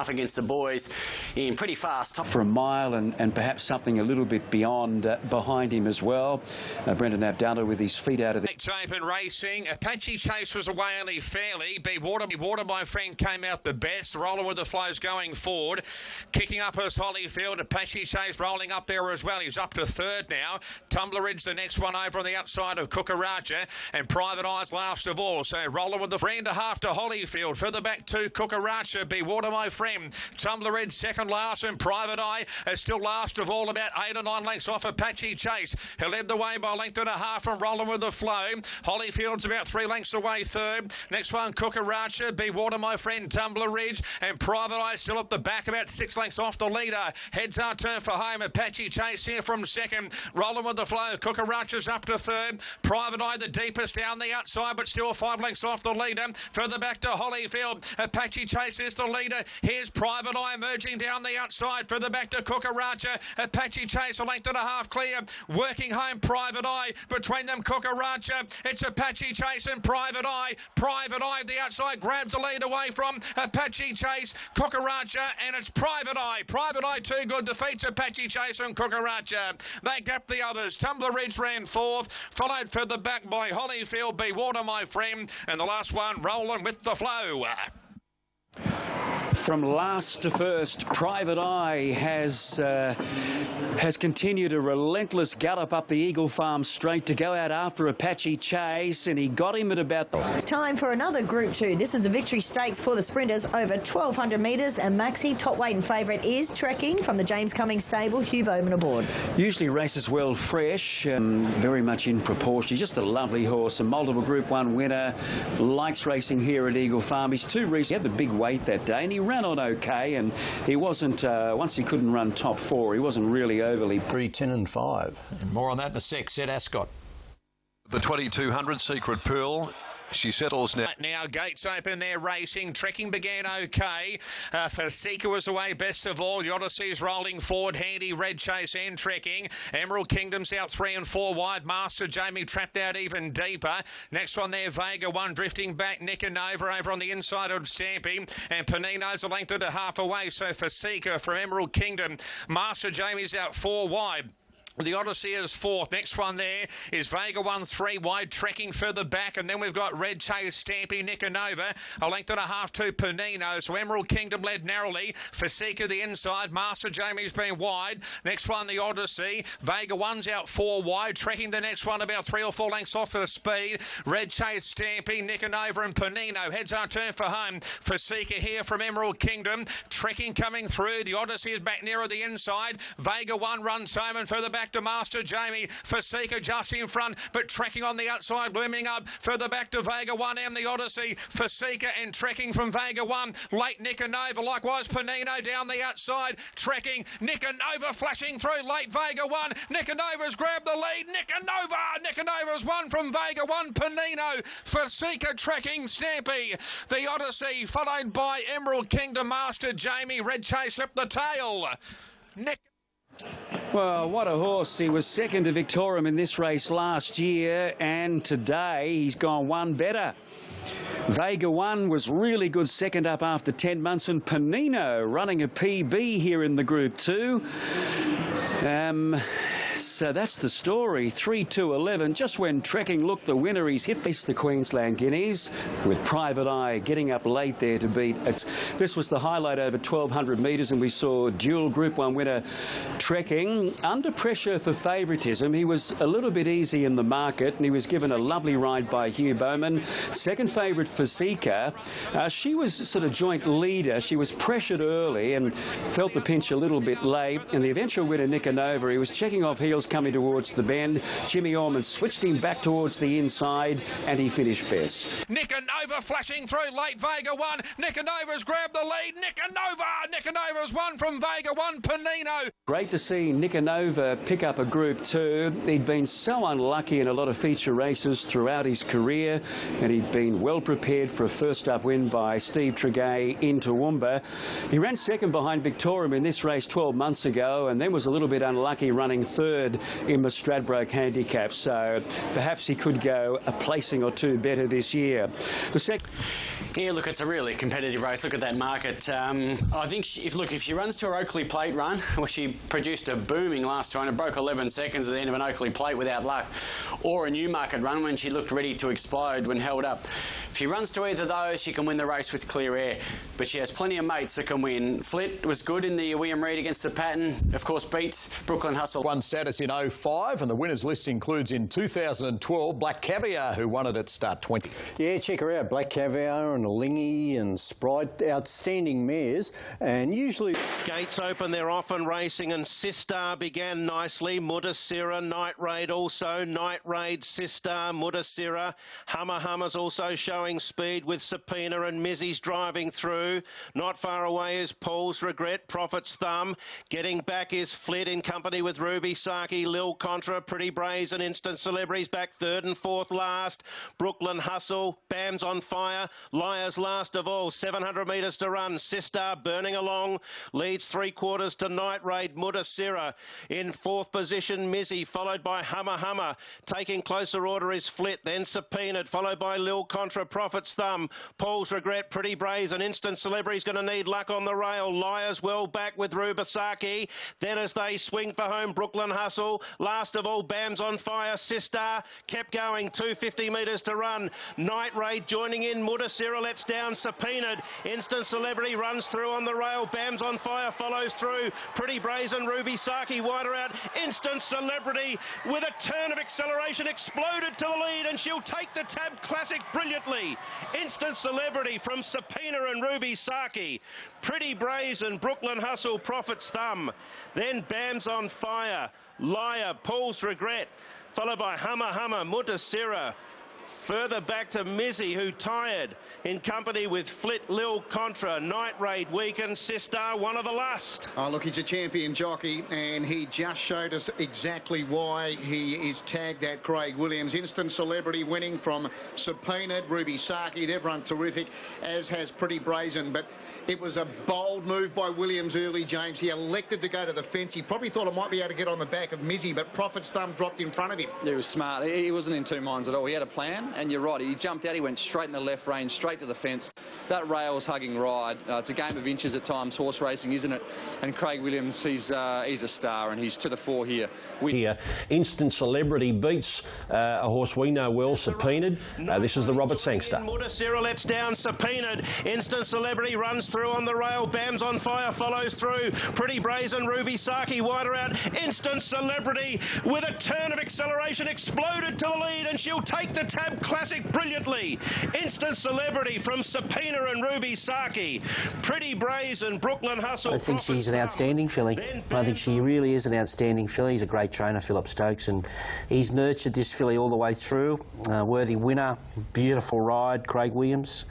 against the boys in pretty fast time. For a mile and perhaps something a little bit beyond behind him as well. Brendan Abdallah with his feet out of the... Open racing. Apache Chase was away only fairly. Be Water, my friend, came out the best. Rolling with the flows going forward. Kicking up as Holyfield. Apache Chase rolling up there as well. He's up to third now. Tumbler Ridge the next one over on the outside of Cucaracha. And Private Eyes last of all. So rolling with the 3.5 to Holyfield. Further back to Cucaracha. Be Water, my friend. Tumbler Ridge second last, and Private Eye is still last of all, about 8 or 9 lengths off Apache Chase. He led the way by a length and a half from Rolling with the Flow. Holyfield's about 3 lengths away third. Next one, Cucaracha, Be Water, my friend, Tumbler Ridge, and Private Eye still at the back, about 6 lengths off the leader. Heads are turned for home. Apache Chase here from second. Rolling with the Flow. Cucaracha's up to third. Private Eye the deepest down the outside, but still 5 lengths off the leader. Further back to Holyfield. Apache Chase is the leader. Here's Private Eye emerging down the outside. Further back to Cucaracha. Apache Chase a length and a half clear. Working home Private Eye. Between them Cucaracha. It's Apache Chase and Private Eye. Private Eye the outside grabs the lead away from Apache Chase, Cucaracha, and it's Private Eye. Private Eye too good, defeats Apache Chase and Cucaracha. They gap the others. Tumbler Ridge ran fourth, followed further back by Holyfield, Be Water, my friend, and the last one Rolling with the Flow. From last to first, Private Eye has continued a relentless gallop up the Eagle Farm straight to go out after Apache Chase, and he got him at about... It's time for another Group 2. This is a victory stakes for the sprinters over 1,200 metres, and Maxi, top weight and favourite, is trekking from the James Cummings stable. Hugh Bowman aboard. Usually races well fresh, very much in proportion. He's just a lovely horse, a multiple Group 1 winner, likes racing here at Eagle Farm. He's too recent. He had the big weight that day, and he ran on okay, and he wasn't, once he couldn't run top 4, he wasn't really overly... 3, 10 and 5. And more on that in a sec, said Ascot. The 2200 Secret Pearl. She settles now. Now gates open, they're racing. Trekking began okay. Fasika was away best of all. The Odyssey's rolling forward. Handy, Red Chase and Trekking. Emerald Kingdom's out 3 and 4 wide. Master Jamie trapped out even deeper. Next one there, Vega 1 drifting back. Nick and Nova over on the inside of Stampy. And Panino's a length and a half away. So Fasika from Emerald Kingdom. Master Jamie's out 4 wide. The Odyssey is fourth. Next one there is Vega 1 3 wide, trekking further back, and then we've got Red Chase, Stampy, Nicanova, a length and a half to Panino. So Emerald Kingdom led narrowly. Fasika the inside. Master Jamie's been wide. Next one the Odyssey. Vega 1's out 4 wide, trekking the next one about 3 or 4 lengths off the speed. Red Chase, Stampy, Nicanova, and Panino. Heads are turned for home. Fasika here from Emerald Kingdom, trekking coming through. The Odyssey is back nearer the inside. Vega 1 runs home and further back to Master Jamie. Fasika just in front, but trekking on the outside, blooming up. Further back to Vega 1 and the Odyssey. Fasika and trekking from Vega 1. Late Nicanova, likewise Panino down the outside. Trekking, Nicanova flashing through. Late Vega 1. Nicanova's grabbed the lead. Nicanova's won from Vega 1. Panino. Fasika trekking. Stampy. The Odyssey followed by Emerald Kingdom. Master Jamie. Red Chase up the tail. Well, what a horse. He was second to Victorium in this race last year, and today he's gone one better. Vega 1 was really good second up after 10 months, and Panino running a PB here in the Group 2. So that's the story. 3-2-11. Just when Trekking looked the winner, he's hit the Queensland Guineas with Private Eye getting up late there to beat. This was the highlight over 1,200 metres, and we saw dual Group 1 winner Trekking under pressure for favouritism. He was a little bit easy in the market, and he was given a lovely ride by Hugh Bowman. Second favourite Fasika. She was sort of joint leader. She was pressured early and felt the pinch a little bit late. And the eventual winner, Nicanova, he was checking off heels coming towards the bend. Jimmy Orman switched him back towards the inside, and he finished best. Nicanova flashing through late Vega 1. Nicanova's grabbed the lead. Nicanova's won from Vega 1. Panino. Great to see Nicanova pick up a Group 2. He'd been so unlucky in a lot of feature races throughout his career, and he'd been well prepared for a first-up win by Steve Tregay in Toowoomba. He ran second behind Victorium in this race 12 months ago, and then was a little bit unlucky running third in the Stradbroke handicap, so perhaps he could go a placing or two better this year. Yeah, look, it's a really competitive race. Look at that market. I think if she runs to her Oakley Plate run, well, she produced a booming last time. It broke 11 seconds at the end of an Oakley Plate without luck, or a Newmarket run when she looked ready to explode when held up. If she runs to either of those, she can win the race with clear air, but she has plenty of mates that can win. Flit was good in the William Reid against the Pattern, of course, beats Brooklyn Hustle. Won status in 05, and the winners list includes in 2012 Black Caviar, who won it at start 20. Yeah, check her out. Black Caviar and Lingy and Sprite, outstanding mares, and usually... Gates open, they're off and racing, and Sistar began nicely. Mudasira, Night Raid also. Night Raid, Sistar, Mudasira. Hummer's also showing speed with Subpoena, and Mizzy's driving through. Not far away is Paul's Regret, Prophet's Thumb. Getting back is Flit in company with Ruby Saki, Lil Contra, Pretty Brazen, Instant Celebrities back third and fourth last. Brooklyn Hustle, Bam's on fire. Liars last of all, 700 metres to run. Sistar burning along, leads 3/4 to Night Raid. Mudasira in fourth position. Mizzy followed by Hummer. Taking closer order is Flit, then Subpoenaed, followed by Lil Contra, Prophet's Thumb. Paul's Regret, Pretty Brazen, Instant Celebrity's going to need luck on the rail. Liars well back with Rubasaki. Then as they swing for home, Brooklyn Hustle. Last of all, Bam's on fire. Sistar kept going, 250 metres to run. Night Raid joining in. Mudasira lets down Subpoenaed. Instant Celebrity runs through on the rail. Bam's on fire, follows through. Pretty Brazen, Ruby Saki wider out. Instant Celebrity with a turn of acceleration exploded to the lead, and she'll take the Tab Classic brilliantly. Instant Celebrity from Subpoena and Ruby Saki. Pretty Brazen, Brooklyn Hustle, Prophet's Thumb. Then Bam's on fire. Liar, Paul's Regret, followed by Hummer, Mudasira. Further back to Mizzy, who tired, in company with Flit, Lil Contra. Night Raid weakened. Sistar, one of the last. Oh, look, he's a champion jockey, and he just showed us exactly why he is tagged at Craig Williams. Instant Celebrity winning from Subpoenaed, Ruby Saki. They've run terrific, as has Pretty Brazen, but it was a bold move by Williams early, James. He elected to go to the fence. He probably thought it might be able to get on the back of Mizzy, but Prophet's Thumb dropped in front of him. He was smart. He wasn't in two minds at all. He had a plan, and you're right. He jumped out. He went straight in the left rein, straight to the fence. That rails hugging ride. It's a game of inches at times, horse racing, isn't it? And Craig Williams, he's a star, and he's to the fore here. Instant Celebrity beats a horse we know well, Subpoenaed. This is the Robert Sangster. Mudasira lets down Subpoenaed. Instant Celebrity runs through on the rail. Bam's on fire, follows through. Pretty Brazen, Ruby Saki wider out. Instant Celebrity with a turn of acceleration exploded to the lead, and she'll take the Tab Classic brilliantly. Instant Celebrity from Subpoena and Ruby Saki. Pretty Brazen, Brooklyn Hustle. I think she's an outstanding filly. I think she really is an outstanding filly. He's a great trainer, Philip Stokes, and he's nurtured this filly all the way through. Worthy winner, beautiful ride, Craig Williams.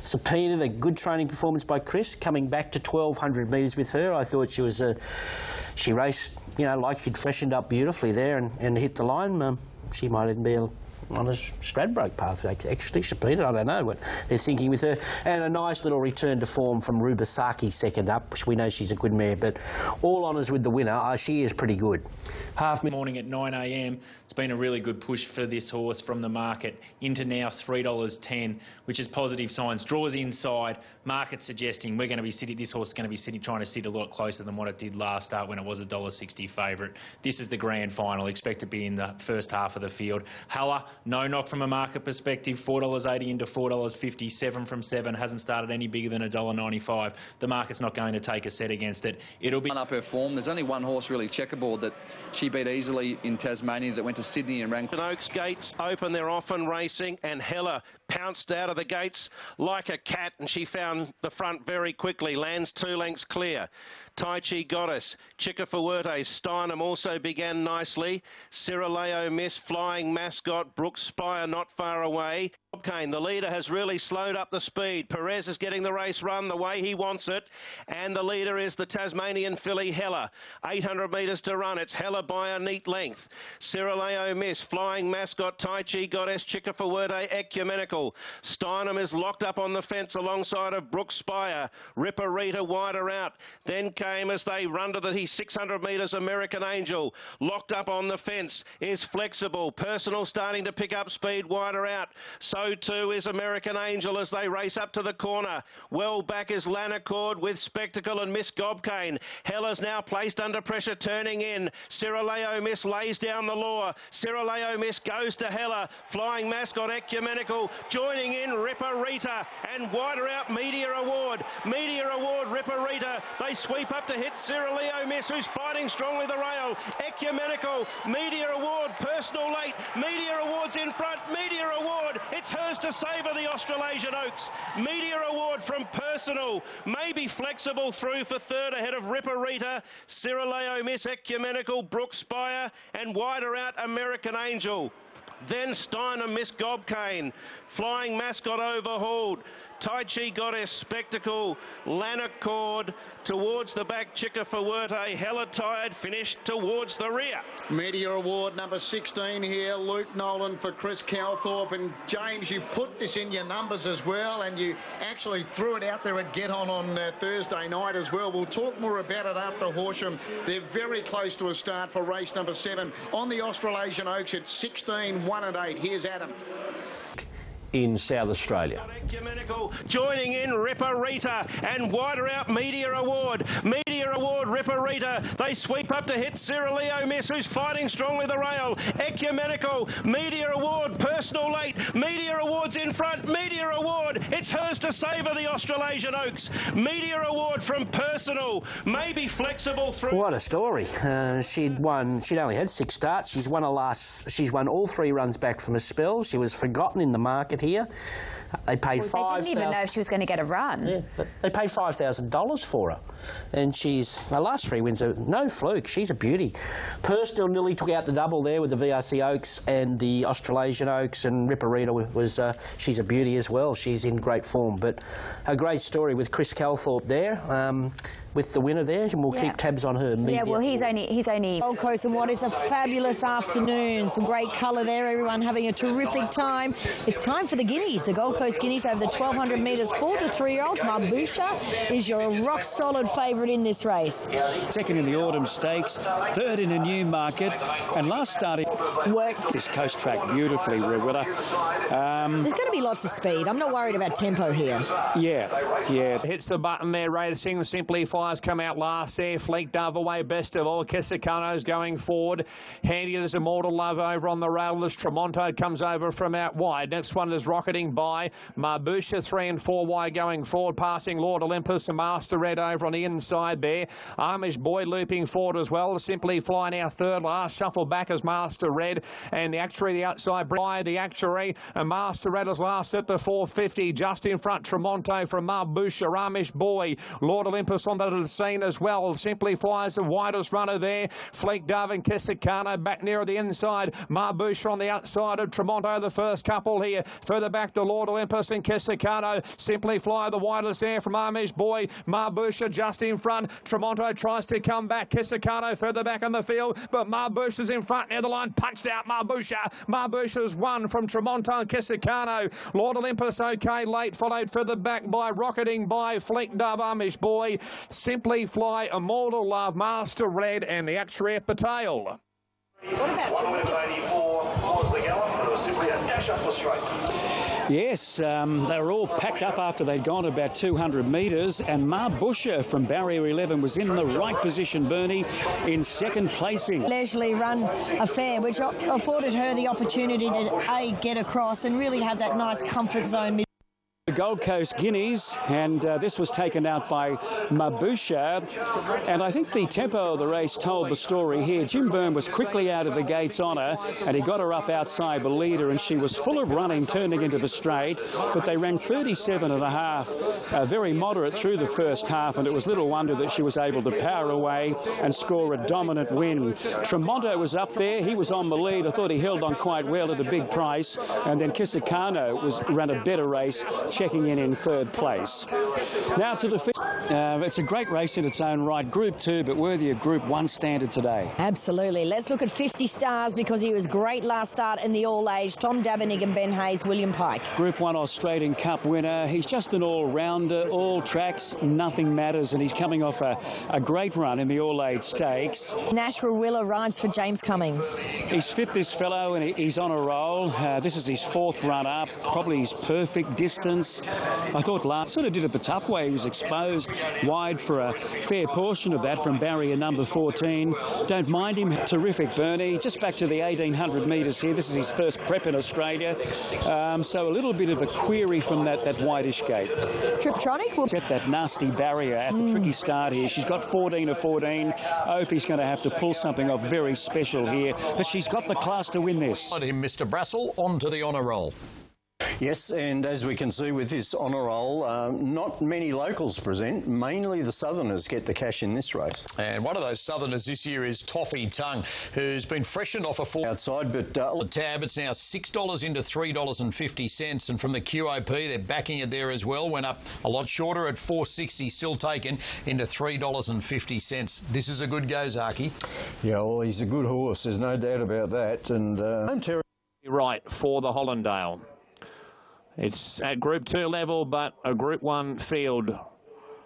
Subpoenaed, a good training performance by Chris, coming back to 1,200 metres with her. I thought she raced, like she'd freshened up beautifully there and hit the line. She might even be on a Stradbroke path, actually, Subpoenaed, I don't know what they're thinking with her. And a nice little return to form from Rubasaki second up, which we know she's a good mare, but all honours with the winner. She is pretty good. Morning at 9 a.m. It's been a really good push for this horse from the market into now $3.10, which is positive signs. Draws inside, market suggesting we're going to be sitting. This horse is going to be trying to sit a lot closer than what it did last start when it was a $1.60 favourite. This is the grand final. Expect to be in the first half of the field. Hella, no knock from a market perspective. $4.80 into $4.50. 7 from 7 hasn't started any bigger than $1.95. The market's not going to take a set against it. It'll be up her form. There's only one horse really checkerboard that she beat easily in Tasmania that went to Sydney and ran. Oaks gates open, they're off and racing, and Hella pounced out of the gates like a cat, and she found the front very quickly. Lands 2 lengths clear. Tai Chi Goddess, Chicafuerte, Steinem also began nicely. Cirileo Miss, Flying Mascot, Brooks Spire not far away. Kane, the leader, has really slowed up the speed. Perez is getting the race run the way he wants it, and the leader is the Tasmanian filly Hella. 800 metres to run. It's Hella by a neat length. Cirileo Miss, Flying Mascot, Tai Chi Goddess, Chicafuerte, Ecumenical. Steinem is locked up on the fence alongside of Brooke Spire. Ripper Rita wider out. Then came, as they run to the 600 metres, American Angel. Locked up on the fence is Flexible. Personal starting to pick up speed wider out. So too is American Angel as they race up to the corner. Well back is Lanacord with Spectacle and Miss Gobkane. Hella's now placed under pressure, turning in. Cirileo Miss lays down the law. Cirileo Miss goes to Hella. Flying Mascot, Ecumenical. Joining in Ripper Rita, and wider out Meteor Award. Meteor Award, Ripper Rita. They sweep up to hit Cirileo Miss, who's fighting strongly the rail. Ecumenical, Meteor Award, Personal late. Meteor Award's in front. Meteor Award, it's hers to savour the Australasian Oaks. Meteor Award from Personal, maybe Flexible through for third ahead of Ripper Rita, Cirileo Miss, Ecumenical, Brooke Spire, and wider out American Angel. Then Steiner, Miss Gobkane, Flying Mascot overhauled, Tai Chi Goddess, Spectacle, Lanacord towards the back, Chicafuerte, Hella tired, finished towards the rear. Meteor Award number 16 here, Luke Nolan for Chris Calthorpe. And James, you put this in your numbers as well, and you actually threw it out there at Get On Thursday night as well. We'll talk more about it after Horsham. They're very close to a start for race number 7 on the Australasian Oaks at 16, 1 and 8. Here's Adam. In South Australia. Joining in Ripper Rita, and wider out Meteor Award. Meteor Award, Ripper Rita. They sweep up to hit Cirileo Miss, who's fighting strongly the rail. Ecumenical, Meteor Award, Personal late. Meteor Award's in front. Meteor Award, it's hers to savour the Australasian Oaks. Meteor Award from Personal, maybe Flexible through. What a story. She'd only had 6 starts. She's won all 3 runs back from a spell. She was forgotten in the market here. They paid They didn't even know if she was going to get a run. Yeah, but they paid $5,000 for her, and her last 3 wins are no fluke. She's a beauty. Personal nearly took out the double there with the VRC Oaks and the Australasian Oaks, and Ripper Rita she's a beauty as well. She's in great form, but a great story with Chris Calthorpe there. With the winner there, and we'll keep tabs on her. Yeah, well, he's only Gold Coast, and what is a fabulous afternoon. Some great colour there, everyone having a terrific time. It's time for the Guineas, the Gold Coast Guineas over the 1,200 metres for the 3-year-olds. Marbusha is your rock-solid favourite in this race. Second in the Autumn Stakes, third in a new market, and last start worked this coast track beautifully, Riwitter. There's going to be lots of speed. I'm not worried about tempo here. Yeah. Hits the button there, racing. Simply Flyers come out last there. Fleet Dove away best of all. Kisicano's going forward. Handy, there's Immortal Love over on the rail. This Tremonto comes over from out wide. Next one is rocketing by. Marbusha 3 and 4 wide going forward, passing Lord Olympus and Master Red over on the inside there. Amish Boy looping forward as well. Simply Fly now third last. Shuffle back as Master Red, and the Actuary the outside by the Actuary, and Master Red is last at the 450. Just in front, Tremonto from Marbusha. Amish Boy, Lord Olympus on the scene as well. Simply Flies the widest runner there. Fleek Dove and Kisicano back near the inside. Marbusha on the outside of Tremonto, the first couple here. Further back to Lord Olympus and Kisicano. Simply Fly the widest there from Amish Boy. Marbusha just in front. Tremonto tries to come back. Kisicano further back on the field, but Marbusha's in front near the line. Punched out Marbusha. Marbusha's won from Tremonto and Kisicano. Lord Olympus okay late, followed further back by Rocketing by Fleek Dove, Amish Boy. Simply Fly, Immortal Love, Master Red, and the Actuary at the tail. What about 84 was the gallop, but it was simply a dash up the straight. Yes, they were all packed up after they'd gone about 200 metres, and Marbusha from Barrier 11 was in the right position, Bernie, in second placing. Leisurely run affair, which afforded her the opportunity to, get across and really have that nice comfort zone. The Gold Coast Guineas, and this was taken out by Mabusha, and I think the tempo of the race told the story here. Jim Byrne was quickly out of the gates on her, and he got her up outside the leader, and she was full of running turning into the straight, but they ran 37.5, very moderate through the first half, and it was little wonder that she was able to power away and score a dominant win. Tremonto was up there, he was on the lead. I thought he held on quite well at a big price, and then Kisakano ran a better race, checking in third place. Now to the fifth. It's a great race in its own right. Group 2, but worthy of Group 1 standard today. Absolutely. Let's look at 50 stars because he was great last start in the all-age. Tom Davenig and Ben Hayes, William Pike. Group 1 Australian Cup winner. He's just an all-rounder. All tracks, nothing matters, and he's coming off a great run in the all-age stakes. Nash Rawilla rides for James Cummings. He's fit, this fellow, and he's on a roll. This is his 4th run up, probably his perfect distance. I thought last sort of did it the tough way. He was exposed wide for a fair portion of that from barrier number 14. Don't mind him. Terrific Bernie. Just back to the 1,800 metres here. This is his first prep in Australia. So a little bit of a query from that whitish gate. Triptronic will set that nasty barrier at the tricky start here. She's got 14 of 14. I hope he's going to have to pull something off very special here, but she's got the class to win this. Him, Mr. Brassel, on to the honour roll. Yes, and as we can see with this honour roll, not many locals present. Mainly the Southerners get the cash in this race. And one of those Southerners this year is Toffee Tongue, who's been freshened off a 4 outside, but tab. It's now $6 into $3.50, and from the QOP, they're backing it there as well. Went up a lot shorter at $4.60, still taken into $3.50. This is a good go, Zaki. Yeah, well, he's a good horse. There's no doubt about that. And right for the Hollandale. It's at Group 2 level, but a Group 1 field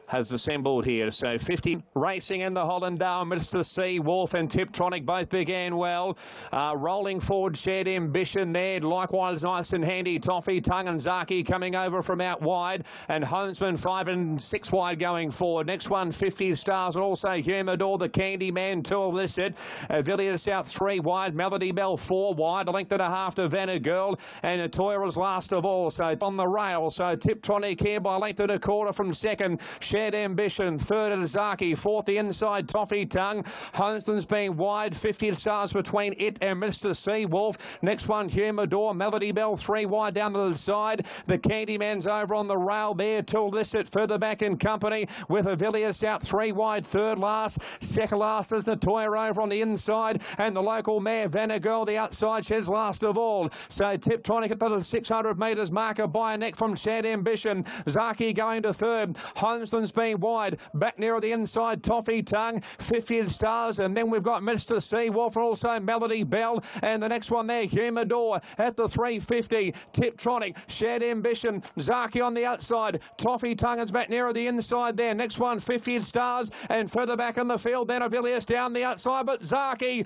has assembled here. So 50 racing in the Hollandale. Mr. C, Wolf and Tiptronic both began well. Rolling forward, Shared Ambition there. Likewise, nice and handy. Toffee, Tongue and Zaki coming over from out wide. And Homesman 5 and 6 wide going forward. Next one, 50 stars. And also Humidor, the Candyman, 2 listed. Villiers out 3 wide. Melody Bell 4 wide. A length and a half to Vanna Girl. And Toira's last of all. So on the rail. So Tiptronic here by a length and a quarter from second. Shared Ambition, third at Zaki, 4th the inside Toffee Tongue. Homeston's been wide, 50 stars between it and Mr. C Wolf. Next one, Humidor, Melody Bell, 3 wide down to the side. The Candyman's over on the rail there, till Lisset further back in company with Avilius out 3 wide, third last. Second last is the Toya over on the inside, and the local mare Vanna Girl, the outside, she's last of all. So Tiptronic at the 600 metres marker by a neck from Shared Ambition. Zaki going to third. Homeston's been wide, back nearer the inside, Toffee Tongue, 50 stars, and then we've got Mr. C Wolf and also Melody Bell, and the next one there, Humidor at the 350, Tiptronic, Shared Ambition, Zaki on the outside, Toffee Tongue is back nearer the inside there, next one, 50 stars, and further back in the field, then Avilius down the outside, but Zaki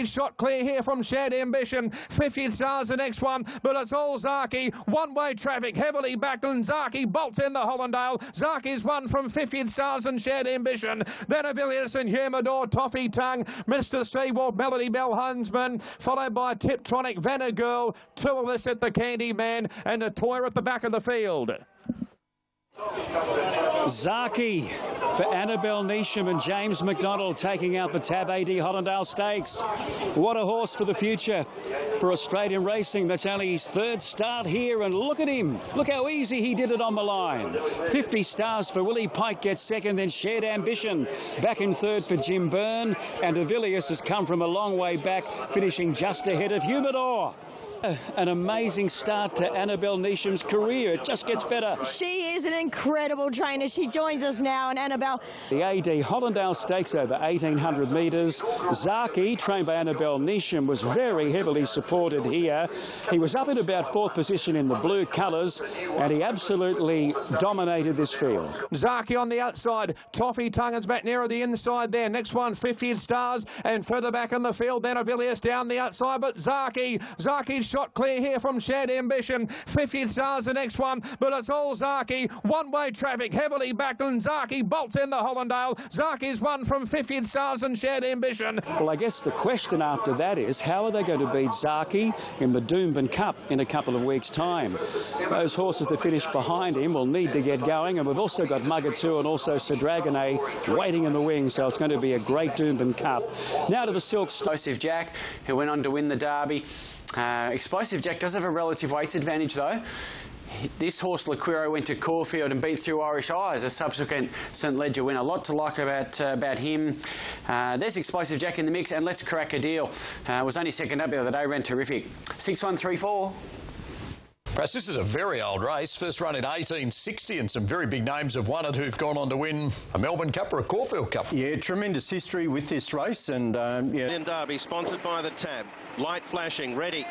shot clear here from Shared Ambition, 50 stars the next one, but it's all Zaki, one-way traffic, heavily backed, and Zaki bolts in the Hollandale. Zaki's won from 50 stars and Shared Ambition. Then Avilius and Humidor, Toffee Tongue, Mr. Seawolf, Melody Bell, Huntsman, followed by Tiptronic, Vanna Girl, 2 illicit, the Candyman, and a Toy at the back of the field. Zaki for Annabelle Neesham and James McDonald taking out the Tab 80 Hollandale Stakes. What a horse for the future for Australian racing. That's only his 3rd start here, and look at him. Look how easy he did it on the line. 50 stars for Willie Pike gets second, then Shared Ambition back in 3rd for Jim Byrne, and Avilius has come from a long way back, finishing just ahead of Humidor. An amazing start to Annabelle Neesham's career. It just gets better. She is an incredible trainer. She joins us now, and Annabelle. The AD Hollandale Stakes over 1,800 metres. Zaki, trained by Annabelle Neesham, was very heavily supported here. He was up in about 4th position in the blue colours, and he absolutely dominated this field. Zaki on the outside. Toffee Tongue is back nearer the inside there. Next one, 50 stars, and further back in the field, then Avilius down the outside, but Zaki shot clear here from Shared Ambition. 50th Star's the next one, but it's all Zaki. One-way traffic, heavily backed, and Zaki bolts in the Hollandale. Zaki's won from 50th Stars and Shared Ambition. Well, I guess the question after that is, how are they going to beat Zaki in the Doomben Cup in a couple of weeks' time? Those horses that finish behind him will need to get going, and we've also got Mugatoo and also Sir Dragonet waiting in the wings, so it's going to be a great Doomben Cup. Now to the Silk Explosive Jack, who went on to win the Derby. Explosive Jack does have a relative weights advantage, though. This horse, Laquiro, went to Caulfield and beat Through Irish Eyes, a subsequent St Ledger win. A lot to like about him. There's Explosive Jack in the mix, and Let's Crack a Deal. Was only second up the other day, ran terrific. 6-1-3-4. Perhaps this is a very old race. First run in 1860, and some very big names have won it who've gone on to win a Melbourne Cup or a Caulfield Cup. Yeah, tremendous history with this race, and yeah. Derby, sponsored by the Tatt. Light flashing, ready.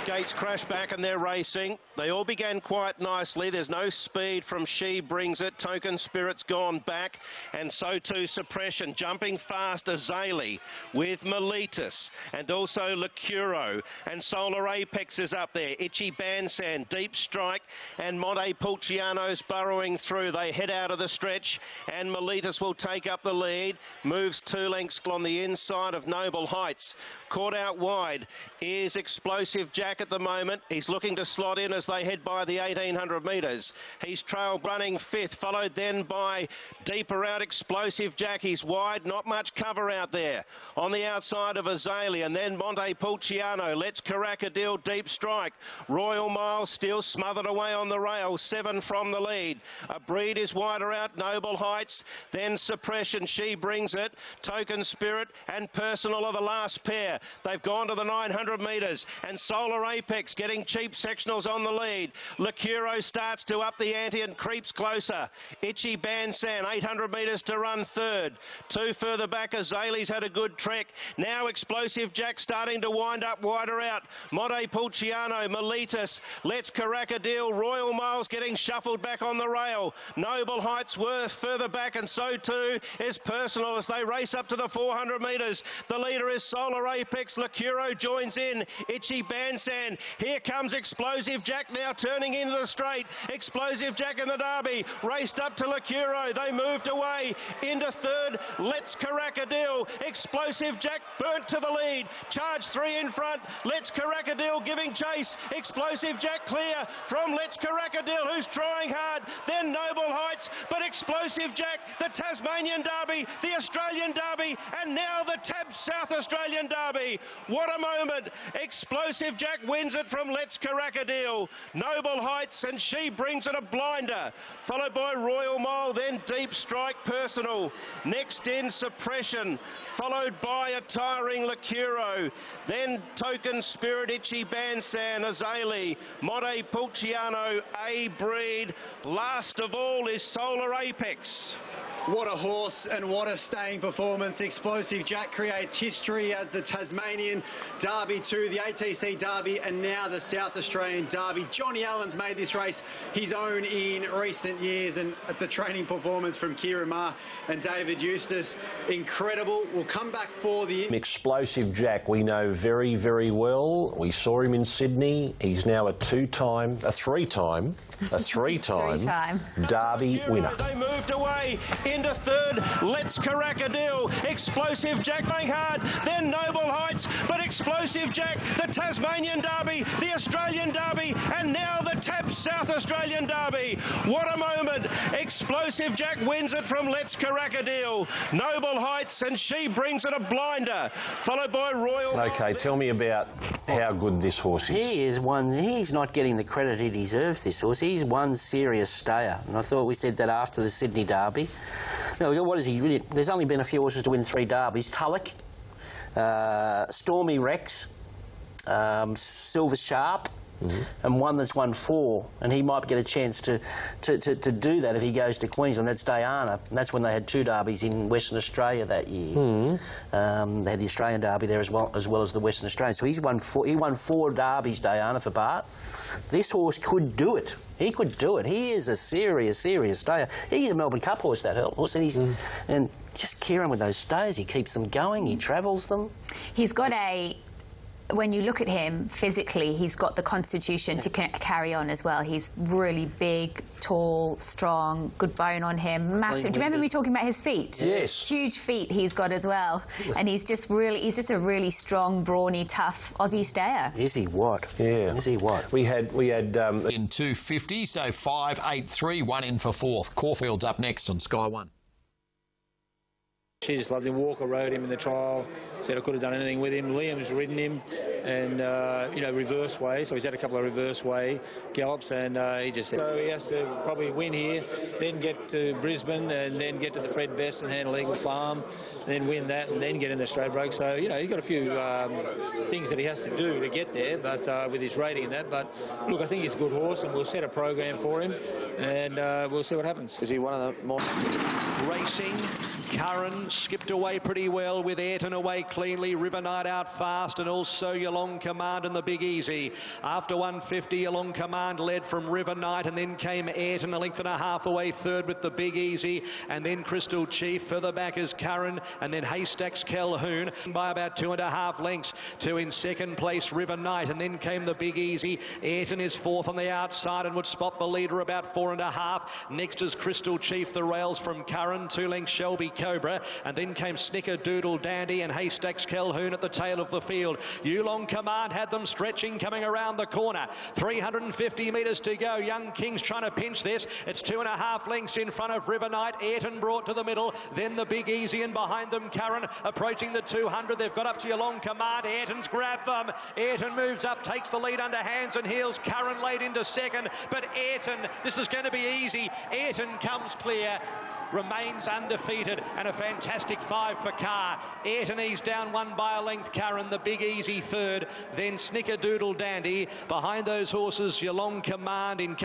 Gates crash back and they're racing. They all began quite nicely. There's no speed from She Brings It. Token Spirit's gone back, and so too Suppression. Jumping fast, Azalea with Miletus, and also Lacuro, and Solar Apex is up there. Itchy Bansan, Deep Strike, and Monte Pulciano's burrowing through. They head out of the stretch, and Miletus will take up the lead. Moves 2 lengths on the inside of Noble Heights. Caught out wide is Explosive Jack at the moment. He's looking to slot in as they head by the 1800 metres. He's trail running 5th, followed then by deeper out Explosive Jack. He's wide, not much cover out there. On the outside of Azalea, and then Monte Pulciano. Let's Caracadil, Deep Strike. Royal Mile still smothered away on the rail, 7 from the lead. A Breed is wider out, Noble Heights, then Suppression, She Brings It. Token Spirit and Personal are the last pair. They've gone to the 900 metres, and Solar Apex getting cheap sectionals on the lead. Lacuro starts to up the ante and creeps closer. Itchy Bansan, 800 metres to run 3rd. 2 further back, Azalea's had a good trek. Now Explosive Jack starting to wind up wider out. Monte Pulciano, Miletus, Let's Caracadil, Royal Miles getting shuffled back on the rail. Noble Heights were further back, and so too is Personal as they race up to the 400 metres. The leader is Solar Apex. Lacuro joins in. Itchy Bansan. Here comes Explosive Jack now turning into the straight. Explosive Jack in the Derby. Raced up to Lacuro. They moved away into 3rd. Let's Caracadil. Explosive Jack burnt to the lead. Charge 3 in front. Let's Caracadil giving chase. Explosive Jack clear from Let's Caracadil, who's trying hard. Then Noble Heights, but Explosive Jack, the Tasmanian Derby, the Australian Derby, and now the TAB South Australian Derby. What a moment. Explosive Jack wins it from Let's Caracadil. Noble Heights, and She Brings It a blinder. Followed by Royal Mile, then Deep Strike, Personal. Next in Suppression, followed by a tiring Lacuro. Then Token Spirit, Itchy Bansan, Azalea, Monte Pulciano, A Breed. Last of all is Solar Apex. What a horse and what a staying performance. Explosive Jack creates history at the Tasmanian Derby 2, the ATC Derby, and now the South Australian Derby. Johnny Allen's made this race his own in recent years, and at the training performance from Kieran Maher and David Eustace, incredible. We'll come back for the... Explosive Jack we know very, very well. We saw him in Sydney. He's now a three-time Derby winner. They moved away into 3rd. Let's Caracadil. Explosive Jack going hard. Then Noble Heights, but Explosive Jack, the Tasmanian Derby, the Australian Derby, and now the TAB South Australian Derby. What a moment. Explosive Jack wins it from Let's Caracadil. Noble Heights, and She Brings It a blinder. Followed by Royal... OK, tell me about how good this horse is. He is one... He's not getting the credit he deserves, this horse. He's one serious stayer, and I thought we said that after the Sydney Derby. No, what is he really? There's only been a few horses to win 3 derbies. Tulloch, Stormy Rex, Silver Sharp, and one that's won 4, and he might get a chance to do that if he goes to Queensland. That's Diana, and that's when they had 2 derbies in Western Australia that year. They had the Australian Derby there as well as the Western Australian. So he's won 4. He won 4 derbies, Diana, for Bart. This horse could do it. He could do it. He is a serious stayer. He's a Melbourne Cup horse, that horse, and he's and just Kieran with those stayers, he keeps them going. He travels them. He's got a when you look at him physically, he's got the constitution to carry on as well. He's really big, tall, strong, good bone on him, massive. Do you remember me talking about his feet? Yes. Huge feet he's got as well. And he's just a really strong, brawny, tough Aussie stayer. Is he what? Yeah. Is he what? We had in 250, so 5-8-3, 1 in for fourth. Caulfield's up next on Sky One. She just loved him. Walker rode him in the trial, said I could have done anything with him. Liam's ridden him, and you know, reverse way, so he's had a couple of reverse way gallops, and he just said, so he has to probably win here, then get to Brisbane, and then get to the Fred Best and handle Eagle Farm, then win that, and then get in the Stradbroke. So, you know, he's got a few things that he has to do to get there, but with his rating and that. But look, I think he's a good horse, and we'll set a program for him, and we'll see what happens. Is he one of the more racing? Curran skipped away pretty well with Ayrton away cleanly. River Knight out fast, and also Yalong Command and the Big Easy. After 150, Yalong Command led from River Knight, and then came Ayrton a length and a half away third with the Big Easy, and then Crystal Chief. Further back is Curran, and then Haystacks Calhoun by about 2.5 lengths to in second place River Knight, and then came the Big Easy. Ayrton is fourth on the outside and would spot the leader about 4.5. Next is Crystal Chief, the rails from Curran, 2 lengths Shelby Cobra, and then came Snicker Doodle Dandy and Haystacks Calhoun at the tail of the field. Yulong Command had them stretching coming around the corner. 350 metres to go. Young King's trying to pinch this. It's 2.5 lengths in front of River Knight. Ayrton brought to the middle, then the Big Easy, and behind them Curran approaching the 200. They've got up to Yulong Command. Ayrton's grabbed them. Ayrton moves up, takes the lead under hands and heels. Curran laid into second, but Ayrton, this is going to be easy. Ayrton comes clear, remains undefeated, and a fantastic 5 for Carr. Ayrton eased down 1 by a length. Curran, the Big Easy third, then Snickerdoodle Dandy. Behind those horses, Yalong Command in...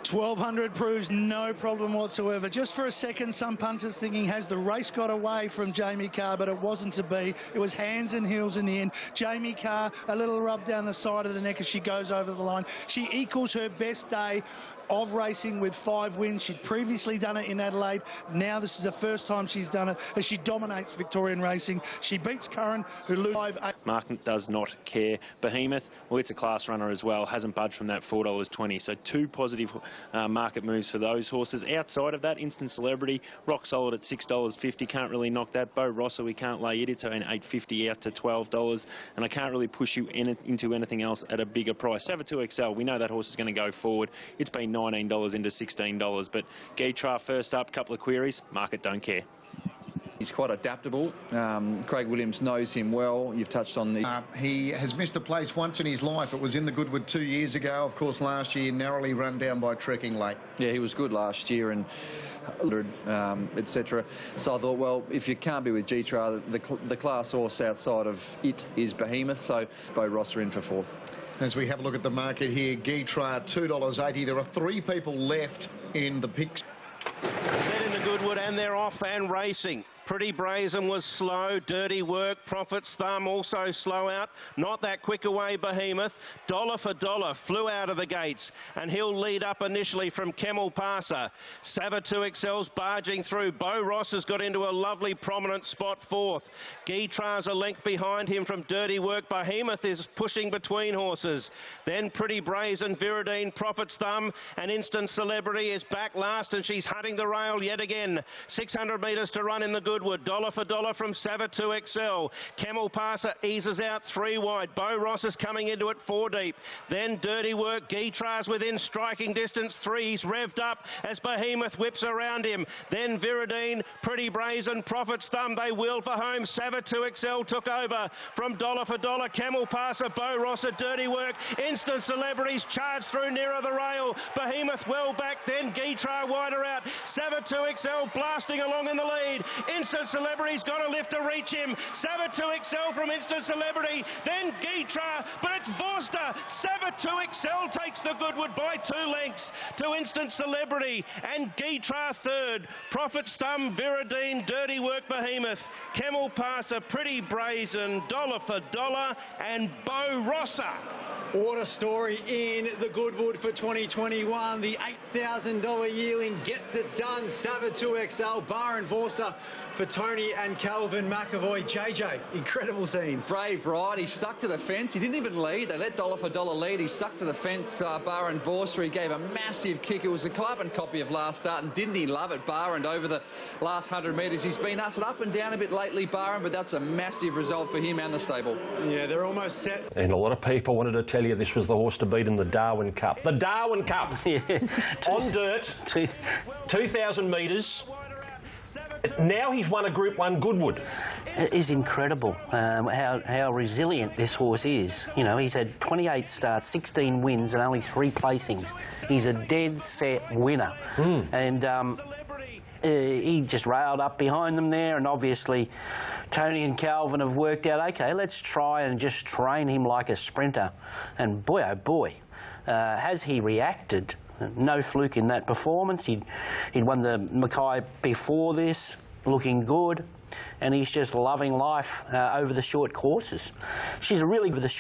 1200 proves no problem whatsoever. Just for a second, some punters thinking, has the race got away from Jamie Carr, but it wasn't to be. It was hands and heels in the end. Jamie Carr, a little rub down the side of the neck as she goes over the line. She equals her best day of racing with 5 wins. She'd previously done it in Adelaide. Now this is the first time she's done it as she dominates Victorian racing. She beats Curran, who loses 5-8. Mark does not care. Behemoth, well, it's a class runner as well, hasn't budged from that $4.20. So 2 positive market moves for those horses. Outside of that, Instant Celebrity, rock solid at $6.50. Can't really knock that. Bo Rossa, we can't lay it. It's only $8.50 out to $12. And I can't really push you into anything else at a bigger price. Savatu XL, we know that horse is going to go forward. It's been $19 into $16, but Geitra first up, couple of queries, market don't care. He's quite adaptable. Craig Williams knows him well. You've touched on the... He has missed a place once in his life. It was in the Goodwood 2 years ago. Of course, last year, narrowly run down by Trekking Lake. Yeah, he was good last year and etc. So I thought, well, if you can't be with Geitra, the class horse outside of it is Behemoth, so Bo Rossa in for fourth. As we have a look at the market here, Geitra $2.80. There are 3 people left in the picks. Set in the Goodwood, and they're off and racing. Pretty Brazen was slow. Dirty Work, Prophet's Thumb also slow out. Not that quick away, Behemoth. Dollar for Dollar flew out of the gates, and he'll lead up initially from Camel Passer. Savatu XL's barging through. Bo Ross has got into a lovely prominent spot fourth. Geitra's a length behind him from Dirty Work. Behemoth is pushing between horses. Then Pretty Brazen, Viridine, Prophet's Thumb, and Instant Celebrity is back last, and she's hunting the rail yet again. 600 metres to run in the Goodwood. Dollar for Dollar from Savatu XL. Camel Passer eases out 3 wide. Bo Ross is coming into it 4 deep. Then Dirty Work. Geitra's within striking distance 3. He's revved up as Behemoth whips around him. Then Viridine, Pretty Brazen, Prophet's Thumb. They wheel for home. Savatu XL took over from Dollar for Dollar. Camel Passer, Bo Ross, Dirty Work. Instant Celebrities charge through nearer the rail. Behemoth well back. Then Geitra wider out. Savatu XL blasting along in the lead. Instant Celebrity's got a lift to reach him. Savatu XL from Instant Celebrity. Then Geitra, but it's Forster. Savatu XL takes the Goodwood by 2 lengths to Instant Celebrity. And Geitra third. Prophet's Thumb, Viridine, Dirty Work, Behemoth. Camel Passer, Pretty Brazen, Dollar for Dollar, and Bo Rossa What a story in the Goodwood for 2021. The $8,000 yearling gets it done. Savard 2XL, Bar and Forster for Tony and Calvin McAvoy. JJ, incredible scenes. Brave ride. He stuck to the fence. He didn't even lead. They let dollar for dollar lead. He stuck to the fence, Bar and Forster. He gave a massive kick. It was a carbon copy of last start, and didn't he love it, Bar? And over the last 100 metres, he's been ushered up and down a bit lately, Bar, but that's a massive result for him and the stable. Yeah, they're almost set. And a lot of people wanted to tell you this was the horse to beat in the Darwin Cup. The Darwin Cup. Yeah. On dirt, 2,000 metres. Now he's won a Group 1 Goodwood. It is incredible how resilient this horse is. You know, he's had 28 starts, 16 wins and only 3 placings. He's a dead set winner. And he just railed up behind them there, and obviously Tony and Calvin have worked out, OK, let's try and just train him like a sprinter. And boy, oh boy, has he reacted. No fluke in that performance. He'd won the Mackay before this, looking good, and he's just loving life over the short courses. She's a really good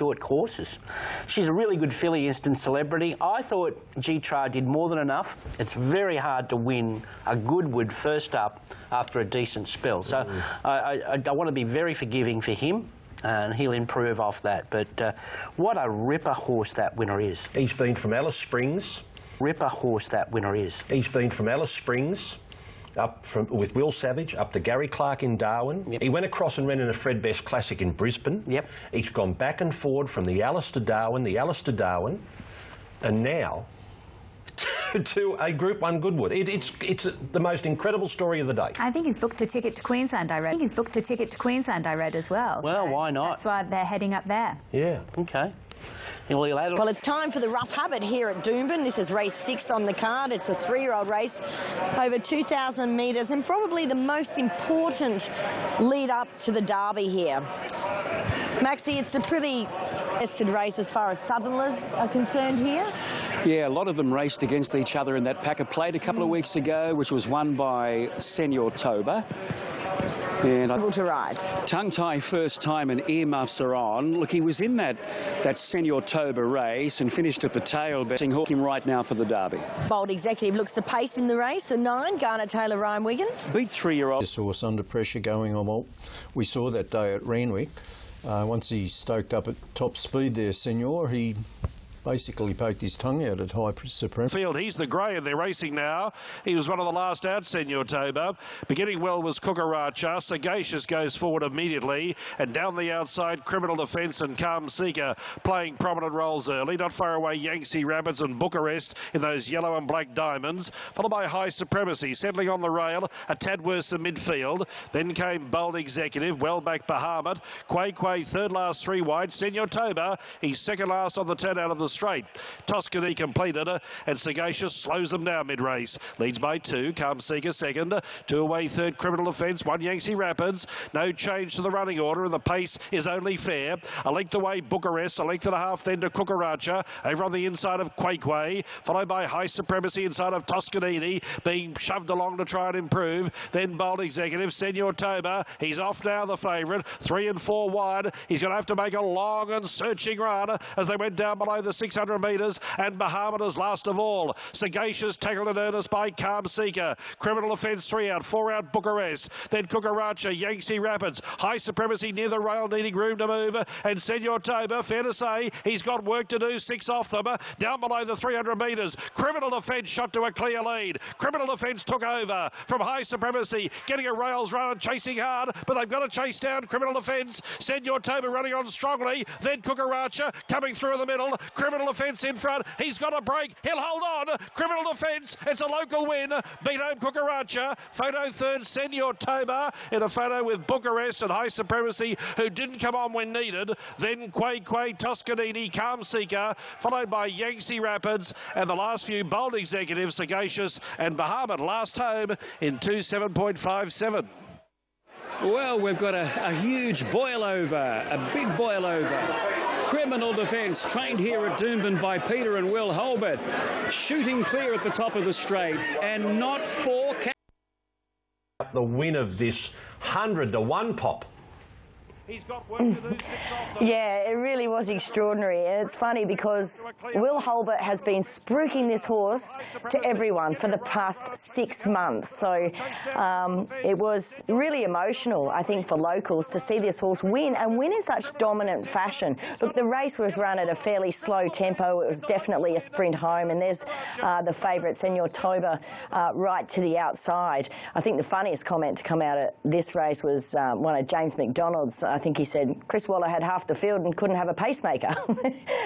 filly, Instant Celebrity. I thought G-Tra did more than enough. It's very hard to win a Goodwood first up after a decent spell. So I want to be very forgiving for him. And he'll improve off that. But what a ripper horse that winner is. He's been from Alice Springs. Ripper horse that winner is. He's been from Alice Springs with Will Savage up to Gary Clark in Darwin. Yep. He went across and ran in a Fred Best Classic in Brisbane. Yep. He's gone back and forward from the Alice to Darwin, and now to a Group 1 Goodwood. It's the most incredible story of the day. I think he's booked a ticket to Queensland, I read. As well. Well, so why not? That's why they're heading up there. Yeah. OK. Well, it's time for the Rough Habit here at Doomben. This is race 6 on the card. It's a 3-year-old race over 2,000 metres and probably the most important lead up to the Derby here. Maxie, it's a pretty tested race as far as Southerners are concerned here. Yeah, a lot of them raced against each other in that Packer Plate a couple of weeks ago, which was won by Senor Toba. And able to ride. Tongue tie first time and earmuffs are on. Look, he was in that Senor Toba race and finished at the tail, betting him right now for the Derby. Bold Executive looks to pace in the race. The 9, Garnet Taylor, Ryan Wiggins. Beat 3-year-old. This horse under pressure going on. Well, we saw that day at Randwick. Once he stoked up at top speed there, Senor, he basically poked his tongue out at high supremacy. Field, he's the grey and they're racing now. He was one of the last out, Senor Toba. Beginning well was Kukaracha. Sagacious goes forward immediately, and down the outside, Criminal Defence and Calm Seeker playing prominent roles early. Not far away, Yangtze Rapids and Bucharest in those yellow and black diamonds, followed by High Supremacy settling on the rail, a tad worse than midfield. Then came Bold Executive, well back Bahamut. Quay third last 3 wide. Senor Toba, he's second last on the turn out of the straight. Tuscany completed, and Sagacious slows them down mid-race. Leads by 2. Calm Seeker second. 2 away third, Criminal Offence. 1 Yangtze Rapids. No change to the running order, and the pace is only fair. A length away, Bucharest. A length and a half then to Kukaracha. Over on the inside of Quay. Followed by High Supremacy inside of Toscanini, being shoved along to try and improve. Then Bold Executive, Senor Toba. He's off now, the favourite. 3 and 4 wide. He's going to have to make a long and searching run as they went down below the 600 metres, and Bahamut is last of all. Sagacious tackled in earnest by Calm Seeker. Criminal Offence 3 out, 4 out Bucharest. Then Kukaracha, Yangtze Rapids. High Supremacy near the rail, needing room to move. And Senor Toba, fair to say, he's got work to do. 6 off them. Down below the 300 metres. Criminal Defence shot to a clear lead. Criminal Defence took over from High Supremacy, getting a rails run and chasing hard, but they've got to chase down Criminal Defence. Senor Toba running on strongly. Then Kukaracha coming through in the middle. Criminal Defence in front. He's got a break. He'll hold on. Criminal Defence. It's a local win. Beat home Kukaracha. Photo third, Senor Toba in a photo with Bucharest and High Supremacy, who didn't come on when needed. Then Quay, Toscanini, Calm Seeker, followed by Yangtze Rapids, and the last few Bold Executives, Sagacious and Bahamut last home in 2:7.57. Well, we've got a huge boil-over, a big boil-over. Criminal Defence, trained here at Doomben by Peter and Will Holbert, shooting clear at the top of the straight, and not 4. The win of this 100-to-1 pop. He's got work to do. 6 off. Yeah, it really was extraordinary. And it's funny because Will Holbert has been spruiking this horse to everyone for the past 6 months. So it was really emotional, I think, for locals to see this horse win and win in such dominant fashion. Look, the race was run at a fairly slow tempo. It was definitely a sprint home. And there's the favourite, Senor Toba, right to the outside. I think the funniest comment to come out of this race was one of James McDonald's. I think he said Chris Waller had half the field and couldn't have a pacemaker.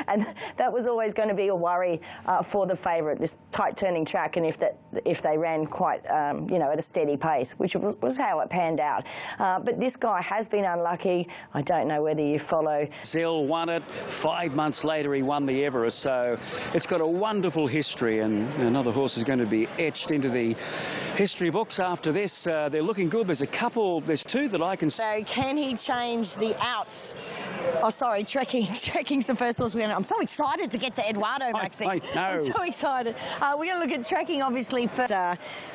And that was always going to be a worry for the favourite, this tight turning track, and if they ran quite, you know, at a steady pace, which was how it panned out. But this guy has been unlucky. I don't know whether you follow. Zell won it. 5 months later, he won the Everest. So it's got a wonderful history, and another horse is going to be etched into the history books after this. They're looking good. There's a couple, there's 2 that I can... So can he change the outs? Oh, sorry, Trekking's the first horse we're going to... I'm so excited to get to Eduardo, Maxie. I know. I'm so excited. We're going to look at Trekking, obviously, first,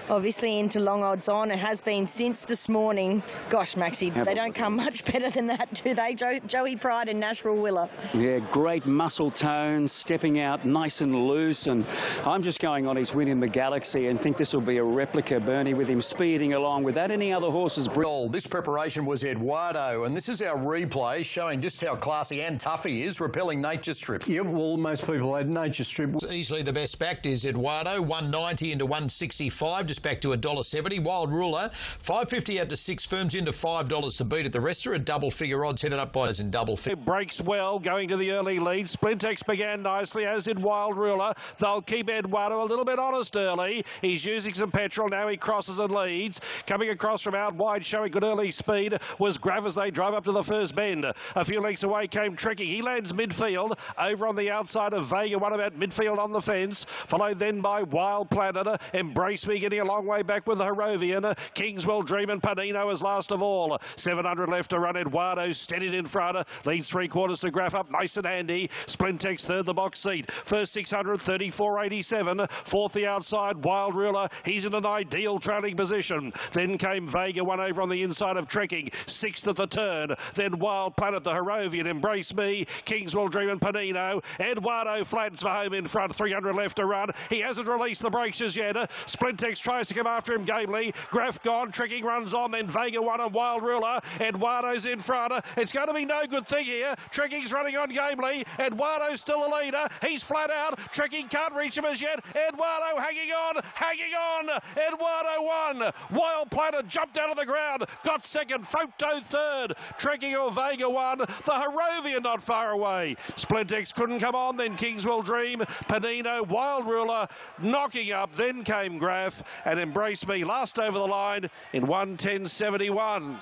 obviously into long odds on. It has been since this morning. Gosh, Maxie, they don't come much better than that, do they? Joey Pride and Nashville Willer. Yeah, great muscle tone, stepping out nice and loose, and I'm just going on his win in the Galaxy and think this will be a replica, Bernie, with him speeding along without any other horses. This preparation was Eduardo, and this is our replay showing just how classy and tough he is, repelling Nature Strip. Yep, well, most people had Nature Strip. Easily the best backed is Eduardo, 190 into 165, just back to $1.70. Wild Ruler, 550 out to 6 firms into $5 to beat it. The rest are at double figure odds, headed up by us in double figure. It breaks well, going to the early lead. Splintex began nicely, as did Wild Ruler. They'll keep Eduardo a little bit honest early. He's using some petrol. Now he crosses and leads. Coming across from out wide, showing good early speed, was Grav as they drive up to the first bend. A few lengths away came Trekking. He lands midfield. Over on the outside of Vega, one about midfield on the fence. Followed then by Wild Planet. Embrace Me getting a long way back with the Harrovian. Kingswell Dream and Panino as last of all. 700 left to run. Eduardo steadied in front. Leads 3/4 to Graff up nice and handy. Splintex third the box seat. First 600, 34.87. Fourth the outside, Wild Ruler. He's in an ideal trailing position. Then came Vega, one over on the inside of Trekking. Sixth at the turn. Then Wild Planet, the Harrovian, Embrace Me, Kingswell Dream and Panino. Eduardo flattens for home in front. 300 left to run. He hasn't released the brakes as yet. Splintex tries to come after him gamely. Graff gone. Trekking runs on. Then Vega won and Wild Ruler. Eduardo's in front. It's going to be no good thing here. Trekking's running on gamely. Eduardo's still the leader. He's flat out. Trekking can't reach him as yet. Eduardo hanging on. Hanging on. Eduardo won. Wild Planet jumped out of the ground. Got second. Photo third. Trekking or Vega won. The Harrovian not far away. Splintex couldn't come on. Then Kingswell Dream. Panino. Wild Ruler knocking up. Then came Graff and Embrace Me last over the line in 1:10.71.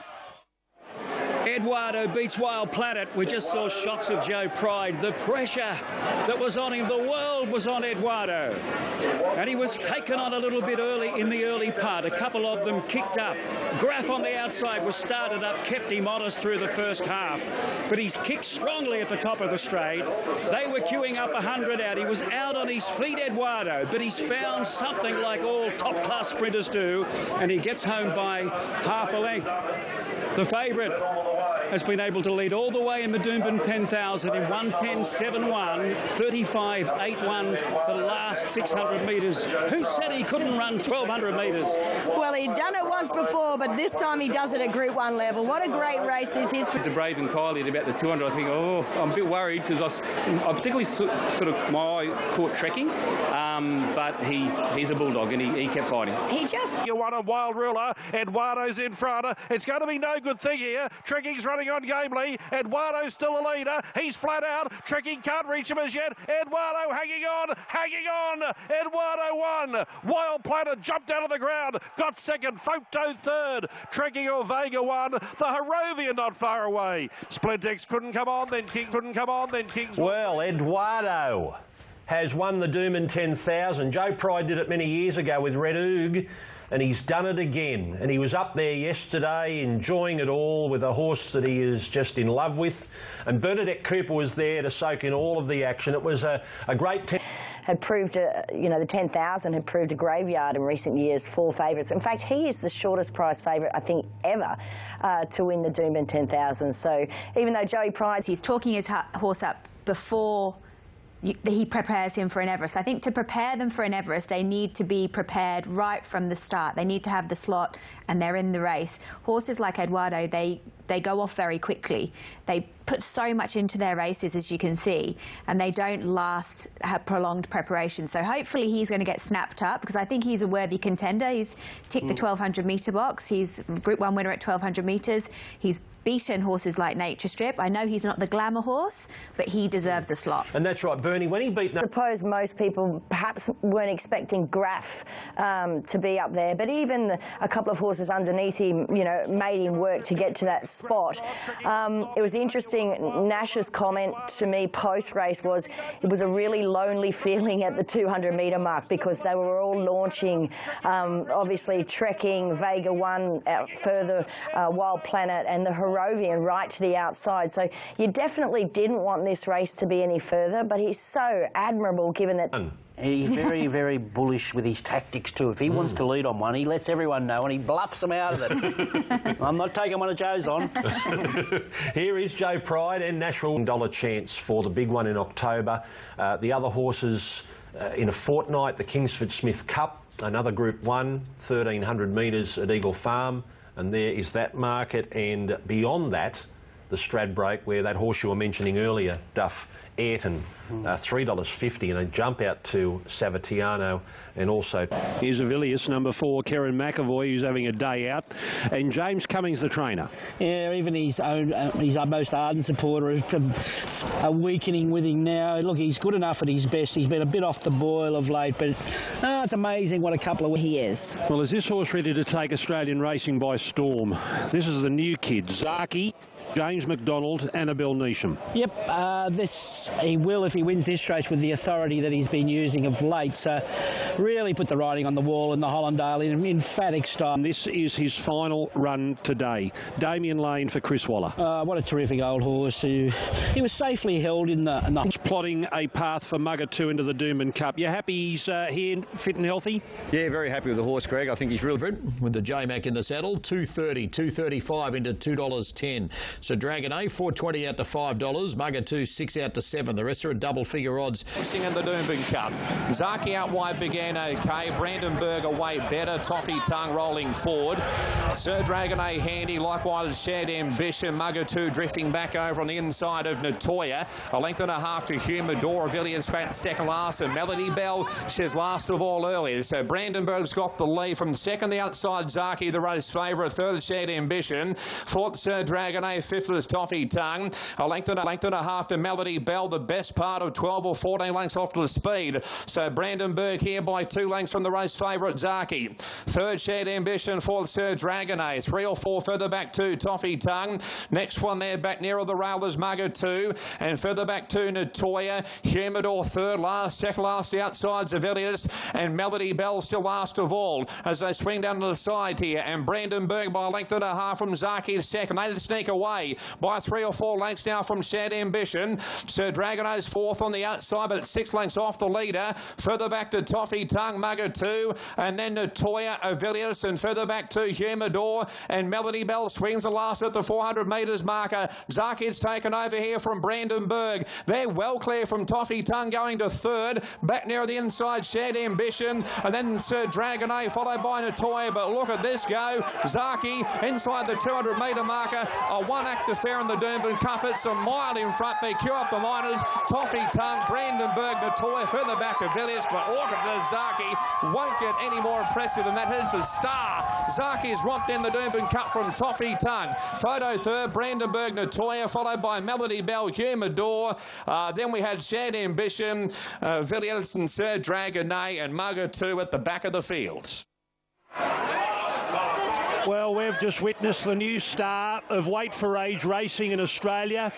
Eduardo beats Wild Planet. We just saw shots of Joe Pride. The pressure that was on him, the world was on Eduardo. And he was taken on a little bit early in the early part. A couple of them kicked up. Graff on the outside was started up, kept him honest through the first half. But he's kicked strongly at the top of the straight. They were queuing up 100 out. He was out on his feet, Eduardo, but he's found something like all top-class sprinters do, and he gets home by half a length. The favourite has been able to lead all the way in the Doomben 10,000 in 1:10.71, 35.81 the last 600 metres. Who said he couldn't run 1,200 metres? Well, he'd done it once before, but this time he does it at Group 1 level. What a great race this is. To Brave and Kylie at about the 200, I think, I'm a bit worried because I particularly sort of my eye caught Trekking, but he's a bulldog and he kept fighting. He just... You won a Wild Ruler. Eduardo's in front. It's going to be no good thing here. Trekking's running on gamely. Eduardo's still the leader. He's flat out. Trekking can't reach him as yet. Eduardo hanging on. Hanging on. Eduardo won. Wild Planet jumped out of the ground. Got second. Photo third. Trekking or Vega won. The Harrovian not far away. Splintex couldn't come on. Then King couldn't come on. Then King's... Well, Eduardo has won the Doomben 10,000. Joe Pride did it many years ago with Red Oog, and he's done it again. And he was up there yesterday enjoying it all with a horse that he is just in love with. And Bernadette Cooper was there to soak in all of the action. It was a great... had proved, you know, the 10,000 had proved a graveyard in recent years for favourites. In fact, he is the shortest price favourite, I think, ever to win the Doomben 10,000. So even though Joey Pride... He's talking his horse up before he prepares him for an Everest. I think to prepare them for an Everest, they need to be prepared right from the start. They need to have the slot and they're in the race. Horses like Eduardo, they go off very quickly. They put so much into their races, as you can see, and they don't have prolonged preparation. So hopefully he's going to get snapped up, because I think he's a worthy contender. He's ticked the 1,200 metre box. He's Group 1 winner at 1,200 metres. He's beaten horses like Nature Strip. I know he's not the glamour horse, but he deserves a slot. And that's right, Bernie, when he beat... I suppose most people perhaps weren't expecting Graf to be up there, but even a couple of horses underneath him, you know, made him work to get to that spot. It was interesting, Nash's comment to me post-race was it was a really lonely feeling at the 200 metre mark, because they were all launching, obviously Trekking, Vega 1 out further, Wild Planet and the Harrovian right to the outside. So you definitely didn't want this race to be any further, but he's so admirable given that... He's very, very bullish with his tactics too. If he wants to lead on one, he lets everyone know and he bluffs them out of it. I'm not taking one of Joe's on. Here is Joe Pride and Nashville $1 chance for the big one in October. The other horses in a fortnight, the Kingsford Smith Cup, another Group 1, 1,300 metres at Eagle Farm, and there is that market. And beyond that, the Stradbroke, where that horse you were mentioning earlier, Duff, Ayrton, $3.50, and a jump out to Savatiano, and also... Here's Avilius, number 4, Karen McAvoy, who's having a day out, and James Cummings, the trainer. Yeah, even his most ardent supporter are weakening with him now. Look, he's good enough at his best. He's been a bit off the boil of late, but it's amazing what a couple of... He is. Well, is this horse ready to take Australian racing by storm? This is the new kid, Zaki, James McDonald, Annabelle Neesham. Yep, he will if he wins this race with the authority that he's been using of late. So really put the writing on the wall in the Hollandale in emphatic style. And this is his final run today. Damien Lane for Chris Waller. What a terrific old horse. He was safely held in the... He's plotting a path for Mugger 2 into the Doomben Cup. You happy he's here, fit and healthy? Yeah, very happy with the horse, Greg. I think he's real good. With the J-Mac in the saddle, $2.30, $2.35 into $2.10. So Dragon A, $4.20 out to $5. Mugger 2, 6 out to 7. The rest are at double figure odds. Racing in the Doomben Cup. Zaki out wide began okay. Brandenburg away better. Toffee Tongue rolling forward. Sir Dragon A handy. Likewise Shared Ambition. Mugger 2 drifting back over on the inside of Natoya. A length and a half to Humidor. Villiers Fat second last. And Melody Bell says last of all earlier. So Brandenburg's got the lead from second the outside. Zaki the race favourite. Third Shared Ambition. Fourth Sir Dragon A. Fifth was Toffee Tongue. A length and a half to Melody Bell. The best part of 12 or 14 lengths off to the speed. So Brandenburg here by 2 lengths from the race favourite Zaki. Third Shared Ambition, fourth Sir Dragon A. 3 or 4 further back to Toffee Tongue. Next one there back nearer the rail is Mugger 2. And further back to Natoya. Humidor third last, second last the outside Zavilius. And Melody Bell still last of all as they swing down to the side here. And Brandenburg by a length and a half from Zaki second. They sneak away by 3 or 4 lengths now from Shared Ambition. Sir Dragon A's fourth on the outside, but 6 lengths off the leader. Further back to Toffee Tongue, Mugger 2, and then Natoya, Avilius, and further back to Humidor, and Melody Bell swings the last at the 400 metres marker. Zaki's taken over here from Brandenburg. They're well clear from Toffee Tongue going to third. Back near the inside, Shared Ambition, and then Sir Dragon A followed by Natoya, but look at this go. Zaki inside the 200 metre marker. A one-act affair in the Doomben Cup. It's a mile in front. They queue up the miners. Toffee Tongue, Brandenburg, Natoya, further back of Villiers, but Orchid Zaki won't get any more impressive than that. Here's the star. Zaki is romped in the Doomben Cup from Toffee Tongue. Photo third, Brandenburg, Natoya, followed by Melody Bell, Humidor. Then we had Shared Ambition, Villiers and Sir Dragon A, and Mugger 2 at the back of the field. Well, we've just witnessed the new start of Weight for Age racing in Australia.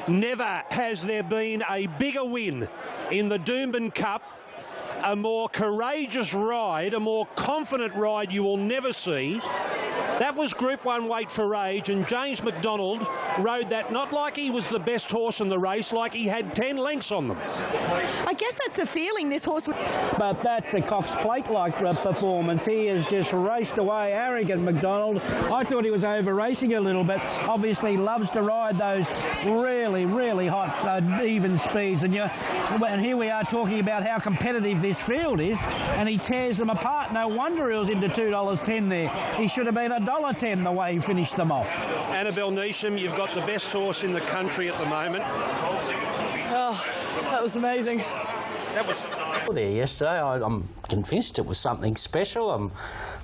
Never has there been a bigger win in the Doomben Cup, a more courageous ride, a more confident ride you will never see. That was Group 1 Weight for Age, and James McDonald rode that not like he was the best horse in the race, like he had 10 lengths on them. I guess that's the feeling this horse... But that's a Cox Plate-like performance. He has just raced away, arrogant McDonald. I thought he was over-racing a little bit. Obviously loves to ride those really, really hot, even speeds. And here we are talking about how competitive this field is, and he tears them apart. No wonder he was into $2.10 there. He should have been $1.10 the way he finished them off. Annabelle Neesham, you've got the best horse in the country at the moment. Oh, that was amazing. That was... There yesterday, I'm convinced it was something special.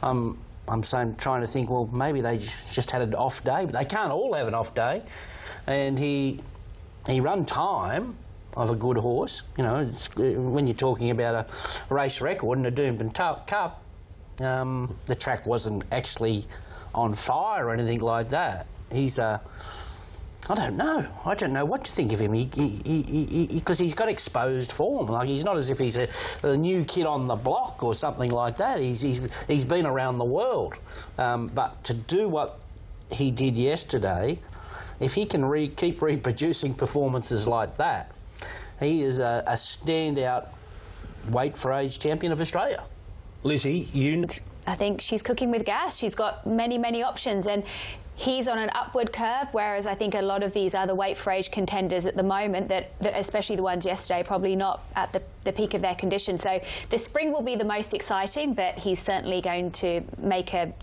I'm trying to think, well, maybe they just had an off day, but they can't all have an off day. And he run time of a good horse. You know, when you're talking about a race record in a Doomben Cup, the track wasn't actually on fire or anything like that. He's I don't know what to think of him. Because he's got exposed form. Like, he's not as if he's a new kid on the block or something like that. He's been around the world. But to do what he did yesterday, if he can keep reproducing performances like that, he is a standout weight for age champion of Australia. Lizzie, I think she's cooking with gas. She's got many, many options, and he's on an upward curve, whereas I think a lot of these other weight for age contenders at the moment, that especially the ones yesterday, probably not at the peak of their condition. So the spring will be the most exciting, but he's certainly going to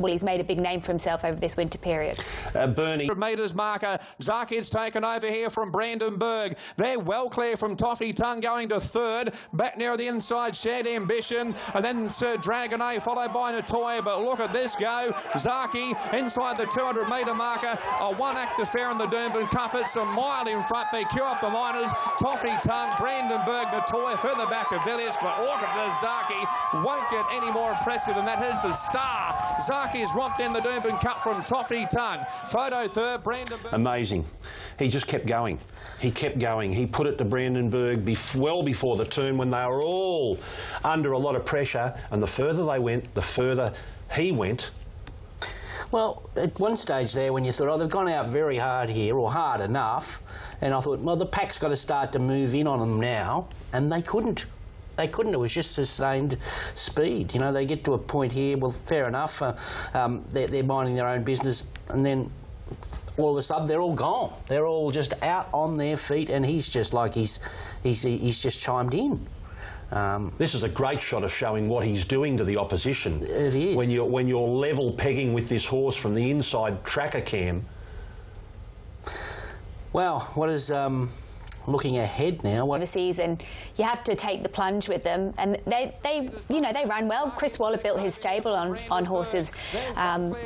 he's made a big name for himself over this winter period. Bernie. 100 metres marker. Zakid's taken over here from Brandenburg. They're well clear from Toffee Tongue going to third. Back near the inside, Shared Ambition. And then Sir Dragon A followed by Natoya. But look at this go. Zaki inside the 200 metre marker. A one active fair in the Doomben Cup. It's a mile in front. They queue up the miners. Toffee Tongue, Brandenburg, Natoya further back of Villiers. But look at the Zaki. Won't get any more impressive than that. Here's the star. Zaki has romped in the Doomben Cup from Toffee Tongue. Photo third, Brandenburg. Amazing. He just kept going. He kept going. He put it to Brandenburg well before the turn when they were all under a lot of pressure, and the further they went, the further he went. Well, at one stage there when you thought, oh, they've gone out very hard here, or hard enough, and I thought, well, the pack's got to start to move in on them now, and they couldn't. They couldn't. It was just sustained speed. You know, they get to a point here, well, fair enough, they're minding their own business, and then all of a sudden they're all gone. They're all just out on their feet, and he's just like he's just chimed in. This is a great shot of showing what he's doing to the opposition. It is. When you're level pegging with this horse from the inside tracker cam. Well, what is looking ahead now? Overseas, and you have to take the plunge with them, and they run well. Chris Waller built his stable on horses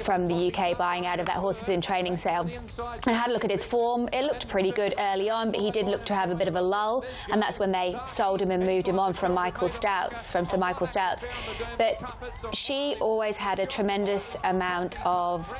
from the UK, buying out of that horses in training sale. And I had a look at his form. It looked pretty good early on, but he did look to have a bit of a lull, and that's when they sold him and moved him on from Sir Michael Stouts. But she always had a tremendous amount of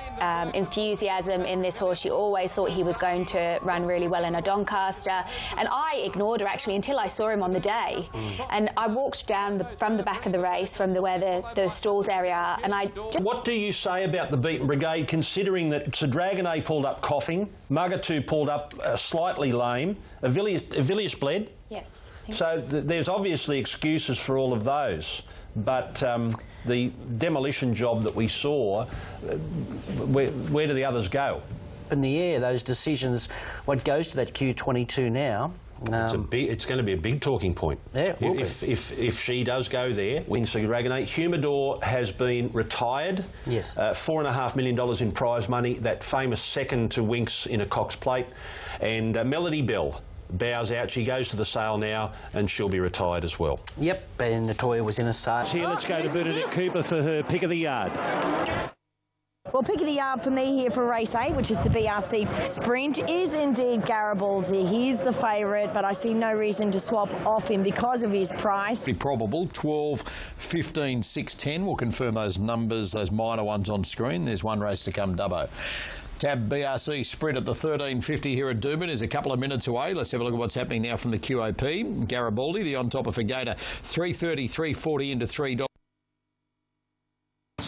enthusiasm in this horse. She always thought he was going to run really well in a Doncaster. And I ignored her, actually, until I saw him on the day. And I walked down from the back of the race, from where the stalls area are, and I just... What do you say about the Beaten Brigade, considering that Sir Dragon A pulled up coughing, Mugatu pulled up slightly lame, Villiers bled? Yes. So there's obviously excuses for all of those. But the demolition job that we saw, where do the others go? In the air, those decisions, what goes to that Q22 now. It's going to be a big talking point. Yeah, it will be. If she does go there, wins Sir Dragon A. Humidor has been retired. Yes. $4.5 million in prize money, that famous second to Winks in a Cox Plate. And Melody Bell bows out. She goes to the sale now, and she'll be retired as well. Yep, and Natoya was in a sale. Here, let's go to Bernadette Cooper for her pick of the yard. Well, pick of the yard for me here for race 8, which is the BRC Sprint, is indeed Garibaldi. He's the favourite, but I see no reason to swap off him because of his price. Pretty probable. 12, 15, 6, 10. We'll confirm those numbers, those minor ones on screen. There's one race to come, Dubbo. Tab BRC Sprint at the 13.50 here at Doomben is a couple of minutes away. Let's have a look at what's happening now from the QOP. Garibaldi, the on top of Fagata, 3.30, 3.40 into $3.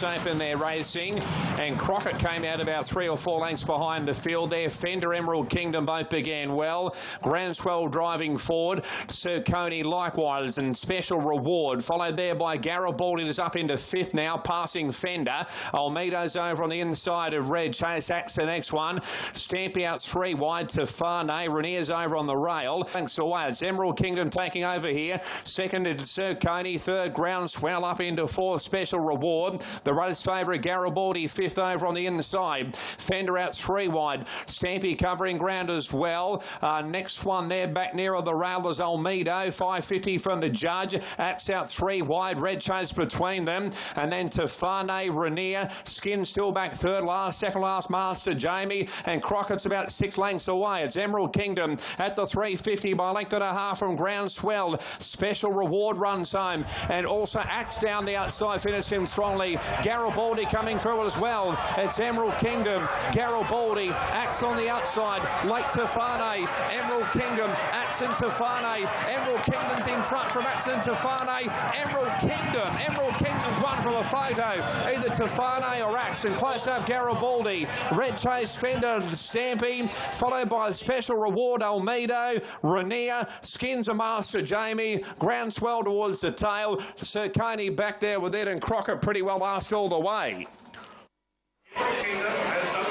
Open there racing, and Crockett came out about 3 or 4 lengths behind the field there. Fender, Emerald Kingdom both began well. Groundswell driving forward. Sir Coney likewise, and Special Reward followed there by Garibaldi, is up into 5th now, passing Fender. Almeida's over on the inside of Red Chase. That's the next one. Stampy out 3 wide to Farne. Rainier's over on the rail. Thanks away. It's Emerald Kingdom taking over here. Second is Sir Coney. Third, Groundswell up into 4th, Special Reward. The race favourite Garibaldi 5th over on the inside. Fender out 3 wide. Stampy covering ground as well. Next one there back nearer the rail is Almeida. 5.50 from the judge. Axe out 3 wide. Red Chase between them. And then to Farne, Rainier. Skin still back third. Second last Master Jamie. And Crockett's about 6 lengths away. It's Emerald Kingdom at the 3.50 by a length and a half from Groundswell. Special Reward runs home. And also Axe down the outside. Finished him strongly. Garibaldi coming through as well. It's Emerald Kingdom. Garibaldi. Axe on the outside. Late to Farne. Emerald Kingdom. Axe into Farne. Emerald Kingdom's in front from Axe into Farne. Emerald Kingdom. Emerald Kingdom's won from a photo. Either to Farne or Axe. And close up Garibaldi. Red Chase, Fender, Stampy. Followed by Special Reward, Almeida. Rainier. Skins a Master Jamie. Groundswell towards the tail. Sir Coney back there with it, and Crockett pretty well last all the way.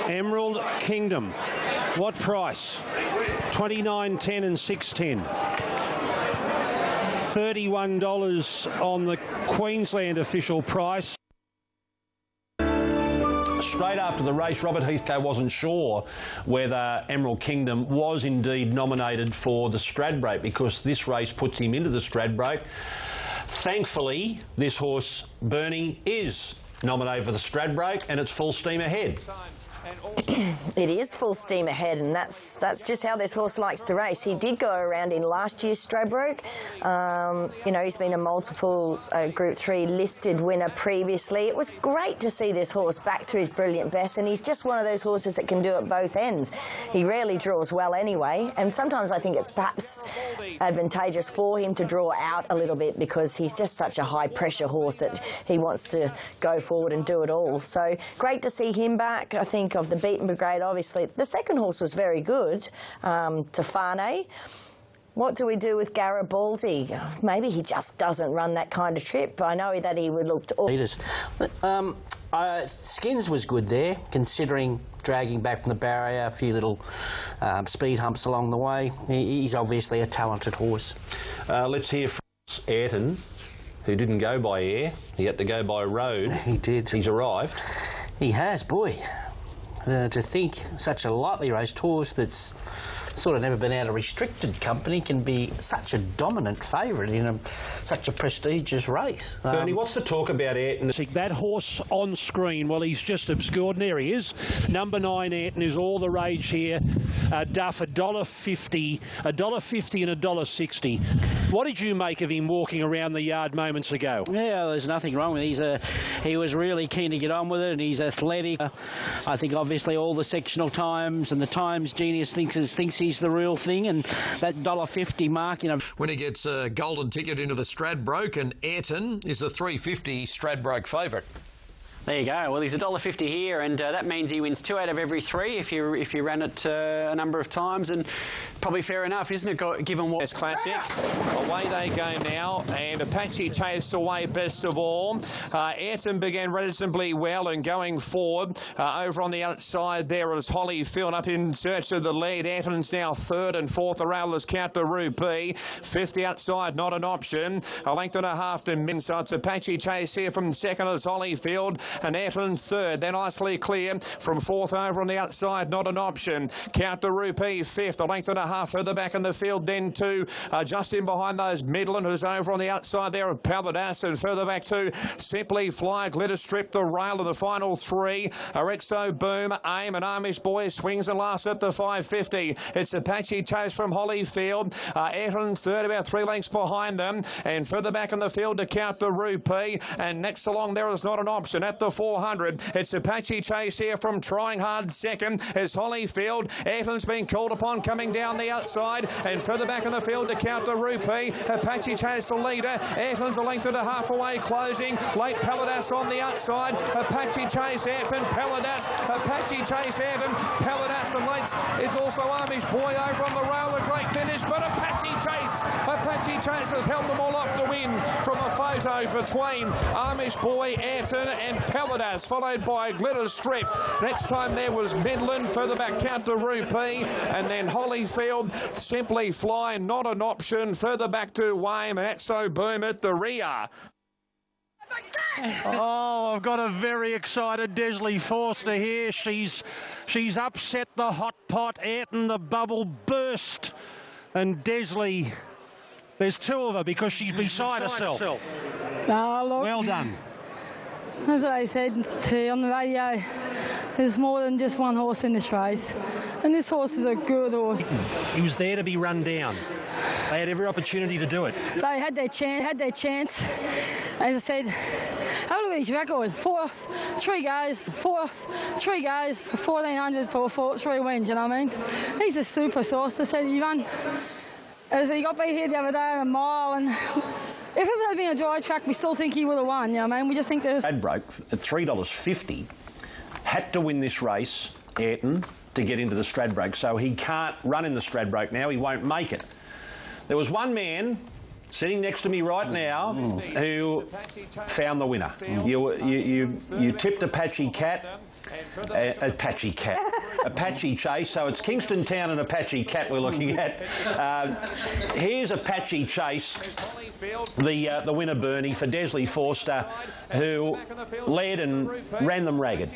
Emerald Kingdom. What price? $29.10 and $6.10. $31 on the Queensland official price. Straight after the race, Robert Heathcote wasn't sure whether Emerald Kingdom was indeed nominated for the Stradbroke, because this race puts him into the Stradbroke. Thankfully, this horse, Bernie, is nominated for the Stradbroke, and it's full steam ahead. It is full steam ahead, and that's just how this horse likes to race. He did go around in last year's Stradbroke. You know, he's been a multiple Group 3 listed winner previously. It was great to see this horse back to his brilliant best, and he's just one of those horses that can do it both ends. He rarely draws well anyway, and sometimes I think it's perhaps advantageous for him to draw out a little bit, because he's just such a high-pressure horse that he wants to go forward and do it all. So great to see him back. I think of the beaten brigade, obviously. The second horse was very good, to Farne. What do we do with Garibaldi? Maybe he just doesn't run that kind of trip. I know that he would look to... Skins was good there, considering dragging back from the barrier, a few little speed humps along the way. He's obviously a talented horse. Let's hear from Ayrton, who didn't go by air. He had to go by road. He did. He's arrived. He has, boy. To think such a lightly raced horse that's sort of never been out of restricted company can be such a dominant favourite in such a prestigious race. Bernie, what's the talk about Ayrton? That horse on screen, well, he's just obscured. There he is. Number 9 Ayrton is all the rage here. Duff $1.50, $1.50 and $1.60. What did you make of him walking around the yard moments ago? Yeah, there's nothing wrong with it. He was really keen to get on with it, and he's athletic. I think obviously all the sectional times and the times Genius thinks he's the real thing, and that $1.50 mark, you know. When he gets a golden ticket into the Stradbroke, and Ayrton is a $3.50 Stradbroke favourite. There you go. Well, he's $1.50 here, and that means he wins 2 out of every 3 if you ran it a number of times, and probably fair enough, isn't it? Given what... It's classic. Away they go now, and Apache chased away best of all. Ayrton began reasonably well, and going forward over on the outside there is Hollyfield up in search of the lead. Ayrton's now 3rd, and 4th the rail is Count de Rupee. 5th outside, not an option. A length and a half to min, so it's Apache chase here from 2nd is Hollyfield. And Ayrton's 3rd, then nicely clear from 4th over on the outside, not an option. Count de Rupee 5th, a length and a half further back in the field, then 2 just in behind those Midland, who's over on the outside there of Paladass, and further back to Simply Fly, Glitter Strip, the rail of the final 3. Exo Boom, Aim, and Amish Boy swings and last at the 5.50. It's Apache chase from Hollyfield. Ayrton's 3rd, about 3 lengths behind them, and further back in the field to Count de Rupee, and next along there is not an option at the the 400. It's Apache Chase here from Trying Hard second as Holyfield. Ayrton's been called upon coming down the outside and further back in the field to counter Rupee. Apache Chase the leader. Ayrton's a length and a half away closing. Late Paladas on the outside. Apache Chase, Ayrton, Paladas. Apache Chase, Ayrton, Paladas and Lates is also Amish Boy over on the rail. A great finish, but Apache Chase has held them all off to win from a photo between Amish Boy, Ayrton and Paladas, followed by Glitter Strip. Next time there was Midland, further back counter Rupee, and then Holyfield, Simply Fly, not an option, further back to Wame and Exo Boom at the rear. Oh, I've got a very excited Desley Forster here. She's upset the hot pot. Ayrton, the bubble burst. And Desley, there's two of her because she's beside herself. No, look. Well done. As I said on the radio, there's more than just one horse in this race. And this horse is a good horse. He was there to be run down. They had every opportunity to do it. They had their chance. As I said, have a look at his record. Three goes for 1,400 for 3 wins, you know what I mean? He's a super source. They said he got beat here the other day at a mile, and if it had been a dry track, we still think he would have won, you know what I mean? We just think there's... Stradbroke at $3.50 had to win this race, Ayrton, to get into the Stradbroke, so he can't run in the Stradbroke now. He won't make it. There was one man sitting next to me right now who found the winner. You tipped Apache Chase, so it's Kingston Town and Apache Cat we're looking at. Here's Apache Chase, the winner, Bernie, for Desley Forster, who led and ran them ragged.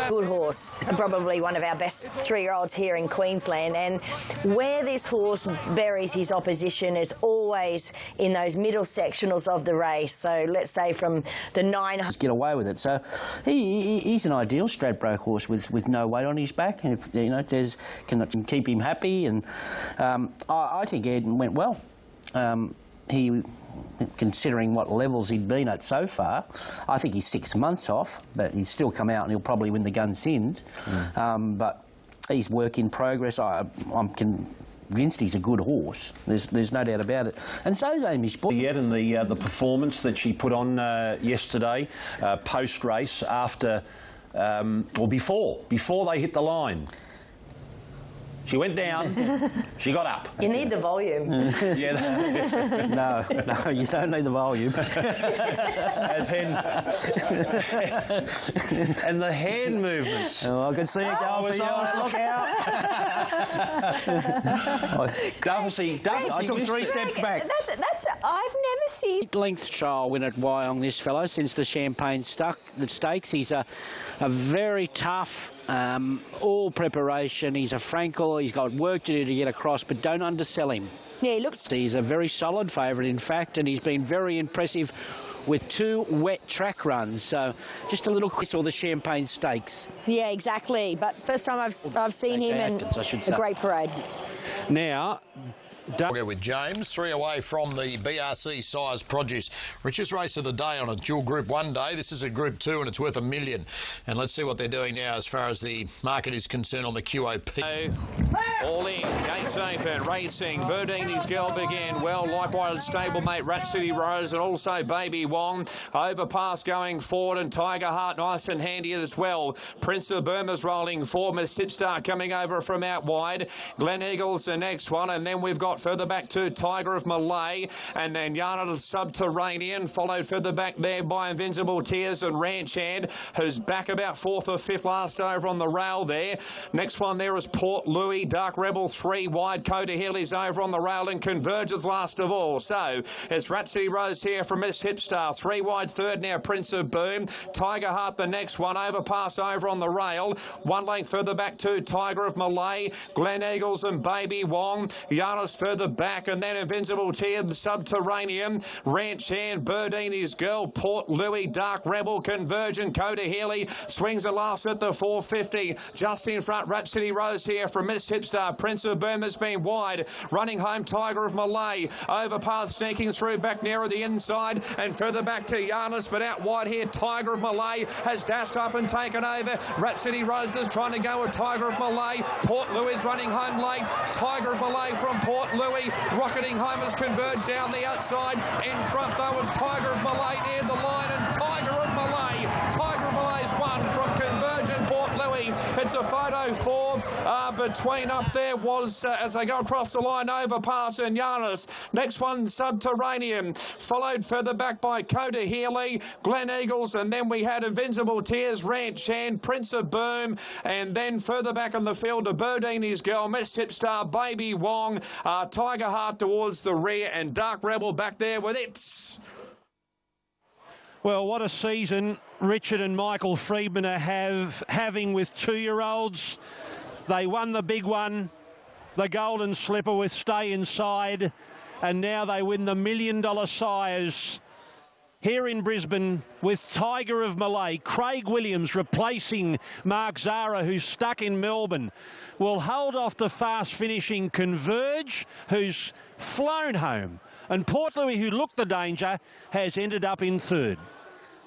Good horse, and probably one of our best 3-year-olds here in Queensland, and where this horse buries his opposition is always in those middle sectionals of the race. So let's say from the 900. Get away with it. So he's an ideal Stradbroke horse with no weight on his back, and if, you know, can keep him happy. And I think Ayrton went well. He, considering what levels he'd been at so far, I think he's 6 months off, but he's still come out and he'll probably win the Gunsynd. But he's work in progress. I'm convinced he's a good horse. There's no doubt about it. And so is Amish Boy. Yet and the performance that she put on yesterday, post race, after or before they hit the line. She went down, she got up. You need the volume. No, you don't need the volume. and the hand movements. Oh, I could see it going for you. Look out. I took 3 steps back. That's I've never seen... Length trial win at Wyong, this fellow, since the Champagne Stakes. He's a very tough, all preparation. He's a Frankel. He's got work to do to get across, but don't undersell him. Yeah, he looks... He's a very solid favourite, in fact, and he's been very impressive with 2 wet track runs. So just a little quiz, or the Champagne Stakes. Yeah, exactly. But first time I've seen him, and a great parade. Now... We'll go with James, 3 away from the BRC Size Produce. Richest race of the day on a dual Group 1 day. This is a Group 2 and it's worth $1 million. And let's see what they're doing now as far as the market is concerned on the QOP. All in, gates open, racing, Berdini's Girl began well, likewise stablemate Rat City Rose and also Baby Wong. Overpass going forward and Tiger Heart nice and handy as well. Prince of Burma's rolling forward, Miss Tipstar coming over from out wide. Glen Eagles the next one, and then we've got further back to Tiger of Malay, and then Yana Subterranean, followed further back there by Invincible Tears and Ranch Hand, who's back about 4th or 5th last over on the rail there. Next one there is Port Louis, Dark Rebel 3 wide, Coda Hill is over on the rail, and Convergence last of all. So it's Rat City Rose here from Miss Hipstar, 3 wide third now Prince of Boom, Tiger Heart the next one, overpass over on the rail, 1 length further back to Tiger of Malay, Glen Eagles and Baby Wong, Yana's first further back, and then Invincible Tear, Subterranean, Ranch Hand, Burdini's Girl, Port Louis, Dark Rebel, Conversion, Coda Healy, swings and laughs at the 450. Just in front, Rhapsody Rose here from Miss Hipstar. Prince of Boom has been wide. Running home, Tiger of Malay. Overpath sneaking through back nearer the inside, and further back to Giannis, but out wide here, Tiger of Malay has dashed up and taken over. Rhapsody Rose is trying to go with Tiger of Malay. Port Louis is running home late. Tiger of Malay from Port Louis, rocketing home as Converge down the outside. In front though is Tiger of Malay near the line, and Tiger of Malay's won from Converge and Port Louis. It's a photo fourth between up there was as they go across the line, Overpass and Giannis. Next one, Subterranean, followed further back by Coda Healy, Glen Eagles, and then we had Invincible Tears, Ranch Hand, Prince of Boom, and then further back on the field, to Burdini's Girl, Miss Hipstar, Baby Wong, Tiger Heart towards the rear, and Dark Rebel back there with its. Well, what a season Richard and Michael Freedman are having with 2-year-olds. They won the big one, the Golden Slipper with Stay Inside, and now they win the $1 million Sires here in Brisbane with Tiger of Malay. Craig Williams replacing Mark Zara, who's stuck in Melbourne, will hold off the fast-finishing Converge, who's flown home. And Port Louis, who looked the danger, has ended up in third.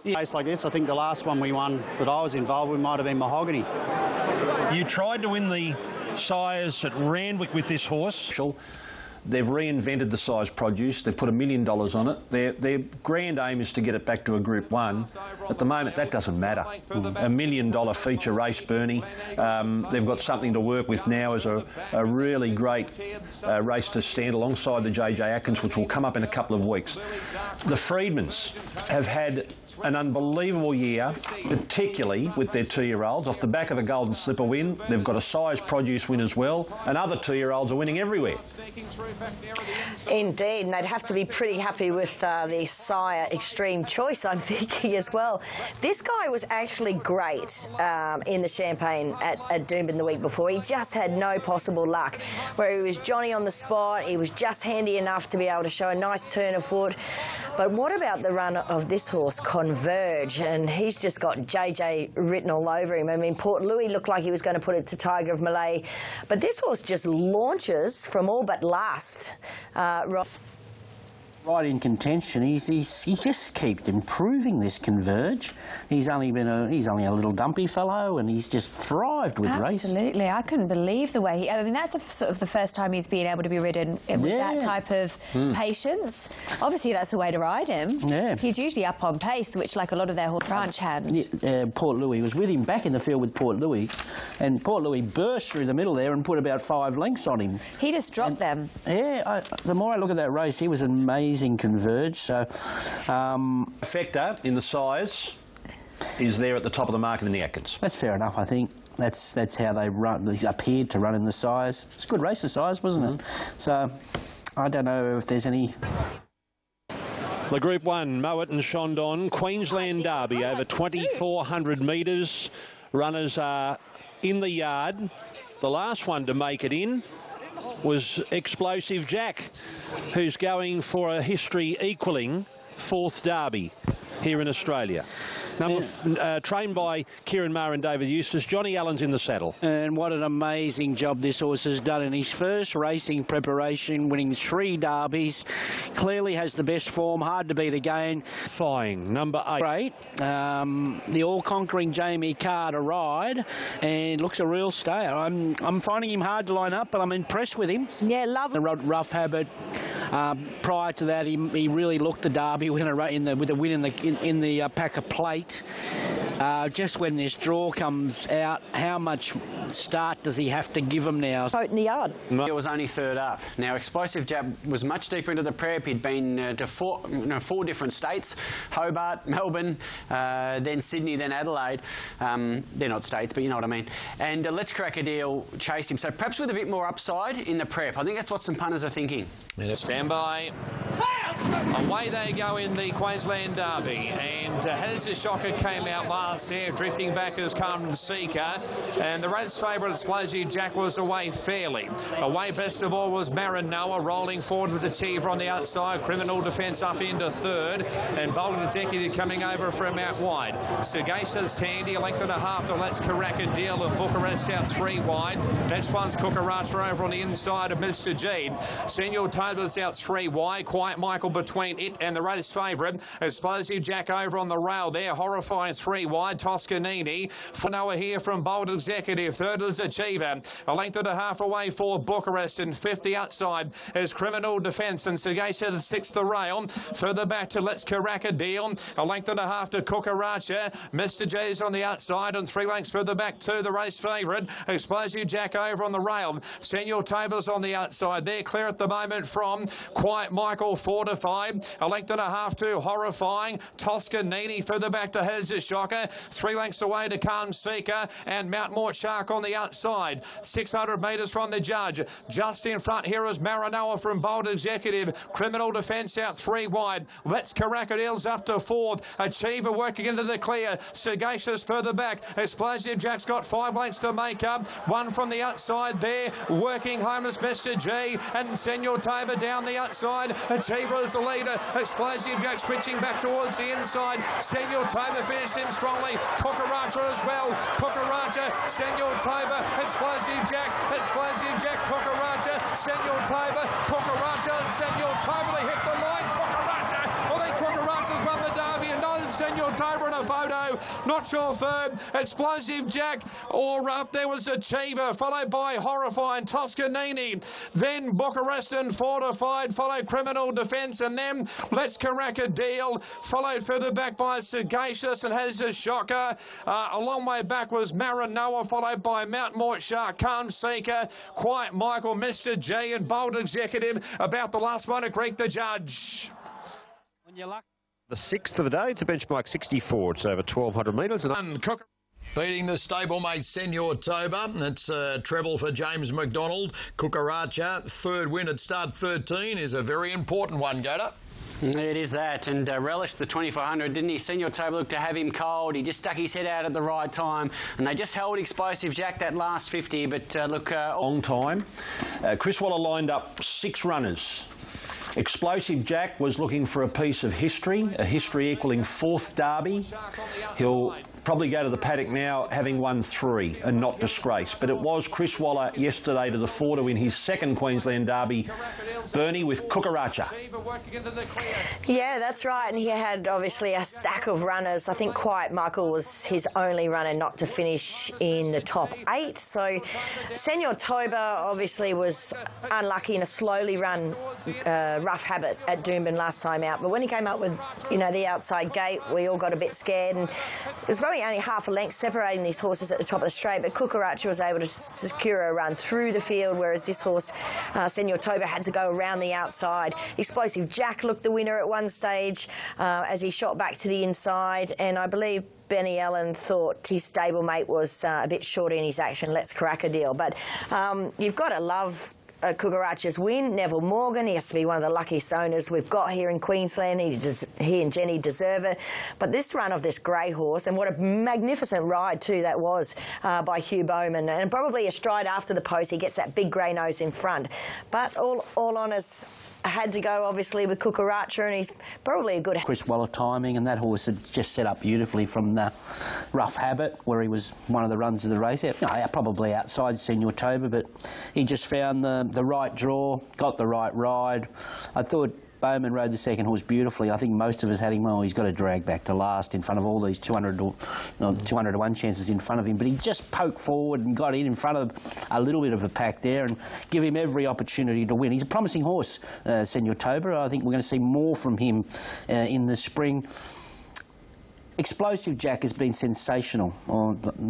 In a race like this, I think the last one we won that I was involved with might have been Mahogany. You tried to win the Sires at Randwick with this horse. They've reinvented the size produce. They've put $1 million on it. Their grand aim is to get it back to a Group 1. At the moment, that doesn't matter. $1 million feature race, Bernie. They've got something to work with now as a really great race to stand alongside the JJ Atkins, which will come up in a couple of weeks. The Freedmans have had an unbelievable year, particularly with their 2-year-olds. Off the back of the Golden Slipper win, they've got a size produce win as well, and other 2-year-olds are winning everywhere. Indeed, and they'd have to be pretty happy with the Sire Extreme Choice, I'm thinking as well. This guy was actually great in the Champagne at Doomben the week before. He just had no possible luck, where he was Johnny on the spot. He was just handy enough to be able to show a nice turn of foot. But what about the run of this horse, Converge? And he's just got JJ written all over him. I mean, Port Louis looked like he was going to put it to Tiger of Malay, but this horse just launches from all but last. Ross. Right in contention, he just keeps improving this Converge. He's only a little dumpy fellow, and he's just thrived with race. Absolutely, I couldn't believe the way I mean, that's sort of the first time he's been able to be ridden with that type of patience. Obviously, that's the way to ride him. Yeah, he's usually up on pace, which like a lot of their horse branch had. Port Louis was with him back in the field with Port Louis, and Port Louis burst through the middle there and put about 5 lengths on him. He just dropped them. Yeah, the more I look at that race, he was amazing. Converge. So, Factor in the size is there at the top of the market in the Atkins. That's fair enough, I think. That's how they run. They appeared to run in the size. It's a good race of size, wasn't it? So, I don't know if there's any. The Group 1, Mowat and Shondon, Queensland Derby over 2,400 metres. Runners are in the yard. The last one to make it in was Explosive Jack, who's going for a history-equalling 4th Derby here in Australia. Trained by Kieran Maher and David Eustace. Johnny Allen's in the saddle. And what an amazing job this horse has done in his first racing preparation, winning 3 derbies. Clearly has the best form, hard to beat again. Flying, number 8. Great. The all-conquering Jamie Carr to ride, and looks a real stayer. I'm finding him hard to line up, but I'm impressed with him. Yeah, love the rough habit. Prior to that, he really looked the Derby winner with a win in the Packer Plate. Just when this draw comes out, how much start does he have to give him now? Out in the yard. It was only 3rd up. Now, Explosive Jab was much deeper into the prep. He'd been to 4 different states: Hobart, Melbourne, then Sydney, then Adelaide. They're not states, but you know what I mean. And Let's Crack a Deal chased him. So perhaps with a bit more upside in the prep. I think that's what some punters are thinking. Stand by. Away they go in the Queensland Derby, and Hazard Shocker came out last last there. Drifting back has come Seeker. And the race favourite, Explosive Jack, was away fairly. Away best of all was Marinoa. Rolling forward was Achiever on the outside. Criminal Defence up into third. And Bold Executive coming over from out wide. Sagacious Handy, a length and a half to Let's Karaka Deal of Bucharest out 3 wide. Next one's Cucaracha over on the inside of Mr. G. Senor Toba's out 3 wide. Quiet Michael between it and the race favourite. Explosive Jack over on the rail there. Horrifying 3 wide. Toscanini. Noah here from Bold Executive. Third is Achiever. A length and a half away for Bucharest, and 50 outside is Criminal Defence, and Sagacious at 6th the rail. Further back to Let's Karaka Deal. A length and a half to Cucaracha. Mr. J's on the outside, and 3 lengths further back to the race favourite. Explosive Jack over on the rail. Senor Tabor's on the outside. They're clear at the moment from Quiet Michael, 4 to 5. A length and a half to Horrifying. Toscanini further back to Heads a Shocker. 3 lengths away to Calm Seeker, and Mount Mort Shark on the outside. 600 metres from the judge. Just in front here is Marinoa from Bold Executive. Criminal Defence out 3 wide. Let's Karakadeel's up to 4th. Achiever working into the clear. Sagacious further back. Explosive Jack's got 5 lengths to make up. 1 from the outside there. Working home is Mr. G, and Senor Tabor down the outside. Achiever is the leader. Explosive Jack switching back towards the inside. Senor Tabor finished in strongly. Cucaracha as well. Cucaracha, Senor Tabor, Explosive Jack, Cucaracha, Senor Tabor, Cucaracha, Senor Tabor. They hit the line. Cucaracha. I think Cucaracha's won the derby, and not Senor Tabor in a photo. Not sure third. Explosive Jack, or up there was Achiever, followed by Horrifying Toscanini. Then Bucharest and Fortified, followed Criminal Defence, and then Let's Karaka Deal, followed further back by Sagacious and Has a Shocker. A long way back was Marinoa, followed by Mount Mort Shark, Calm Seeker, Quiet Michael, Mr. G, and Bold Executive. About the last one to Greek the judge. The 6th of the day, it's a benchmark 64. It's over 1,200 metres. Beating the stablemate Senor Toba. That's a treble for James McDonald. Cucaracha, third win at start 13 is a very important one, Gator. It is that, and relished the 2400, didn't he? Senor Toba looked to have him cold. He just stuck his head out at the right time, and they just held Explosive Jack that last 50. But look, long time. Chris Waller lined up 6 runners. Explosive Jack was looking for a piece of history, a history equalling 4th derby. He'll probably go to the paddock now having won 3 and not disgraced. But it was Chris Waller yesterday to the fore to win his 2nd Queensland derby, Bernie, with Cucaracha. Yeah, that's right. And he had obviously a stack of runners. I think Quiet Michael was his only runner not to finish in the top 8. So Senor Toba obviously was unlucky in a slowly run Rough Habit at Doomben last time out. But when he came up with, you know, the outside gate, we all got a bit scared. And it was probably only half a length separating these horses at the top of the straight. But Cucaracha was able to secure a run through the field, whereas this horse, Senor Toba, had to go around the outside. Explosive Jack looked the winner at one stage as he shot back to the inside. And I believe Benny Allen thought his stablemate was a bit short in his action. Let's Karaka Deal. But you've got to love Cucaracha's win. Neville Morgan, he has to be one of the luckiest owners we've got here in Queensland. He and Jenny deserve it. But this run of this grey horse, and what a magnificent ride too that was by Hugh Bowman, and probably a stride after the post, he gets that big grey nose in front. But all honours had to go obviously with Cucaracha, and he's probably a good... Chris Waller timing, and that horse had just set up beautifully from the Rough Habit, where he was one of the runs of the race. Probably outside Senor Toba, but he just found the right draw, got the right ride. I thought Bowman rode the second horse beautifully. I think most of us had him, well, he's got to drag back to last in front of all these 200 to 1 chances in front of him. But he just poked forward and got in front of a little bit of a pack there and give him every opportunity to win. He's a promising horse, Senor Toba. I think we're going to see more from him in the spring. Explosive Jack has been sensational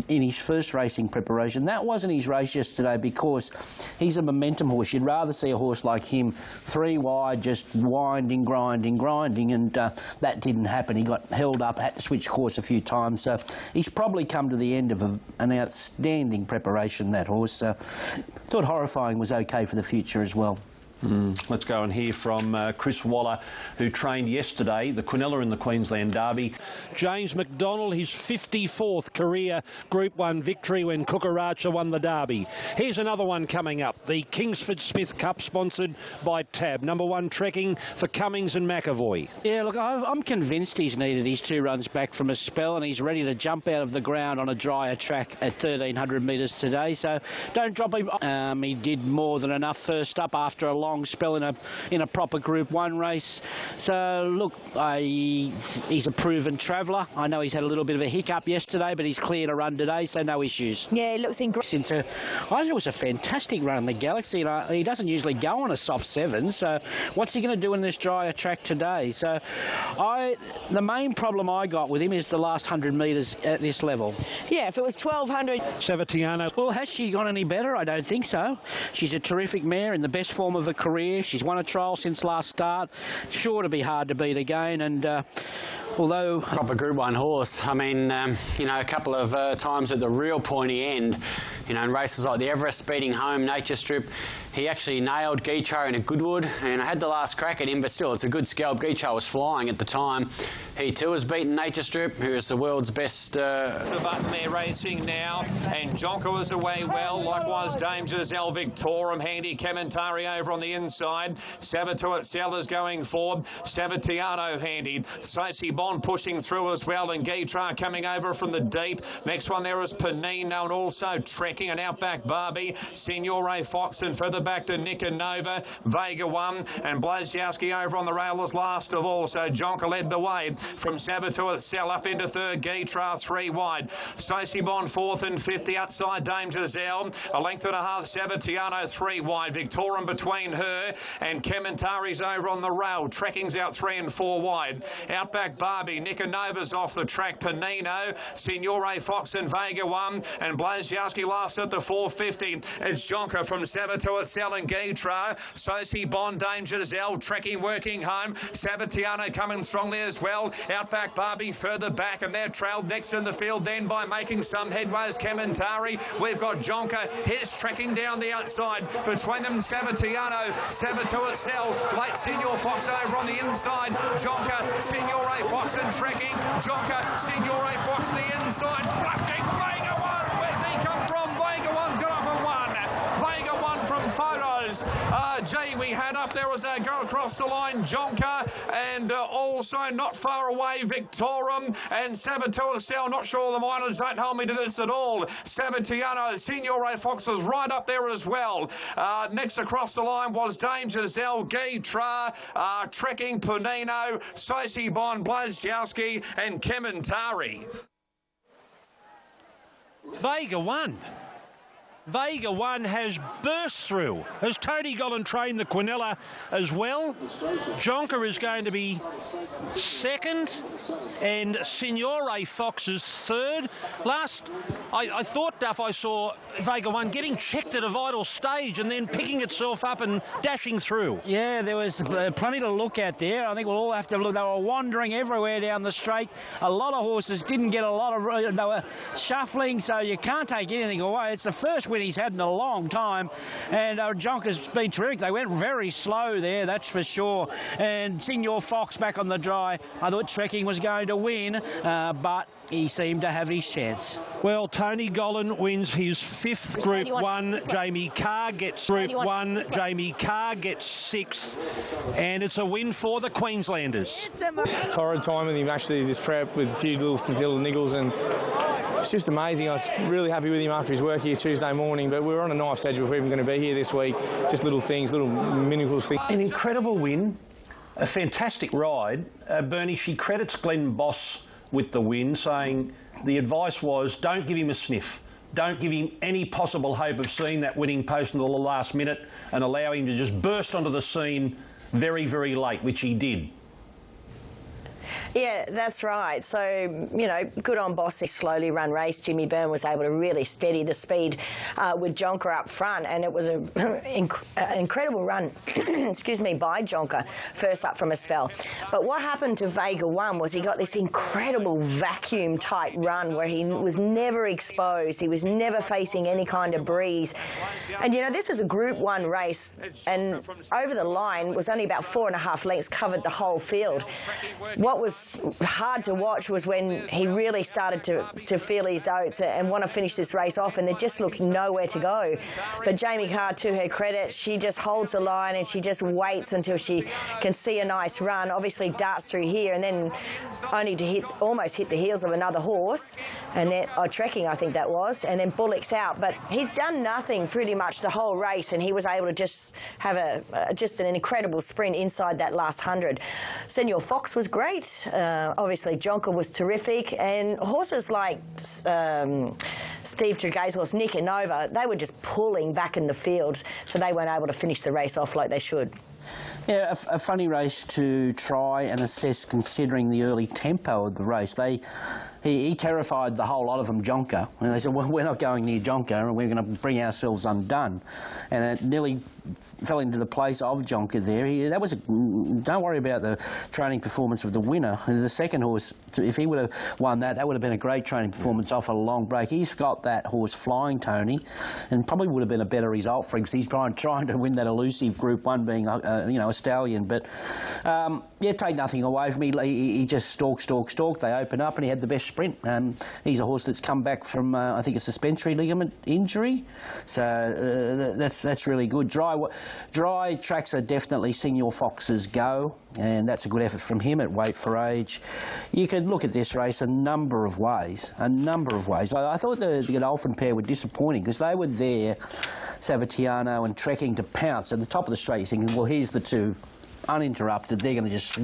in his first racing preparation. That wasn't his race yesterday because he's a momentum horse. You'd rather see a horse like him 3 wide, just winding, grinding, and that didn't happen. He got held up, had to switch course a few times. So he's probably come to the end of an outstanding preparation, that horse. Thought Horrifying was okay for the future as well. Let's go and hear from Chris Waller, who trained yesterday, the Quinella in the Queensland Derby. James McDonald, his 54th career Group 1 victory when Kukaracha won the Derby. Here's another one coming up, the Kingsford Smith Cup, sponsored by Tab. Number 1 trekking for Cummings and McAvoy. Yeah, look, I'm convinced he's needed his 2 runs back from a spell, and he's ready to jump out of the ground on a drier track at 1,300 metres today, so don't drop him. He did more than enough first up after a long spell in a proper Group 1 race. So look, he's a proven traveller. I know he's had a little bit of a hiccup yesterday, but he's cleared a run today, so no issues. Yeah, it looks in great. I think it was a fantastic run in the Galaxy, and he doesn't usually go on a soft 7, so what's he going to do in this drier track today? So the main problem I got with him is the last 100 metres at this level. Yeah, if it was 1,200. Savatiano. Well, has she got any better? I don't think so. She's a terrific mare in the best form of her career. She's won a trial since last start. Sure to be hard to beat again, and although... Proper Group 1 horse. I mean, you know, a couple of times at the real pointy end, you know, in races like the Everest Speeding Home, Nature Strip, he actually nailed Geechar in a Goodwood, and I had the last crack at him, but still, it's a good scalp. Geechar was flying at the time. He too has beaten Nature Strip, who is the world's best... The button there racing now, and Jonker was away well, likewise Dangers, El Victorum, handy commentary over on the inside. Sabato Sellers going forward, Savatiano handy. Stacey Bond pushing through as well, and Geechar coming over from the deep. Next one there is Panino, and also trekking, and Outback Barbie. Signore Fox, and further back to Nick and Nova. Vega 1, and Blazkowski over on the rail as last of all. So Jonker led the way from Sabato Cell up into third. Geechar 3 wide. Stacey Bond 4th and 5th. The outside Dame Giselle. A length and a half. Savatiano 3 wide. Victorum between her and Kementari's over on the rail. Trekking's out 3 and 4 wide. Outback Barbie. Nick and Nova's off the track. Panino, Signore Fox and Vega 1, and Blazkowski last at the 450. It's Jonker from Sabato Cell and Geechar. Stacey Bond, Dame Giselle, trekking, working home. Savatiano coming strongly as well. Outback Barbie further back, and they're trailed next in the field then by making some headways. Kementari. We've got Jonker. Here's trekking down the outside. Between them, Savatiano, Sabato Cell, late Signore Fox over on the inside. Jonker, Signore Fox and trekking. Jonker, Signore Fox the inside. Flushing Vega 1. Where's he come from? Vega 1's got up and won. Vega 1 from photos. Gee, we had up there was a go across the line, Jonker, and also not far away, Victorum and Sabato Cell. Not sure the miners don't hold me to this at all. Savatiano, Signore Fox was right up there as well. Next across the line was Dame Giselle, Geechar, trekking, Panino, Stacey Bond, Blazkowski, and Kementari. Vega 1. Vega 1 has burst through. Has Tony Gollan trained the Quinella as well? Jonker is going to be 2nd, and Signore Fox is 3rd. I thought, Duff, I saw Vega 1 getting checked at a vital stage and then picking itself up and dashing through. Yeah, there was plenty to look at there. I think we'll all have to look. They were wandering everywhere down the straight. A lot of horses didn't get a lot of... They were shuffling, so you can't take anything away. It's the first win he's had in a long time, and Jonker's been terrific. They went very slow there, that's for sure. And Signore Fox back on the dry. I thought trekking was going to win, but he seemed to have his chance. Well, Tony Gollan wins his 5th Group 1. Jamie Carr gets Group 1. Jamie Carr gets 6th. And it's a win for the Queenslanders. Torrid time with him, actually, this prep with a few little niggles, and it's just amazing. I was really happy with him after his work here Tuesday morning, but we were on a knife schedule if we're even going to be here this week. Just little things, little meaningful things. An incredible win, a fantastic ride. Bernie, she credits Glenn Boss with the win, saying the advice was don't give him a sniff. Don't give him any possible hope of seeing that winning post until the last minute and allow him to just burst onto the scene very, very late, which he did. Yeah, that's right. So, you know, good on Bossy. Slowly run race. Jimmy Byrne was able to really steady the speed with Jonker up front, and it was an incredible run, excuse me, by Jonker, first up from a spell. But what happened to Vega 1 was he got this incredible vacuum-type run where he was never exposed. He was never facing any kind of breeze. And, you know, this is a Group 1 race, and over the line was only about 4.5 lengths, covered the whole field. What was hard to watch was when he really started to feel his oats and want to finish this race off, and there just looked nowhere to go. But Jamie Carr, to her credit, she just holds the line and she just waits until she can see a nice run. Obviously darts through here and then only to almost hit the heels of another horse, and then trekking, I think that was, and then bullocks out. But he's done nothing pretty much the whole race, and he was able to just have just an incredible sprint inside that last 100. Senor Fox was great. Obviously Jonker was terrific, and horses like Steve Tregay's horse, Nick and Nova, they were just pulling back in the field, so they weren't able to finish the race off like they should. Yeah, a funny race to try and assess considering the early tempo of the race. He terrified the whole lot of them, Jonker. And they said, well, we're not going near Jonker and we're going to bring ourselves undone. And it nearly fell into the place of Jonker there. Don't worry about the training performance of the winner. The second horse, if he would have won that would have been a great training performance off a long break. He's got that horse flying, Tony, and probably would have been a better result for him because he's trying to win that elusive Group 1 being, you know, a stallion. But, yeah, take nothing away from him. He just stalked. They open up and he had the best sprint. He's a horse that's come back from, I think, a suspensory ligament injury. So that's really good. Dry tracks are definitely Senor Fox's go, and that's a good effort from him at weight for age. You could look at this race a number of ways. I thought the Godolphin pair were disappointing because they were there, Sabatiano and Trekking, to pounce. At the top of the straight, you're thinking, well, here's the two uninterrupted. They're going to just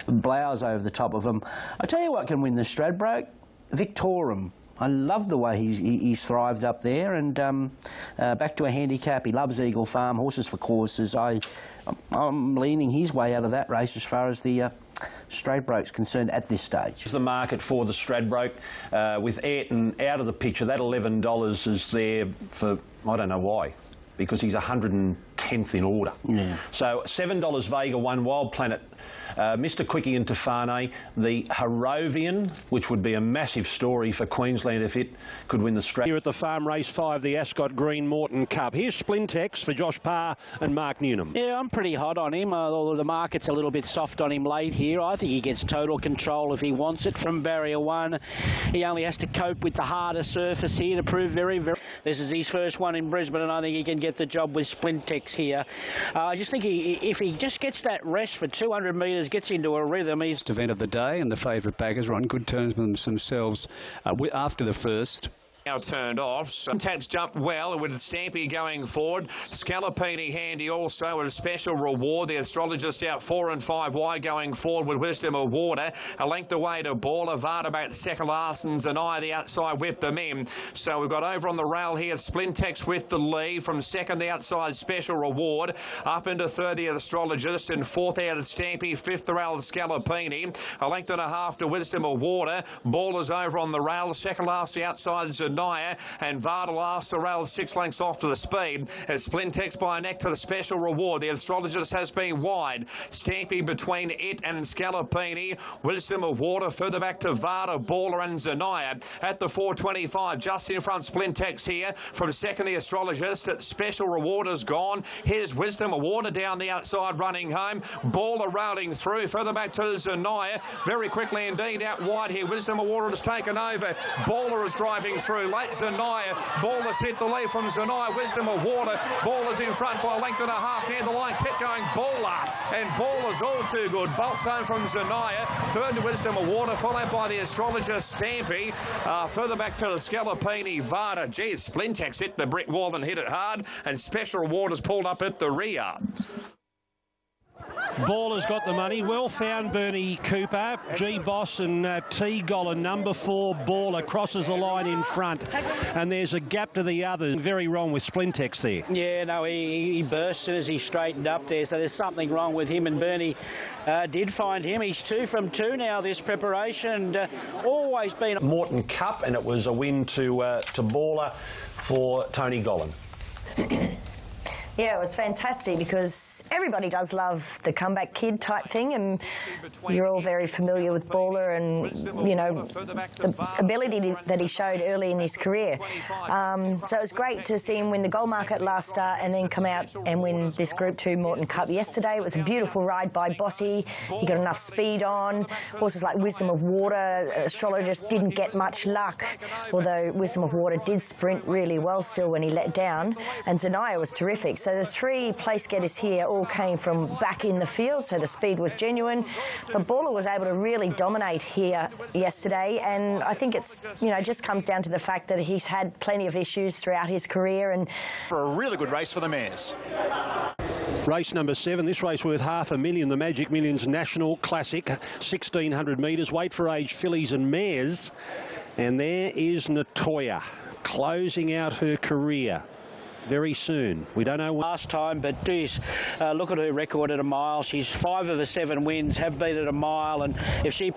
blouse over the top of them. I tell you what can win the Stradbroke, Victorum. I love the way he's thrived up there, and back to a handicap. He loves Eagle Farm, horses for courses. I'm leaning his way out of that race as far as the Stradbroke's concerned at this stage. The market for the Stradbroke, with Ayrton out of the picture, that $11 is there for, I don't know why, because he's 110th in order. Yeah. So $7 Vega 1, Wild Planet, Mr Quickie and Tefane, the Harrovian, which would be a massive story for Queensland if it could win the Strat. Here at the Farm Race 5, the Ascot Green Morton Cup. Here's Splintex for Josh Parr and Mark Newnham. Yeah, I'm pretty hot on him, although the market's a little bit soft on him late here. I think he gets total control if he wants it from barrier 1. He only has to cope with the harder surface here to prove very, very... This is his first one in Brisbane, and I think he can get the job with Splintex here. I just think if he just gets that rest for 200 metres, gets into a rhythm, he's... Event of the day, and the favourite baggers are on good terms with themselves after the first. Now turned off. Tatt's jumped well with Stampy going forward. Scalapini handy also with a special reward. The astrologist out 4 and 5 wide going forward with Wisdom of Water. A length away to Baller. Vard about second last and Zanai the outside whipped them in. So we've got over on the rail here Splintex with the lead. From second the outside special reward. Up into third the astrologist and fourth out of Stampy. Fifth the rail Scalapini. A length and a half to Wisdom of Water. Baller's over on the rail. Second last the outside Zanai. And Varda last the rail 6 lengths off to the speed. As Splintex by a neck to the special reward. The astrologist has been wide. Stampy between it and Scalapini. Wisdom of Water further back to Varda, Baller and Zanaya. At the 425, just in front Splintex here. From second the astrologist. That special reward is gone. Here's Wisdom of Water down the outside running home. Baller railing through. Further back to Zanaya. Very quickly indeed out wide here. Wisdom of Water has taken over. Baller is driving through. Late Zanaya. Baller's hit the lead from Zanaya. Wisdom of Water. Baller's in front by a length and a half near the line. Kept going Baller. And Baller's all too good. Bolts home from Zanaya. Third to Wisdom of Water. Followed by the astrologist Stampy. Further back to the Scalapini. Varda. Geez, Splintex hit the brick wall and hit it hard. And Special Reward is pulled up at the rear. Baller's got the money. Well found, Bernie Cooper. G-Boss and T-Goller, number 4, Baller, crosses the line in front. And there's a gap to the other. Very wrong with Splintex there. Yeah, no, he burst as soon as he straightened up there, so there's something wrong with him, and Bernie did find him. He's 2 from 2 now, this preparation, and always been... Morton Cup, and it was a win to Baller for Tony Gollan. Yeah, it was fantastic because everybody does love the comeback kid type thing, and you're all very familiar with Baller and, you know, the ability that he showed early in his career. So it was great to see him win the Gold Market last start and then come out and win this Group 2 Morton Cup yesterday. It was a beautiful ride by Bossy. He got enough speed on. Horses like Wisdom of Water, Astrologist didn't get much luck, although Wisdom of Water did sprint really well still when he let down, and Zanaya was terrific. So the 3 place getters here all came from back in the field, so the speed was genuine. But Baller was able to really dominate here yesterday, and I think it's, you know, just comes down to the fact that he's had plenty of issues throughout his career. And for a really good race for the mares. Race number 7, this race worth $500,000, the Magic Millions National Classic, 1,600 metres, weight for age fillies and mares. And there is Natoya, closing out her career very soon. We don't know last time, but geez, look at her record at a mile. She's 5 of the 7 wins have been at a mile, and if she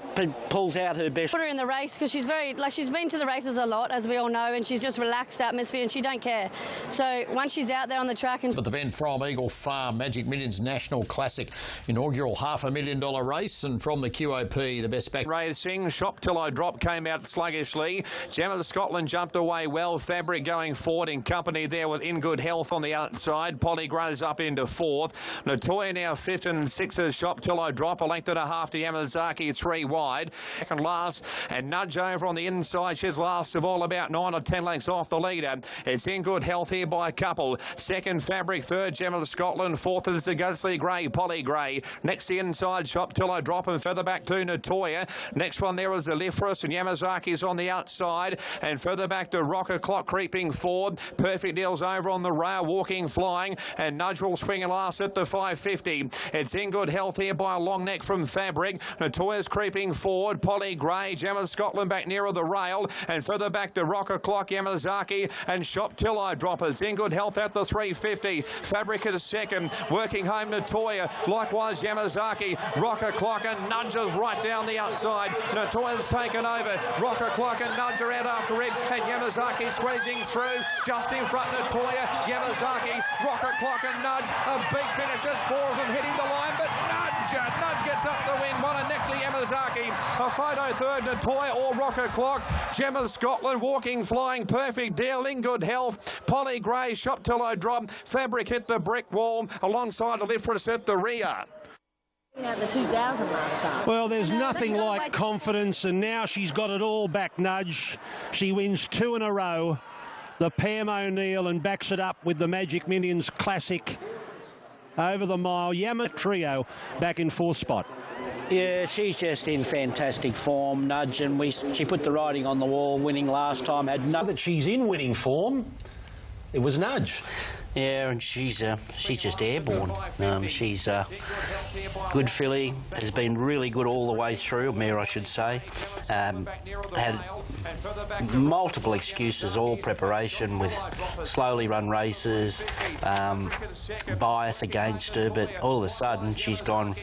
pulls out her best... Put her in the race because she's very, like, she's been to the races a lot, as we all know, and she's just relaxed atmosphere and she don't care. So once she's out there on the track and... But the Van from Eagle Farm Magic Millions National Classic inaugural $500,000 race, and from the QOP, the best back... Racing, Shop Till I Drop came out sluggishly. Gem of Scotland jumped away well. Fabric going forward in company there with In Good Health on the outside. Polly grows up into 4th. Natoya now 5th and 6th as Shop Till I Drop. A length and a half to Yamazaki, 3 wide. Second last, and Nudge over on the inside. She's last of all, about 9 or 10 lengths off the leader. It's In Good Health here by a couple. Second, Fabric. Third, Gem of Scotland. 4th is the Ghostly Grey, Polly Grey. Next, the inside, Shop Till I Drop, and further back to Natoya. Next one there is the Lifrus, and Yamazaki's on the outside. And further back to Rocker Clock creeping forward. Perfect Deal's over on the rail, walking, flying, and Nudge will swing and last at the 550. It's In Good Health here by a long neck from Fabric. Natoya's creeping forward. Polly Grey, Gem of Scotland back nearer the rail, and further back to Rocker Clock, Yamazaki, and Shop Till I Drop. It's In Good Health at the 350. Fabric at a second, working home Natoya. Likewise Yamazaki, Rocker Clock, and Nudges right down the outside. Natoya's taken over. Rocker Clock and Nudge are out after it, and Yamazaki squeezing through just in front. Natoya, Yamazaki, Rocker Clock and Nudge. A big finish. There's 4 of them hitting the line, but Nudge gets up the wing. One a neck to Yamazaki. A photo third, Natoya or Rocker Clock. Gem of Scotland walking, flying, Perfect Deal, In Good Health. Polly Grey, Shop Till I Drop. Fabric hit the brick wall alongside a Lifrus at the rear. At the 2000 last start. Well, there's nothing like confidence, and now she's got it all back, Nudge. She wins 2 in a row. The Pam O'Neill, and backs it up with the Magic Millions Classic over the mile. Yama Trio back in 4th spot. Yeah, she's just in fantastic form, Nudge, and she put the writing on the wall, winning last time. Had no... That she's in winning form, it was Nudge. Yeah, and she's just airborne. She's a good filly, has been really good all the way through, mare I should say. Had multiple excuses all preparation with slowly run races, bias against her, but all of a sudden she's gone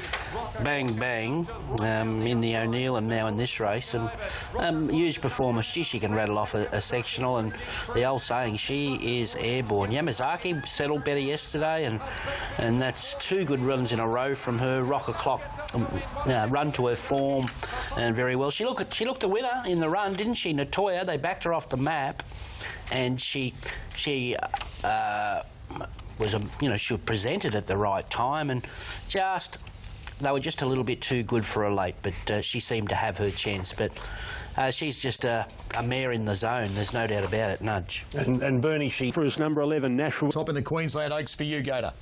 bang bang in the O'Neill and now in this race, and huge performance. She can rattle off a sectional, and the old saying, she is airborne. Yamazaki settled better yesterday, and that's 2 good runs in a row from her. Rocker Clock run to her form and very well. She looked a winner in the run, didn't she? Natoya, they backed her off the map, and she was she presented at the right time, and they were just a little bit too good for her late, but she seemed to have her chance. But she's just a mare in the zone, there's no doubt about it, Nudge. And Bernie, she for his number 11 national... Top in the Queensland Oaks for you, Gator.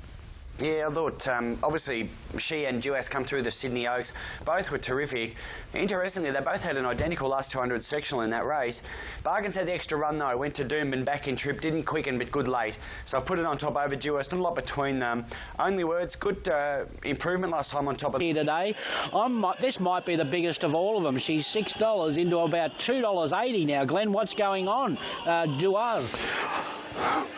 Yeah, I thought, obviously, she and Duas come through the Sydney Oaks. Both were terrific. Interestingly, they both had an identical last 200 sectional in that race. Bargains had the extra run, though. Went to Doomben, back in trip, didn't quicken, but good late. So I've put it on top over Duas. Not a lot between them. Only Words, good improvement last time on top of... Here today, this might be the biggest of all of them. She's $6 into about $2.80 now. Glenn, what's going on? Duas.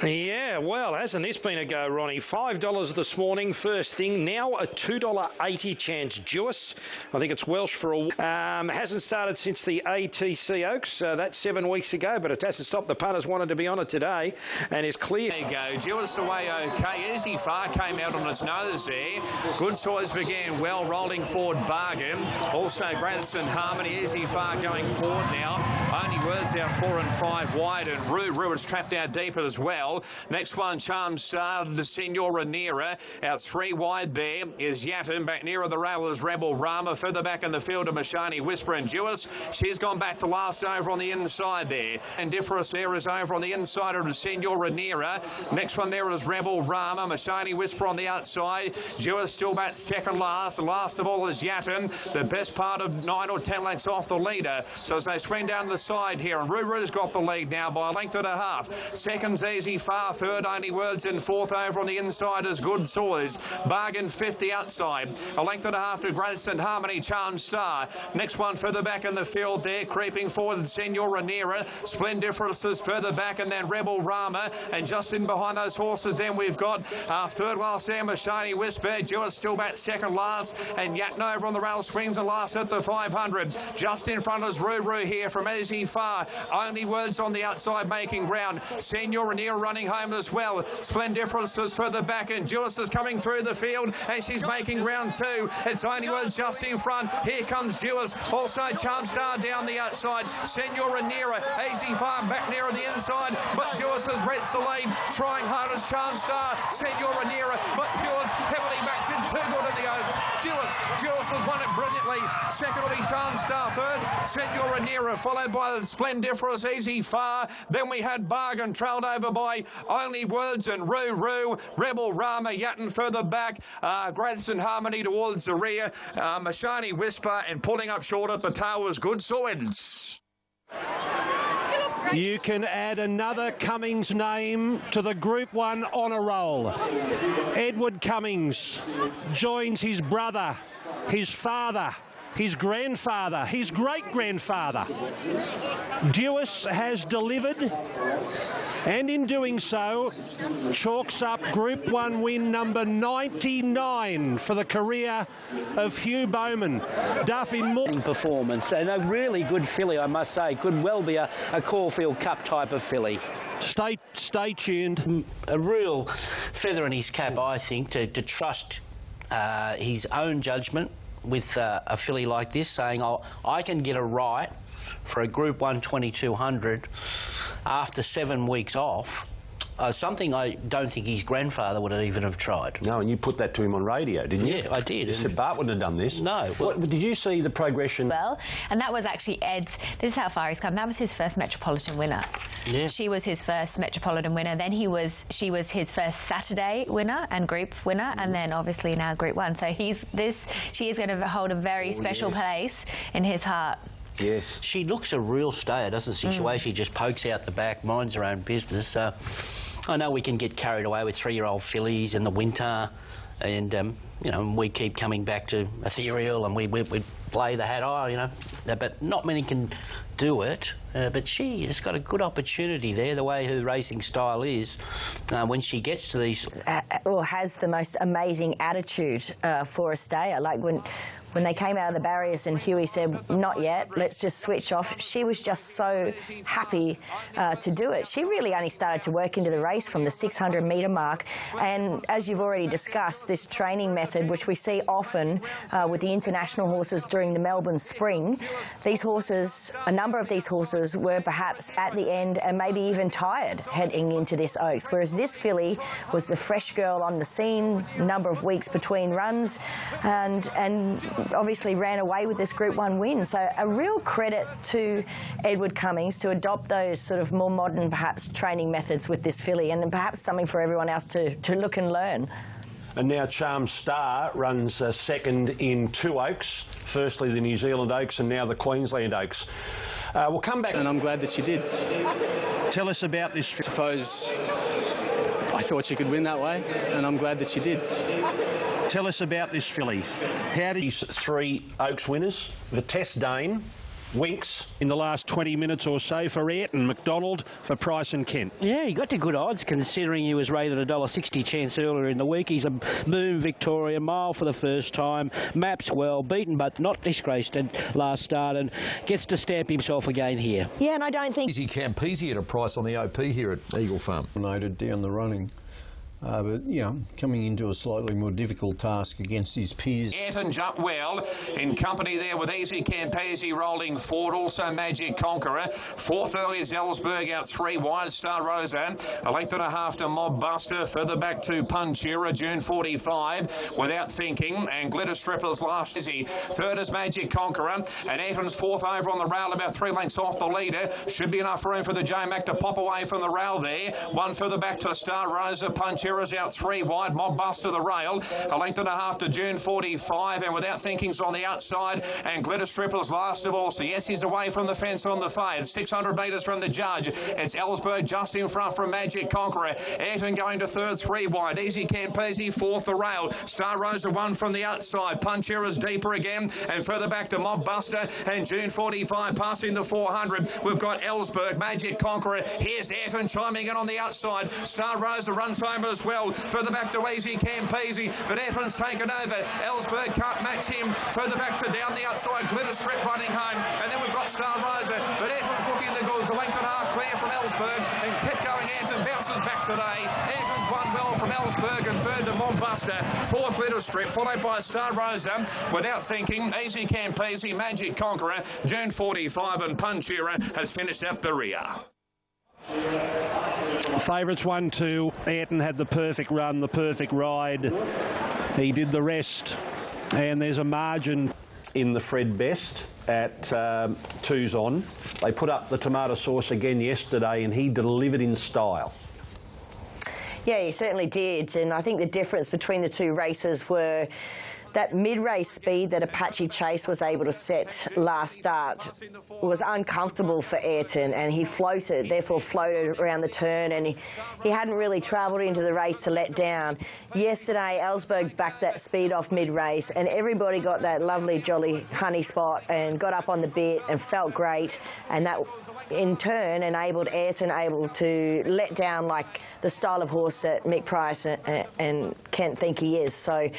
Yeah, well, hasn't this been a go, Ronnie? $5 this morning, first thing. Now a $2.80 chance. Duas, I think it's Welsh for a... hasn't started since the ATC Oaks. That's 7 weeks ago, but it hasn't stopped. The punters wanted to be on it today and is clear. There you go. Duas away okay. Easy Far came out on its nose there. Good Size began well, rolling forward Bargain. Also Gradson Harmony. Easy Far going forward now. Only Words out 4 and 5 wide, and Rue is trapped out deeper as well. Next one, Charm Star, the Senora Nera. Out 3 wide there is Yatten. Back nearer the rail is Rebel Rama. Further back in the field of Mashani Whisper and Duas. She's gone back to last over on the inside there. And Differus there is over on the inside of the Senora Nera. Next one there is Rebel Rama. Mashani Whisper on the outside. Duas still back second last. The last of all is Yatten. The best part of 9 or 10 lengths off the leader. So as they swing down the side here, and Ruru's got the lead now by a length and a half. Second's Easy Far, third Only Words, and fourth over on the inside is Good Size. Bargain 50 outside. A length and a half to Gradson Harmony, Charm Star. Next one further back in the field there, creeping forward, Senora Nera. Splendiferous further back, and then Rebel Rama. And just in behind those horses, then we've got third last there, Mashani Whisper. Jewett still back second last, and Yatten over on the rail swings and last at the 500. Just in front is Ruru here from Easy Far. Only Words on the outside making ground. Senora Nera running home as well. Splendiferous is further back, and Jewett is coming through the field, and she's making ground too. It's Only Words just in front. Here comes Jewett. Also Charm Star down the outside. Senora Nera. Easy Far back nearer the inside, but Jewett has reached the lead. Trying hard as Charm Star. Senora Nera, but Jewett heavily back. It's too good in the Oaks. Jewett has won it brilliantly. Second will be Charm Star. Third, Senora Nera, followed by the Splendiferous, Easy Far. Then we had Bargain, trailed over by Only Words and Ruru. Rebel Rama, Yatten further back. Gradson Harmony towards the rear. Mashani Whisper, and pulling up short at the tail was Good Size. You can add another Cummings name to the Group 1 honour roll. Edward Cummings joins his brother, his father, his grandfather, his great-grandfather. Duas has delivered, and in doing so, chalks up Group 1 win number 99 for the career of Hugh Bowman. Duffy Moore. Performance, and a really good filly, I must say. Could well be a Caulfield Cup type of filly. Stay tuned. A real feather in his cap, I think, to trust his own judgment with a filly like this, saying, oh, I can get a right for a Group 1 2200 after 7 weeks off. Something I don't think his grandfather would even have tried. No, and you put that to him on radio, didn't you? Yeah, I did. You said Bart wouldn't have done this. No. Did you see the progression? Well, and that was actually Ed's. This is how far he's come. That was his first Metropolitan winner. Yeah. She was his first Metropolitan winner. Then she was his first Saturday winner and Group winner, and then obviously now Group 1. So she is going to hold a very special place in his heart. Yes. She looks a real stayer, doesn't she? The way she just pokes out the back, minds her own business. I know we can get carried away with 3-year-old fillies in the winter, and you know, we keep coming back to Ethereal, and we play the hat, but not many can do it. But she has got a good opportunity there, the way her racing style is, when she gets to these... has the most amazing attitude for a stayer. Like when they came out of the barriers and Huey said, not yet, let's just switch off, she was just so happy to do it. She really only started to work into the race from the 600-metre mark, and as you've already discussed, this training method, which we see often with the international horses during the Melbourne Spring, these horses, a number of these horses were perhaps at the end and maybe even tired heading into this Oaks, whereas this filly was the fresh girl on the scene, a number of weeks between runs, and obviously ran away with this Group 1 win. So a real credit to Edward Cummings to adopt those sort of more modern, perhaps, training methods with this filly, and perhaps something for everyone else to look and learn. And now Charm Star runs second in 2 Oaks. Firstly the New Zealand Oaks and now the Queensland Oaks. We'll come back. And I'm glad that she did. Tell us about this. I suppose I thought she could win that way, and I'm glad that she did. Tell us about this filly. How did these 3 Oaks winners? Vitesse Dane, Winks. In the last 20 minutes or so for Ayrton McDonald, for Price and Kent. Yeah, he got to good odds considering he was rated $1.60 chance earlier in the week. He's a Boom Victoria, mile for the first time, maps well, beaten but not disgraced at last start, and gets to stamp himself again here. Yeah, and I don't think... Easy Campese at a price on the OP here at Eagle Farm. Noted down the running. But, you know, coming into a slightly more difficult task against his peers. Ayrton jumped well, in company there with Easy Campese rolling forward, also Magic Conqueror. 4th early is Ellsberg out 3 wide, Star Rosa. A length and a half to Mob Buster, further back to Punchira, June 45, Without Thinking, and Glitter Strippers last is he. 3rd is Magic Conqueror, and Ayrton's 4th over on the rail, about 3 lengths off the leader. Should be enough room for the J-Mac to pop away from the rail there. 1 further back to Star Rosa, Punchira out 3 wide, Mob Buster the rail, a length and a half to June 45, and Without Thinking's on the outside, and Glitter Strippers last of all. So yes, he's away from the fence on the fade, 600 metres from the judge. It's Ellsberg just in front from Magic Conqueror. Ayrton going to 3rd, 3 wide, Easy Campese 4th the rail, Star Rosa 1 from the outside, Punchira's deeper again, and further back to Mob Buster, and June 45 passing the 400. We've got Ellsberg, Magic Conqueror. Here's Ayrton chiming in on the outside. Star Rosa runs home as well. Further back to Easy Campese, but Ayrton's taken over. Ellsberg can't match him. Further back to down the outside, Glitter Strip running home. And then we've got Star Rosa, but Ayrton's looking the goods. A length and a half clear from Ellsberg, and kept going. Ayrton bounces back today. Ayrton's won well from Ellsberg, and 3rd to Mob Buster. 4th Glitter Strip, followed by Star Rosa. Without Thinking, Easy Campese, Magic Conqueror, June 45, and Punchira has finished up the rear. Favourites 1, 2. Ayrton had the perfect run, the perfect ride. He did the rest, and there's a margin. In the Fred Best at 2's on. They put up the tomato sauce again yesterday, and he delivered in style. Yeah, he certainly did, and I think the difference between the 2 races were that mid-race speed that Apache Chase was able to set last start was uncomfortable for Ayrton, and he therefore floated around the turn, and he hadn't really travelled into the race to let down. Yesterday, Ellsberg backed that speed off mid-race, and everybody got that lovely, jolly honey spot and got up on the bit and felt great, and that in turn enabled Ayrton to let down like the style of horse that Mick Price and Kent think he is. So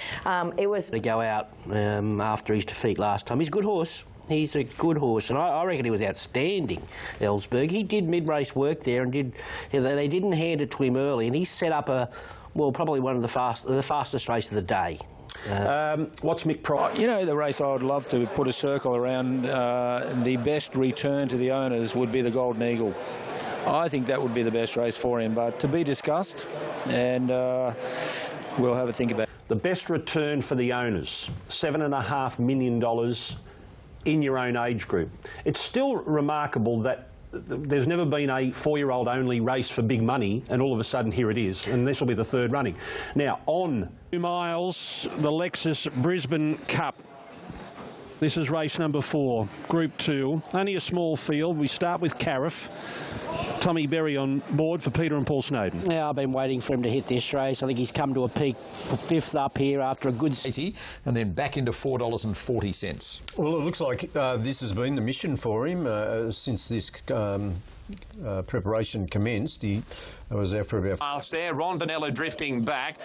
it was... To go out after his defeat last time. He's a good horse. He's a good horse, and I reckon he was outstanding, Ellsberg. He did mid-race work there, and they didn't hand it to him early, and he set up probably one of the fastest race of the day. What's Mick Price? You know, the race I would love to put a circle around, the best return to the owners would be the Golden Eagle. I think that would be the best race for him, but to be discussed, and we'll have a think about it. The best return for the owners, $7.5 million in your own age group. It's still remarkable that there's never been a 4-year-old only race for big money, and all of a sudden here it is, and this will be the 3rd running. Now, on 2 miles, the Lexus Brisbane Cup. This is race number 4, Group 2. Only a small field. We start with Cariff. Tommy Berry on board for Peter and Paul Snowden. Yeah, I've been waiting for him to hit this race. I think he's come to a peak for 5th up here after a good... And then back into $4.40. Well, it looks like this has been the mission for him since this preparation commenced. He was there for about... Last there, Rondinella drifting back.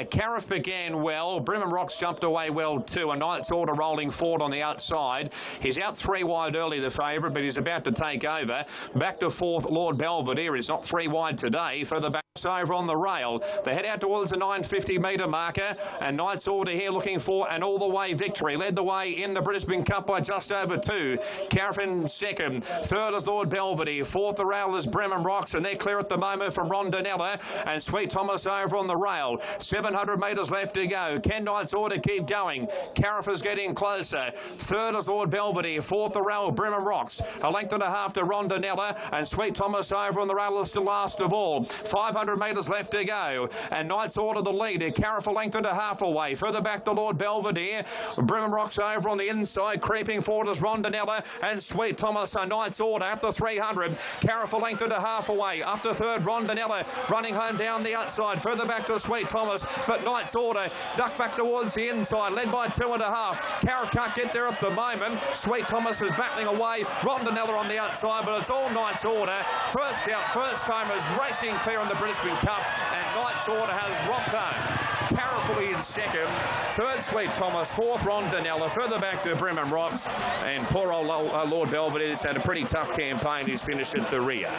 Cariff began well. Brimham Rocks jumped away well too. A Knight's Order rolling forward on the outside. He's out 3 wide early, the favourite, but he's about to take over. Back to 4th, Lord Belvedere. He's not 3 wide today. Further back over on the rail. They head out towards the 950-metre marker, and Knight's Order here looking for an all-the-way victory. Led the way in the Brisbane Cup by just over 2. Cariff in 2nd. 3rd is Lord Belvedere. 4th, the rail is Brimham Rocks, and they're clear at the moment from Rondinella, and Sweet Thomas over on the rail. 700 metres left to go. Can Knight's Order keep going? Cariff is getting closer. 3rd is Lord Belvedere. 4th, the rail, Brimham Rocks. A length and a half to Rondinella, and Sweet Thomas over on the rail is still last of all. 500 200 metres left to go. And Knight's Order the leader. Caraful length and a half away. Further back to Lord Belvedere. Brimham Rocks over on the inside. Creeping forward is Rondinella and Sweet Thomas. So Knight's Order up to 300. Caraful length and a half away. Up to third, Rondinella running home down the outside. Further back to Sweet Thomas. But Knight's Order duck back towards the inside. Led by 2.5. Caraf can't get there at the moment. Sweet Thomas is battling away. Rondinella on the outside, but it's all Knight's Order. First out, first time is racing clear in the Brisbane Cup, and Knight's Order has rocked home. Carefully in second, third Sweet Thomas, fourth Rondinella, further back to Brimham Rocks, and poor old Lord Belvedere's had a pretty tough campaign. He's finished at the rear.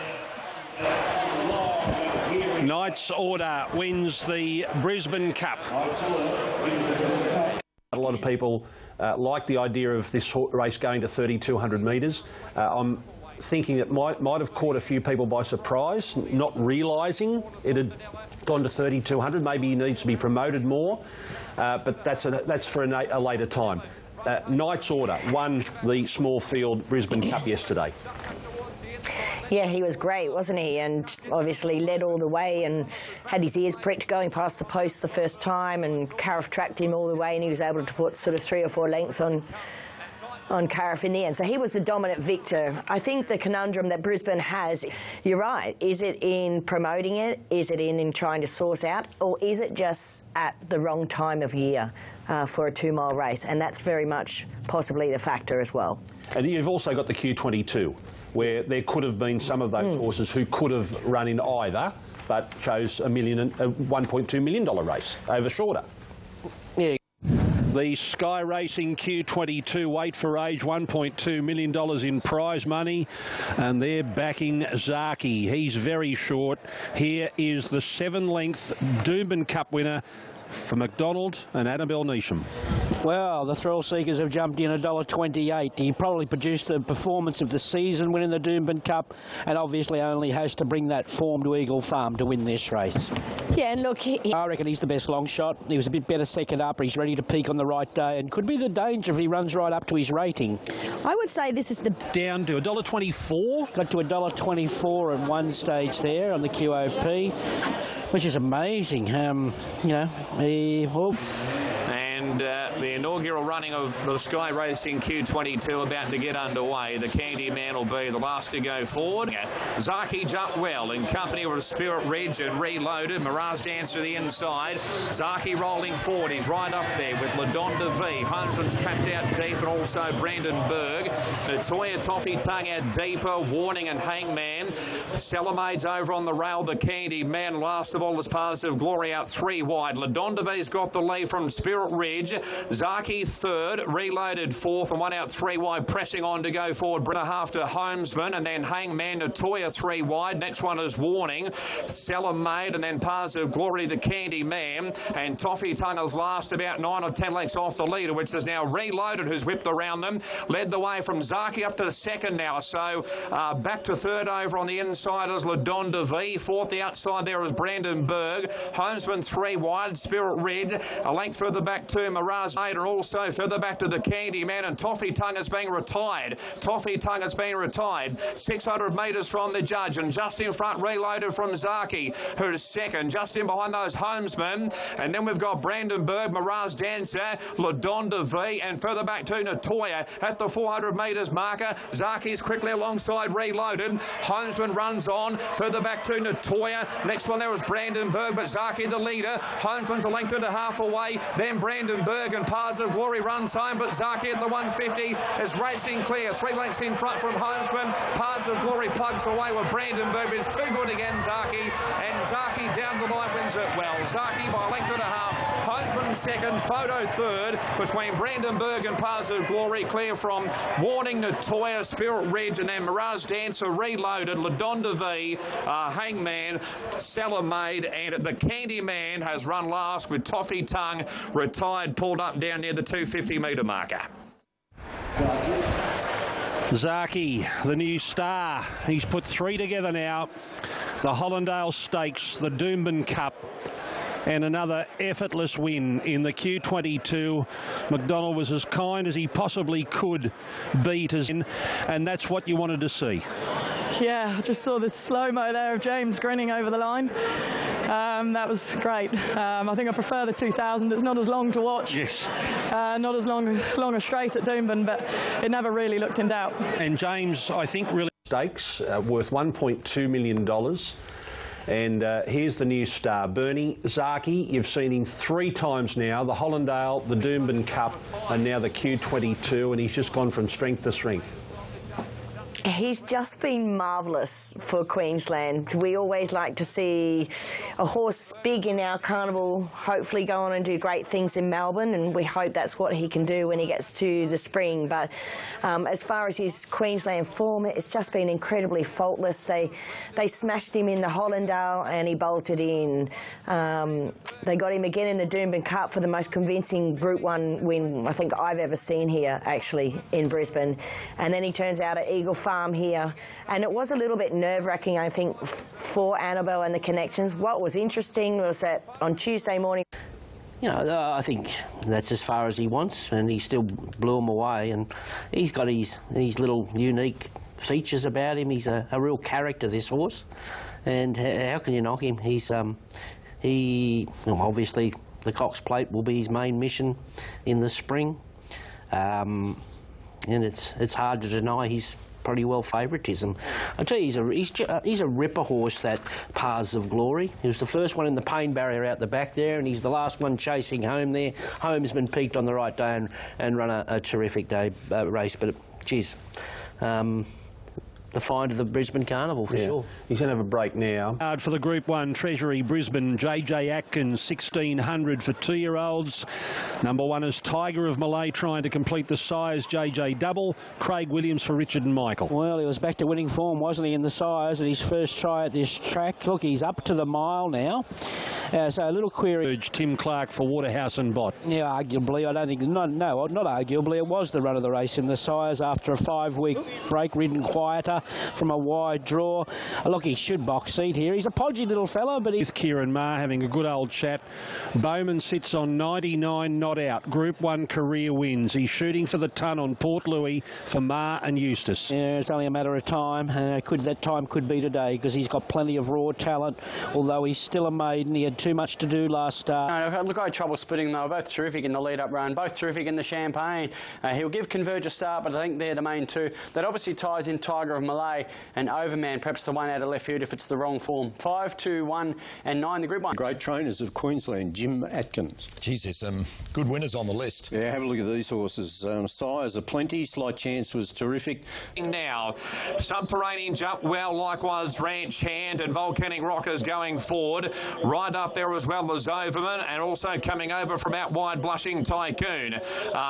Knight's Order wins the Brisbane Cup. A lot of people like the idea of this race going to 3,200 metres. I'm thinking it might have caught a few people by surprise, not realising it had gone to 3,200. Maybe he needs to be promoted more, but that's for a later time. Knight's Order won the small field Brisbane Cup yesterday. Yeah, he was great, wasn't he? And obviously led all the way and had his ears pricked going past the post the first time, and Caraf tracked him all the way, and he was able to put sort of 3 or 4 lengths on Caraf in the end. So he was the dominant victor. I think the conundrum that Brisbane has, you're right, is it in promoting it? Is it in trying to source out? Or is it just at the wrong time of year for a 2-mile race? And that's very much possibly the factor as well. And you've also got the Q22, where there could have been some of those horses who could have run in either, but chose a $1.2 million race over shorter. Yeah. The Sky Racing Q22 weight for age, $1.2 million in prize money, and they're backing Zaki. He's very short. Here is the 7-length Doomben Cup winner for McDonald and Annabelle Neesham. Well, the Thrill Seekers have jumped in $1.28. He probably produced the performance of the season winning the Doomben Cup, and obviously only has to bring that form to Eagle Farm to win this race. Yeah, and look, I reckon he's the best long shot. He was a bit better second up, but he's ready to peak on the right day, and could be the danger if he runs right up to his rating. I would say this is the... Down to $1.24? Got to $1.24 at one stage there on the QOP, which is amazing. And the inaugural running of the Sky Racing Q22 about to get underway. The Candy Man will be the last to go forward. Zaki jumped well in company with Spirit Ridge and Reloaded. Mirage Dance to the inside. Zaki rolling forward. He's right up there with LaDonda V. Holmesman's trapped out deep, and also Brandon Berg. Natoya Toffee Tongue out deeper. Warning and Hangman. Salamade's over on the rail. The Candy Man. Last of all is Positive Glory out 3 wide. LaDonda V's got the lead from Spirit Ridge. Zaki third, Reloaded fourth, and 1 out 3 wide, pressing on to go forward. Brenner half to Holmesman, and then Hangman to Toya 3 wide. Next one is Warning, Salamaid, and then Positive Glory, the Candy Man, and Toffee Tongue's last, about 9 or 10 lengths off the leader, which is now Reloaded, who's whipped around them. Led the way from Zaki up to the second now, so back to third over on the inside is LaDonda V. Fourth, the outside there is Brandon Berg. Holmesman 3 wide, Spirit Ridge, a length further back to Mirage Later, also further back to the Candy Man, and Toffee Tongue is being retired. Toffee Tongue has been retired. 600 metres from the judge, and just in front, Reloaded from Zaki, who's second. Just in behind those, Holmesman, and then we've got Brandon Berg, Mirage Dancer, LaDonda V, and further back to Natoya at the 400 metres marker. Zaki's quickly alongside Reloaded. Holmesman runs on, further back to Natoya. Next one there was Brandon Berg, but Zaki the leader. Holmesman's a length and a half away. Then Brandon Berg and Positive Glory runs home, but Zaki at the 150 is racing clear. 3 lengths in front from Holmesman. Positive Glory plugs away with Brandon Berg. It's too good again, Zaki. And Zaki down the line wins it well. Zaki by a length and a half. Holmesman second, Photo third, between Brandon Berg and Positive Glory. Clear from Warning, Natoya, Spirit Ridge, and then Mirage Dancer, Reloaded, LaDonda V, Hangman, Salamaid, and the Candy Man has run last with Toffee Tongue retired, pulled up down near the 250 metre marker. Zaki, the new star. He's put 3 together now. The Hollandale Stakes, the Doomben Cup, and another effortless win in the Q22. McDonald was as kind as he possibly could beat us in, and that's what you wanted to see. Yeah, I just saw the slow-mo there of James grinning over the line. That was great. I think I prefer the 2000. It's not as long to watch. Yes. Not as long a straight at Doomben, but it never really looked in doubt. And James, I think, really stakes worth $1.2 million. And here's the new star, Bernie Zaki. You've seen him 3 times now, the Hollandale, the Doomben Cup, and now the Q22, and he's just gone from strength to strength. He's just been marvellous for Queensland. We always like to see a horse big in our carnival hopefully go on and do great things in Melbourne, and we hope that's what he can do when he gets to the spring. But as far as his Queensland form, it's just been incredibly faultless. They smashed him in the Hollandale and he bolted in. They got him again in the Doomben Cup for the most convincing Group 1 win I think I've ever seen here, actually, in Brisbane. And then he turns out at Eagle Farm here, and it was a little bit nerve-wracking, I think, for Annabelle and the connections. What was interesting was that on Tuesday morning, you know, I think that's as far as he wants, and he still blew him away. And he's got his little unique features about him. He's a real character, this horse, and how can you knock him? He's obviously the Cox Plate will be his main mission in the spring, and it's hard to deny his pretty well favouritism. I tell you, he's a ripper horse, that Paths of Glory. He was the first one in the pain barrier out the back there, and he's the last one chasing home there. Home's been peaked on the right day and run a terrific day race, but geez, the find of the Brisbane Carnival for sure. He's going to have a break now. Hard for the Group 1 Treasury Brisbane, JJ Atkins, 1600 for 2-year-olds. Number 1 is Tiger of Malay trying to complete the Sires JJ double. Craig Williams for Richard and Michael. Well, he was back to winning form, wasn't he, in the Sires at his first try at this track. Look, he's up to the mile now. So a little query. Tim Clark for Waterhouse and Bott. Yeah, arguably, I don't think, no, not arguably, it was the run of the race in the Sires after a 5-week break, ridden quieter from a wide draw. Look, he should box seat here. He's a podgy little fellow, but he's... With Kieran Maher having a good old chat. Bowman sits on 99 not out. Group 1 career wins. He's shooting for the ton on Port Louis for Maher and Eustace. Yeah, it's only a matter of time. That time could be today, because he's got plenty of raw talent, although he's still a maiden. He had too much to do last start. No, look, I had trouble splitting them. They were both terrific in the lead-up run, both terrific in the Champagne. He'll give Converge a start, but I think they're the main two. That obviously ties in Tiger of Malay and Overman, perhaps the one out of left field if it's the wrong form. 5, 2, 1 and 9, the Group 1. Great trainers of Queensland, Jim Atkins. Geez, there's some good winners on the list. Yeah, have a look at these horses. Sires are plenty. Slight Chance was terrific. Now, Subterranean jumped well, likewise Ranch Hand, and Volcanic Rockers going forward. Right up there as well as Overman, and also coming over from out wide Blushing Tycoon.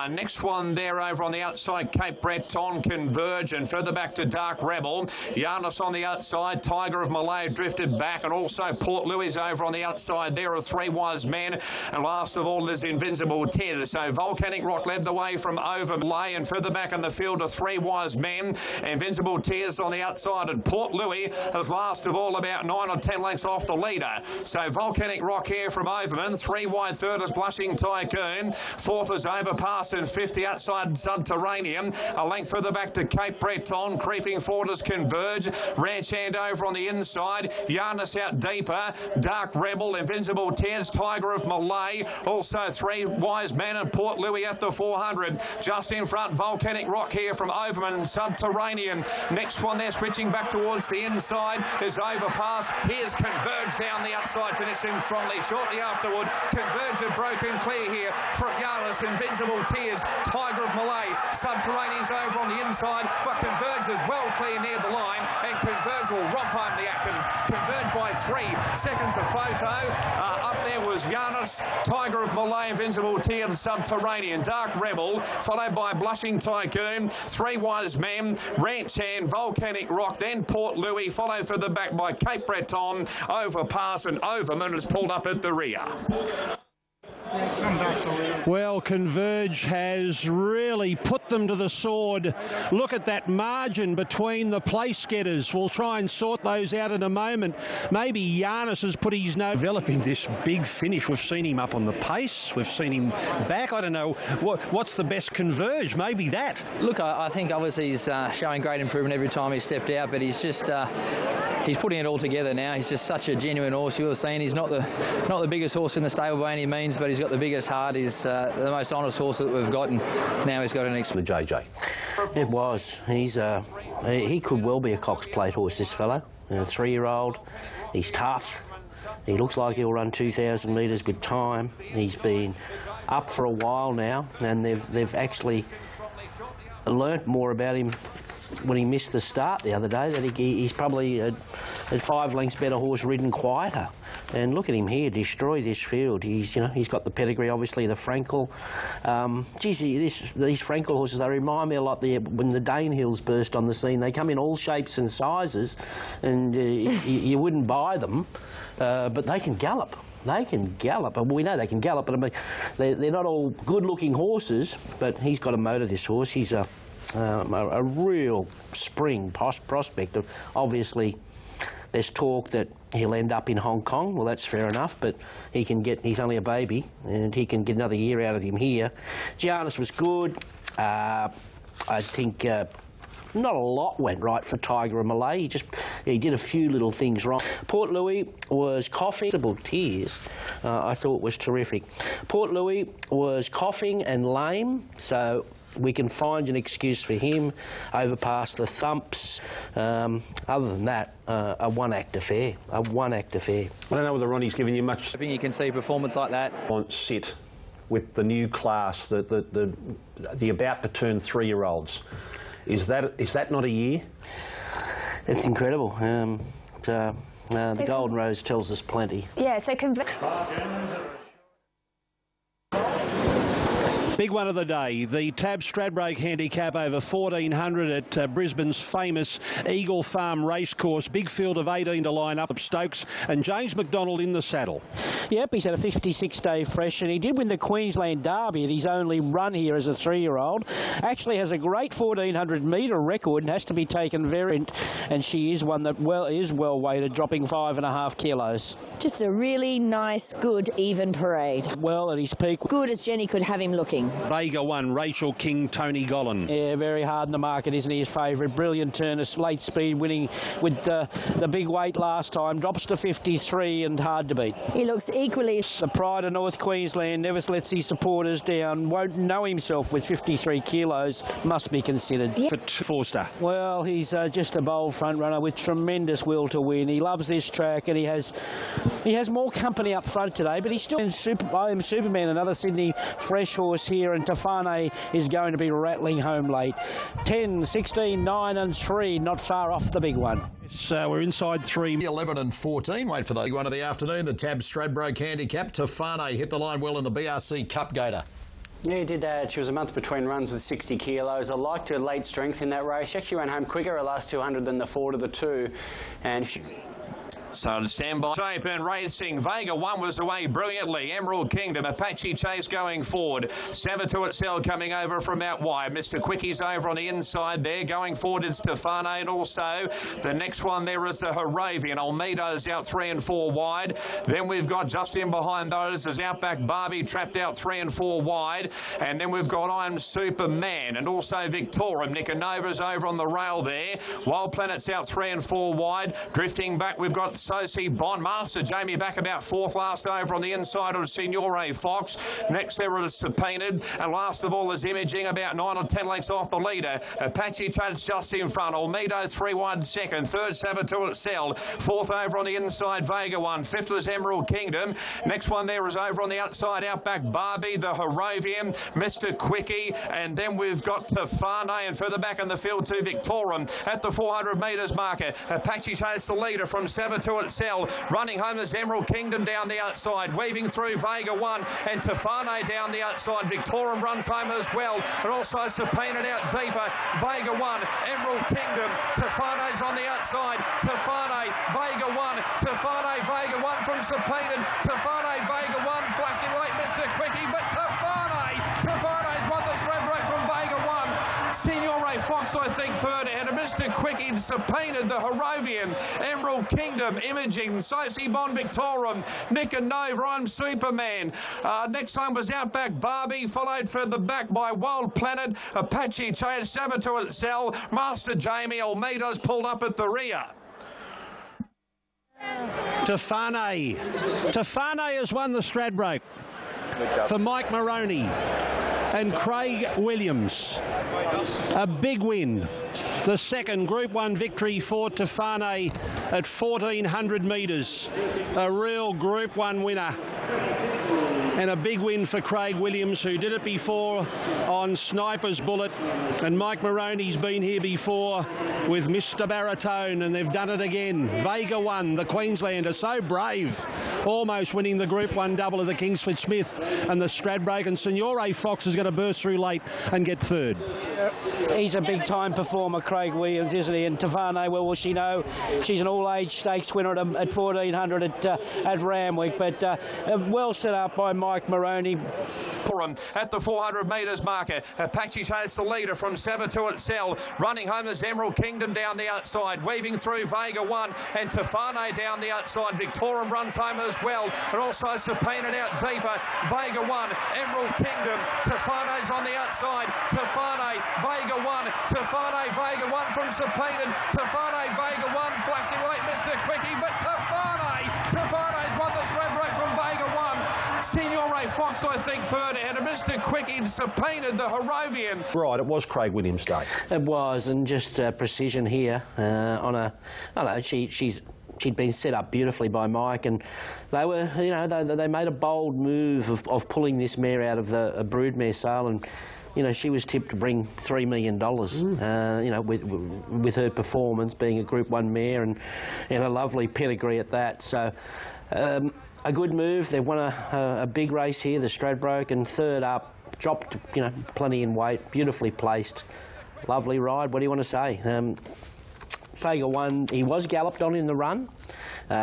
Next one there over on the outside, Cape Breton, Converge, and further back to Dark Rebel. Giannis on the outside, Tiger of Malay drifted back, and also Port Louis over on the outside. There are 3 Wise Men, and last of all is Invincible Ted. So Volcanic Rock led the way from over Malay, and further back in the field are 3 Wise Men. Invincible Tears on the outside, and Port Louis is last of all, about 9 or 10 lengths off the leader. So Volcanic Rock here from Overman. 3 wide, third is Blushing Tycoon. Fourth is Overpass, and 50 outside Subterranean. A length further back to Cape Breton. Creeping forward is Converge. Ranch Hand over on the inside. Giannis out deeper. Dark Rebel, Invincible Tears, Tiger of Malay. Also 3 Wise Men and Port Louis at the 400. Just in front, Volcanic Rock here from Overman, Subterranean. Next one there, switching back towards the inside, is Overpass. Here's Converge down the outside, finishing strongly. Shortly afterward, Converge have broken clear here from Giannis, Invincible Tears, Tiger of Malay. Subterranean's over on the inside, but Converge is well clear near the line, and Converge will romp home the Atkins. Converge by 3 seconds a photo. Up there was Giannis, Tiger of Malay, Invincible Tears, Subterranean, Dark Rebel, followed by Blushing Tycoon, 3 Wise Men, Ranch Hand, Volcanic Rock, then Port Louis, followed further back by Cape Breton, Overpass, and Overman is pulled up at the rear. Well, Converge has really put them to the sword. Look at that margin between the place getters. We'll try and sort those out in a moment. Maybe Giannis has put his nose... Developing this big finish. We've seen him up on the pace. We've seen him back. I don't know what's the best converge. Maybe that. Look, I think obviously he's showing great improvement every time he's stepped out, but he's just he's putting it all together now. He's just such a genuine horse. You were saying he's not the biggest horse in the stable by any means, but he's got the biggest heart. He's the most honest horse that we've got, and now he's got an excellent JJ. It was. He could well be a Cox Plate horse, this fellow. A 3-year-old. He's tough. He looks like he'll run 2,000 metres with time. He's been up for a while now, and they've actually learnt more about him when he missed the start the other day, that he's probably a 5 lengths better horse, ridden quieter. And look at him here, destroy this field. He's got the pedigree, obviously, the Frankel. These Frankel horses, they remind me a lot when the Danehills burst on the scene. They come in all shapes and sizes, and you wouldn't buy them, but they can gallop. They can gallop, and we know they can gallop, but I mean, they're not all good-looking horses, but he's got a motor, this horse. He's a real spring prospect. Obviously, there's talk that he'll end up in Hong Kong. Well, that's fair enough, but he's only a baby, and he can get another year out of him here. Giannis was good. I think not a lot went right for Tiger and Malay. He did a few little things wrong. Port Louis was coughing. Tears, I thought was terrific. Port Louis was coughing and lame, so we can find an excuse for him, overpass the thumps. Other than that, a one-act affair. A one-act affair. I don't know whether Ronnie's giving you much... I think you can see performance like that. ...on sit with the new class, the about-to-turn 3-year-olds. Is that not a year? It's incredible. The Golden Rose tells us plenty. Yeah, so... Big one of the day, the Tab Stradbroke handicap over 1,400 at Brisbane's famous Eagle Farm Racecourse. Big field of 18 to line up of Stokes, and James McDonald in the saddle. Yep, he's had a 56-day fresh, and he did win the Queensland Derby at his only run here as a 3-year-old. Actually has a great 1,400-metre record and has to be taken very... And she is one that is well weighted, dropping 5.5 kilos. Just a really nice, good, even parade. Well, at his peak. Good as Jenny could have him looking. Vega 1, Rachel King, Tony Gollan. Yeah, very hard in the market, isn't he, his favourite? Brilliant turner, late speed, winning with the big weight last time. Drops to 53 and hard to beat. He looks equally... The pride of North Queensland never lets his supporters down. Won't know himself with 53 kilos. Must be considered. Yeah. For Forster. Well, he's just a bold front runner with tremendous will to win. He loves this track, and he has more company up front today, but he's still in I Am Superman, another Sydney fresh horse here, and Tafane is going to be rattling home late. 10, 16, 9 and 3, not far off the big one. So we're inside 3. 11 and 14, wait for the big one of the afternoon. The Tab Stradbroke handicap. Tafane hit the line well in the BRC Cup Gator. Yeah, he did that. She was a month between runs with 60 kilos. I liked her late strength in that race. She actually ran home quicker her last 200 than the 4 to the 2. And she... So stand by. Open racing. Vega 1 was away brilliantly. Emerald Kingdom. Apache Chase going forward. Sabato itself coming over from out wide. Mr. Quickie's over on the inside there. Going forward it's Stefano, and also the next one there is the Haravian. Almeida's out 3 and 4 wide. Then we've got just in behind those is Outback Barbie trapped out 3 and 4 wide. And then we've got I Am Superman and also Victorium. Nicanova's over on the rail there. Wild Planet's out 3 and 4 wide. Drifting back we've got Soci Bondmaster. Jamie back about 4th last over on the inside of Signore Fox. Next there is Painted. And last of all is Imaging about 9 or 10 lengths off the leader. Apache Chase just in front. Almeida 3 wide second. 3rd Sabato Excel. 4th over on the inside Vega 1. 5th was Emerald Kingdom. Next one there is over on the outside Outback Barbie, the Haravian, Mr. Quickie, and then we've got Tafane, and further back in the field to Victorium at the 400 metres marker. Apache Chase the leader from Sabato Itself. Running home is Emerald Kingdom down the outside, weaving through Vega 1 and Tafane down the outside. Victorium runs home as well, and also Subpoenaed out deeper. Vega 1, Emerald Kingdom, Tafane's on the outside. Tafane, Vega 1, Tafane, Vega 1 from Subpoenaed. Tafane, Vega 1, flashing late Mr. Quickie, but Tafane's won the Stradbroke from Vega 1. Signore Fox, I think, third ahead of Mr. Quickie, Subpoenaed, the Harrovian, Emerald Kingdom, Imaging, Soci Bon Victorum, Nick and Nove, Rhyme Superman. Next time was Outback Barbie, followed further back by Wild Planet, Apache Chase, Saboteur Cell, Master Jamie, Almeida's pulled up at the rear. Tefane. Tefane has won the Stradbroke for Mike Moroney and Craig Williams. A big win. The second Group 1 victory for Tefane at 1,400 metres. A real Group 1 winner. And a big win for Craig Williams, who did it before on Sniper's Bullet. And Mike Moroney's been here before with Mr. Baritone, and they've done it again. Vega won, the Queenslander, so brave, almost winning the Group 1 double of the Kingsford Smith and the Stradbroke. And Signore Fox is going to burst through late and get third. He's a big-time performer, Craig Williams, isn't he? And Tefane, well, will she know? She's an all-age stakes winner at 1,400 at Randwick, but well set up by Mike Moroney. At the 400 metres marker, Apache Chase the leader from Saboteur Cell, running home as Emerald Kingdom down the outside, weaving through Vega 1 and Tefane down the outside. Victorian runs home as well, and also Subpoenaed out deeper. Vega 1, Emerald Kingdom, Tefane's on the outside. Tefane, Vega 1, Tefane, Vega 1 from Subpoenaed. Tefane, Vega 1, flashing late, Mr. Quickie, but Tefane's won the Stradbroke from Vega 1. Signore Fox, I think, third ahead of Mr. Quickie, Subpoenaed, the Harrovian. Right, it was Craig Williams' day. It was, and just precision here on a... I don't know, she'd been set up beautifully by Mike, and they were, you know, they made a bold move of pulling this mare out of a broodmare sale, and you know, she was tipped to bring $3 million. You know, with her performance, being a Group 1 mare and a lovely pedigree at that. So. A good move. They've won a big race here, the Stradbroke, and third up, dropped, you know, plenty in weight, beautifully placed. Lovely ride. What do you want to say? Vega 1, he was galloped on in the run,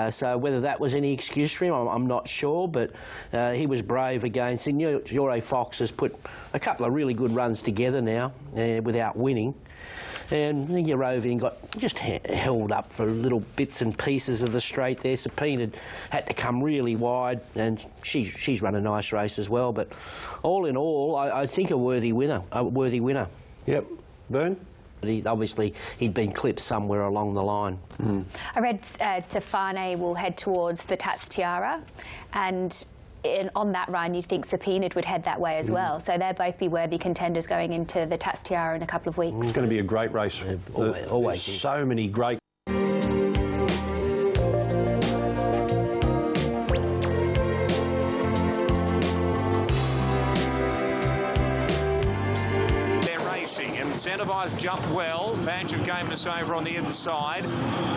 so whether that was any excuse for him, I'm not sure, but he was brave again. Signore Fox has put a couple of really good runs together now without winning. And Yarovian got just held up for little bits and pieces of the straight there. Subpoenaed had to come really wide, and she's run a nice race as well. But all in all, I think a worthy winner. Yep. Byrne? Obviously, he'd been clipped somewhere along the line. I read Tefane will head towards the Tatt's Tiara, and on that run you'd think Subpoenaed would head that way as well. So they'll both be worthy contenders going into the Tatt's Tiara in a couple of weeks. It's going to be a great race. Always so many great... Incentivised jumped well. Badge of Gameness over on the inside.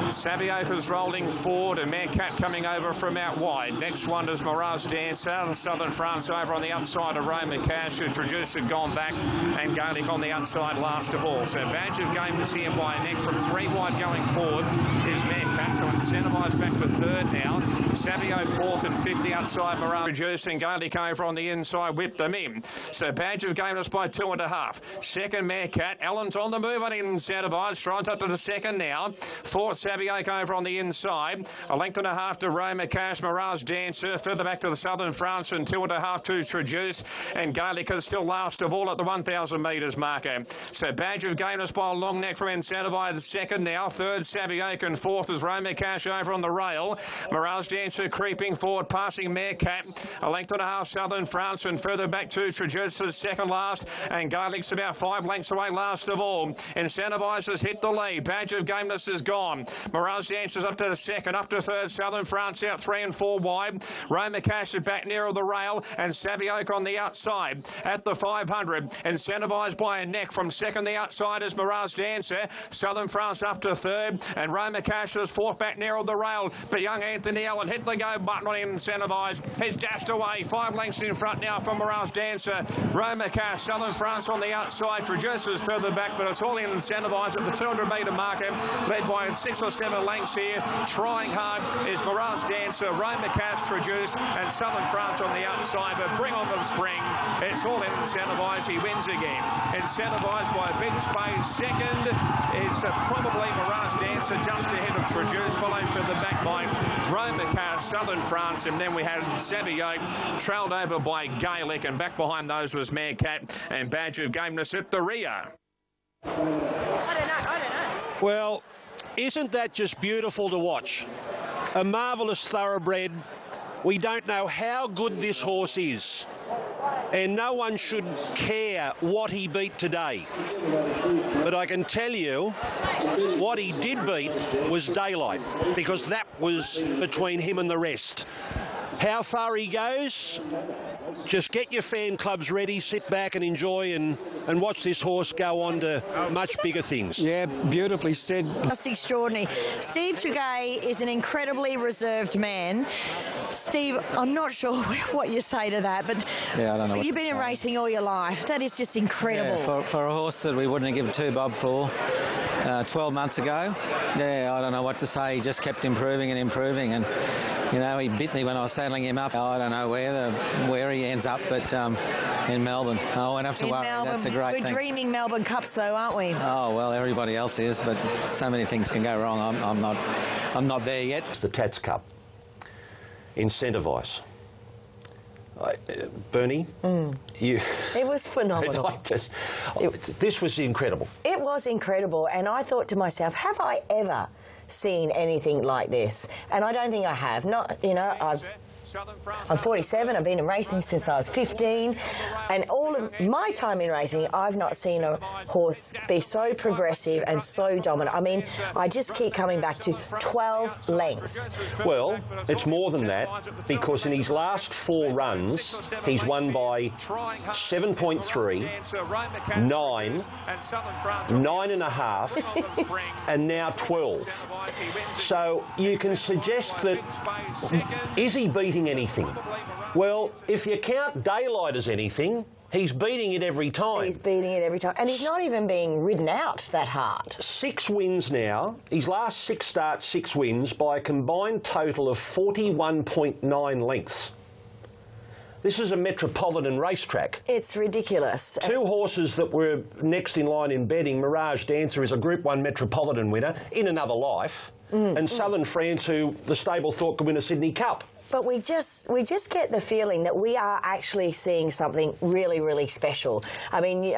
Savioka's rolling forward and Meerkat coming over from out wide. Next one is Mirage Dancer and Southern France over on the outside of Roma Cash, who Traduce had gone back, and Gaelic on the outside last of all. So Badge of Gameness here by a neck from 3 wide going forward is Meerkat. So incentivised back to third now. Savio fourth and 50 outside Mirage. Traduce and Gaelic over on the inside, whipped them in. So Badge of Gameness by 2.5. Second Meerkat. Allen's on the move on incentivised. Stride up to the second now. Fourth Savioka over on the inside. A length and a half to Roma Cash. Mirage Dancer. Further back to the Southern France and 2.5 to Traduce. And Gaelic is still last of all at the 1,000 metres marker. So Badge of Gameness by a long neck from incentivised second now. Third Savioka and fourth is Roma Cash over on the rail. Mirage Dancer creeping forward, passing Meerkat. A length and a half Southern France and further back to Traduce the second last. And Gaelic's about 5 lengths away last of all. Incentivised has hit the lead. Badge of Gameness is gone. Mirage Dancer's up to the second, up to third. Southern France out 3 and 4 wide. Roma Cash is back nearer the rail, and Savioka on the outside at the 500. Incentivised by a neck from second. The outside is Mirage Dancer. Southern France up to third, and Roma Cash is fourth back nearer the rail. But young Anthony Allen hit the go button on incentivised. He's dashed away. 5 lengths in front now from Mirage Dancer. Roma Cash, Southern France on the outside. Traduces further back. back, but it's all incentivised at the 200-metre marker, led by 6 or 7 lengths here. Trying hard is Mirage Dancer, Rome McCash, Traduce, and Southern France on the outside, but Bring On the Spring. It's all incentivised. He wins again. Incentivised by a big space. Second is probably Mirage Dancer, just ahead of Traduce, followed for the back by Rome McCash, Southern France, and then we had Savio trailed over by Gaelic, and back behind those was Meerkat and Badge of Gameness at the rear. I don't know. Well, isn't that just beautiful to watch? A marvellous thoroughbred. We don't know how good this horse is, and no one should care what he beat today. But I can tell you what he did beat was Daylight, because that was between him and the rest. How far he goes, just get your fan clubs ready, sit back and enjoy and watch this horse go on to much bigger things. Yeah, beautifully said. Just extraordinary. Steve Tugay is an incredibly reserved man. Steve, I'm not sure what you say to that, but yeah, I don't know. You've been in racing all your life. That is just incredible. Yeah, for a horse that we wouldn't have given 2 bob for 12 months ago, yeah, I don't know what to say. He just kept improving and improving, and you know, he bit me when I was saddling him up. I don't know where he ends up, but in Melbourne. I won't have to worry. Melbourne, that's a great thing. We're dreaming Melbourne Cups, though, aren't we? Oh well, everybody else is, but so many things can go wrong. I'm not there yet. It's the Tatts Cup. Incentivise. Bernie, you... It was phenomenal. This was incredible. It was incredible, and I thought to myself, have I ever seen anything like this? And I don't think I have. Not, you know, I'm 47, I've been in racing since I was 15, and all of my time in racing, I've not seen a horse be so progressive and so dominant. I mean, I just keep coming back to 12 lengths. Well, it's more than that, because in his last 4 runs, he's won by 7.3, 9, 9.5, and now 12. So you can suggest that, is he beating anything? Well, if you count Daylight as anything, he's beating it every time. He's beating it every time. And he's not even being ridden out that hard. 6 wins now. His last 6 starts, 6 wins by a combined total of 41.9 lengths. This is a metropolitan racetrack. It's ridiculous. 2 horses that were next in line in betting. Mirage Dancer is a Group 1 Metropolitan winner in another life. And Southern France, who the stable thought could win a Sydney Cup. But we just get the feeling that we are actually seeing something really, really special. I mean,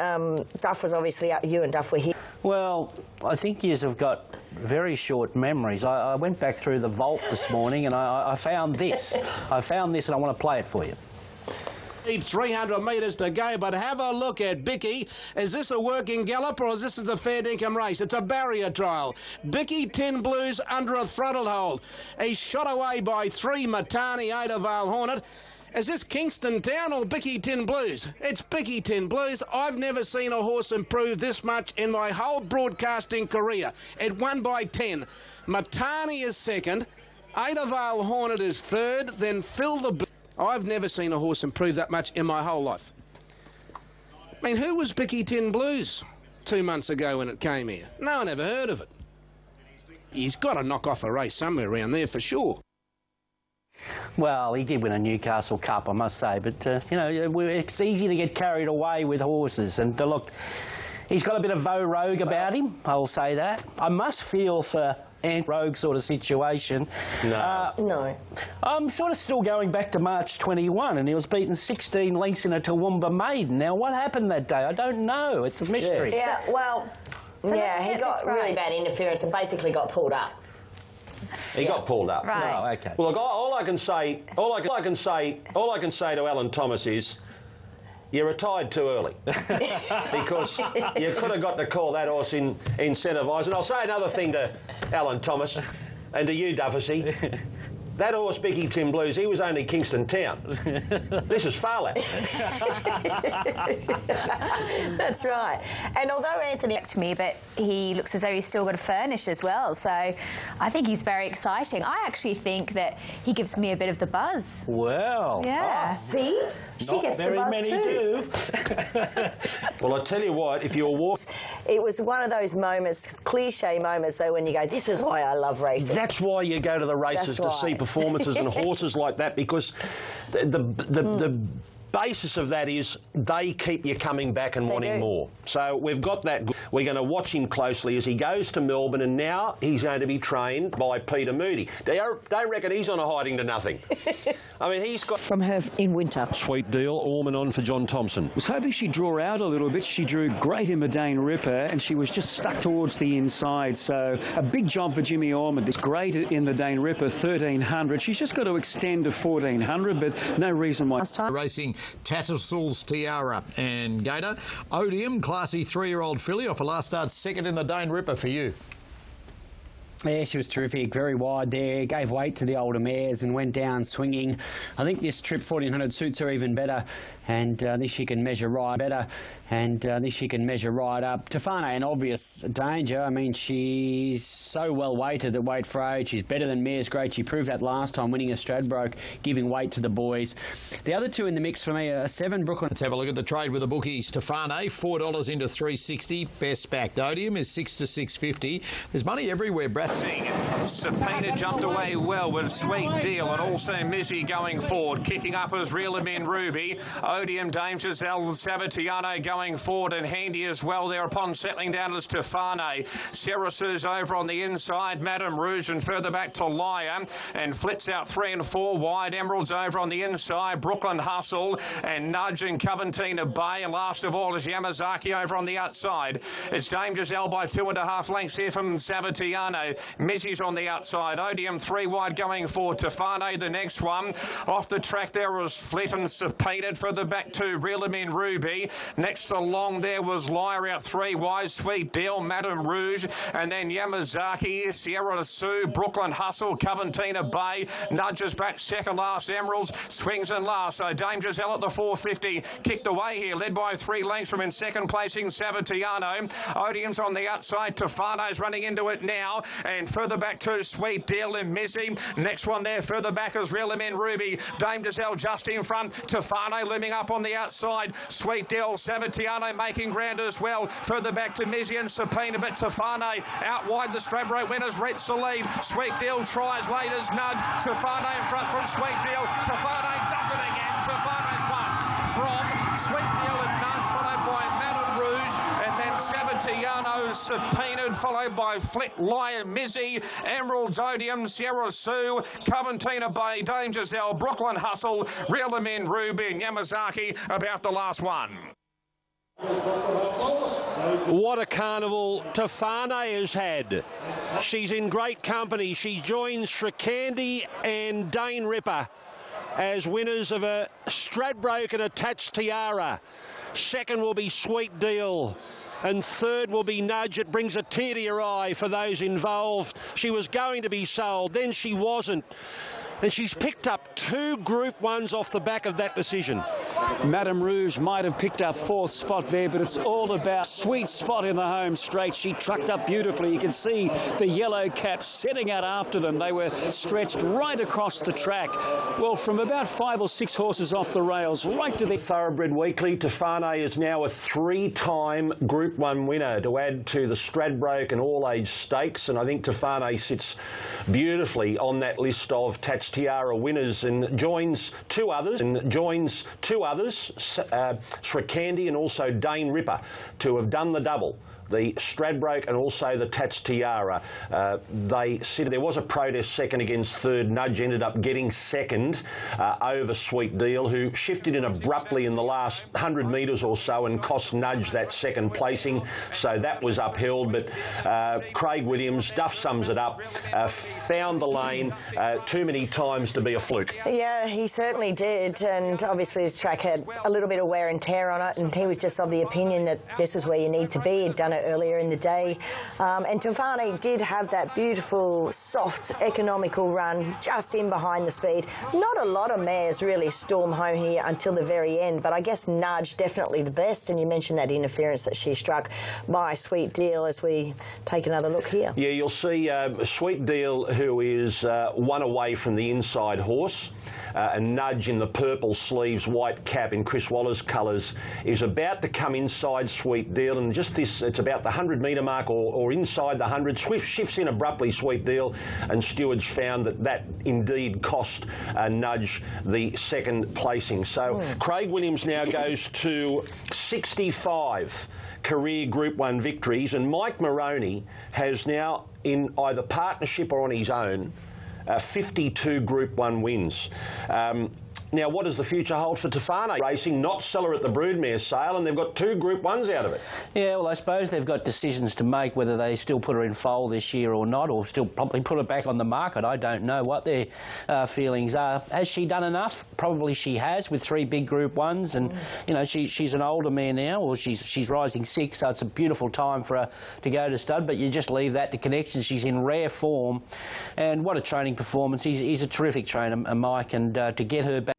Duff was obviously, you and Duff were here. Well, I think you have got very short memories. I went back through the vault this morning and I found this. I found this and I want to play it for you. Need 300 metres to go, but have a look at Bicky. Is this a working gallop or is this a fair dinkum race? It's a barrier trial. Bicky Tin Blues under a throttle hold. He's shot away by 3 Matani, 8 of Vale Hornet. Is this Kingston Town or Bicky Tin Blues? It's Bicky Tin Blues. I've never seen a horse improve this much in my whole broadcasting career. It won by 10. Matani is second. 8 of Vale Hornet is third. Then Phil the... I've never seen a horse improve that much in my whole life. I mean, who was Bicky Tin Blues 2 months ago when it came here? No one ever heard of it. He's got to knock off a race somewhere around there for sure. Well, he did win a Newcastle Cup, I must say, but, you know, it's easy to get carried away with horses. And look, he's got a bit of Vo Rogue about him, I'll say that. I must feel for... and rogue sort of situation. No. No. I'm sort of still going back to March 21 and he was beaten 16 lengths in a Toowoomba maiden. Now, what happened that day? I don't know. It's a mystery. Yeah, well, he got really bad interference and basically got pulled up. He got pulled up. Right. Oh, okay. Well, look, all I can say to Alan Thomas is, you retired too early because you could have got to call that horse Incentivise. And I'll say another thing to Alan Thomas and to you, Duffersy. That horse, Bicky Tin Blues, he was only Kingston Town. This is Farlap. That's right. And although Anthony to me, but he looks as though he's still got a furnish as well. So I think he's very exciting. I actually think that he gives me a bit of the buzz. Well. Yeah. See? She Not gets very the buzz many too. do. Well, I tell you what, if you're walking... It was one of those moments, cliche moments, though, when you go, this is why I love racing. That's why you go to the races, to see performances and horses like that, because the basis of that is they keep you coming back and wanting more. So we've got that. We're going to watch him closely as he goes to Melbourne, and now he's going to be trained by Peter Moody. They reckon he's on a hiding to nothing. I mean, he's got... From her in winter. Sweet deal. Orman on for John Thompson. Was hoping she'd draw out a little bit. She drew great in Medane Ripper, and she was just stuck towards the inside. So a big job for Jimmy Orman. It's great in Medane Ripper, 1300. She's just got to extend to 1400, but no reason why. Racing Tattersalls, Tiara and Gator. Odium, classy 3-year-old filly off a last start, second in the Dane Ripper for you. Yeah, she was terrific, very wide there, gave weight to the older mares and went down swinging. I think this trip 1400 suits her even better, and this she can measure right better, and this she can measure right up. Tefano, an obvious danger. I mean, she's so well weighted at weight for age. She's better than Mares Great. She proved that last time, winning a Stradbroke, giving weight to the boys. The other two in the mix for me are 7 Brooklyn. Let's have a look at the trade with the bookies. Tefano, $4 into $3.60. Best backed. Odium is $6 to $6.50. There's money everywhere, Brad. Subpoena jumped away well with Sweet Deal, and also Mizzy going forward. Kicking up as Reelamin Ruby. Odium, Dame Giselle Savatiano going forward, and handy as well thereupon settling down as Tefane. Cerasu's over on the inside. Madame Rouge, and further back to Liar, and Flits out 3 and 4 wide. Emerald's over on the inside. Brooklyn Hustle and Nudge and Coventina Bay, and last of all is Yamazaki over on the outside. It's Dame Giselle by 2.5 lengths here from Savatiano. Mizzy's on the outside. Odium 3 wide going forward. Tefane the next one. Off the track there was Flit and Sepated. Further back to Reelamin Ruby. Next along there was Liar out 3 wide. Sweet Deal, Madame Rouge, and then Yamazaki, Sierra Sue, Brooklyn Hustle, Coventina Bay. Nudges back second last. Emeralds swings in last. So Dame Giselle at the 450. Kicked away here, led by 3 lengths from in second placing Savatiano. Odium's on the outside. Tefano's running into it now. And further back to Sweet Deal and Mizzy. Next one there further back is Reelamin Ruby. Dame Giselle just in front. Tefano looming up on the outside. Sweet Deal, Savatiano making ground as well. Further back to Mizzy and Subpoena, but Tefano out wide. The Stradbroke winners reach the lead. Sweet Deal tries late as Nudge. Tefano in front from Sweet Deal. Tefano does it again. Tefano's won from Sweet Deal and Nudge, followed by Madame Rouge, and then Savatiano subpoenaed, followed by Flick, Lion, Mizzy, Emerald, Odium, Sierra Sue, Coventina Bay, Dame Giselle, Brooklyn Hustle, Reelamin Ruby and Yamazaki about the last one. What a carnival Tefane has had. She's in great company. She joins Shrikandi and Dane Ripper as winners of a Stradbroke and a Tatt Tiara. Second will be Sweet Deal, and third will be Nudge. It brings a tear to your eye for those involved. She was going to be sold, then she wasn't. And she's picked up 2 Group 1s off the back of that decision. Madame Rouge might have picked up 4th spot there, but it's all about sweet spot in the home straight. She trucked up beautifully. You can see the yellow caps setting out after them. They were stretched right across the track. Well, from about 5 or 6 horses off the rails, right to the Thoroughbred Weekly. Tefane is now a 3-time Group 1 winner to add to the Stradbroke and all-age stakes, and I think Tefane sits beautifully on that list of Tatt Tiara winners and joins 2 others, Shrikandi and also Dane Ripper, to have done the double. The Stradbroke and also the Tatt Tiara. They said there was a protest second against third. Nudge ended up getting second over Sweet Deal, who shifted in abruptly in the last 100 metres or so and cost Nudge that second placing. So that was upheld. But Craig Williams, Duff sums it up, found the lane too many times to be a fluke. Yeah, he certainly did. And obviously his track had a little bit of wear and tear on it, and he was just of the opinion that this is where you need to be. He'd done won it earlier in the day. And Tefani did have that beautiful, soft, economical run just in behind the speed. Not a lot of mares really storm home here until the very end, but I guess Nudge definitely the best. And you mentioned that interference that she struck by Sweet Deal as we take another look here. Yeah, you'll see Sweet Deal, who is one away from the inside horse, and Nudge in the purple sleeves, white cap in Chris Waller's colours, is about to come inside Sweet Deal, and just this, it's about the 100-metre mark or inside the 100. Swift shifts in abruptly, Sweet Deal, and stewards found that indeed cost Nudge the second placing. So Craig Williams now goes to 65 career Group 1 victories, and Mike Moroney has now, in either partnership or on his own, 52 Group 1 wins. Now, what does the future hold for Tefani Racing? Not seller at the broodmare sale, and they've got 2 Group 1s out of it. Yeah, well, I suppose they've got decisions to make, whether they still put her in foal this year or not, or still probably put her back on the market. I don't know what their feelings are. Has she done enough? Probably she has, with 3 big Group 1s, and you know, she's an older mare now, or she's rising 6, so it's a beautiful time for her to go to stud. But you just leave that to Connections. She's in rare form, and what a training performance. He's a terrific trainer, Mike, and to get her back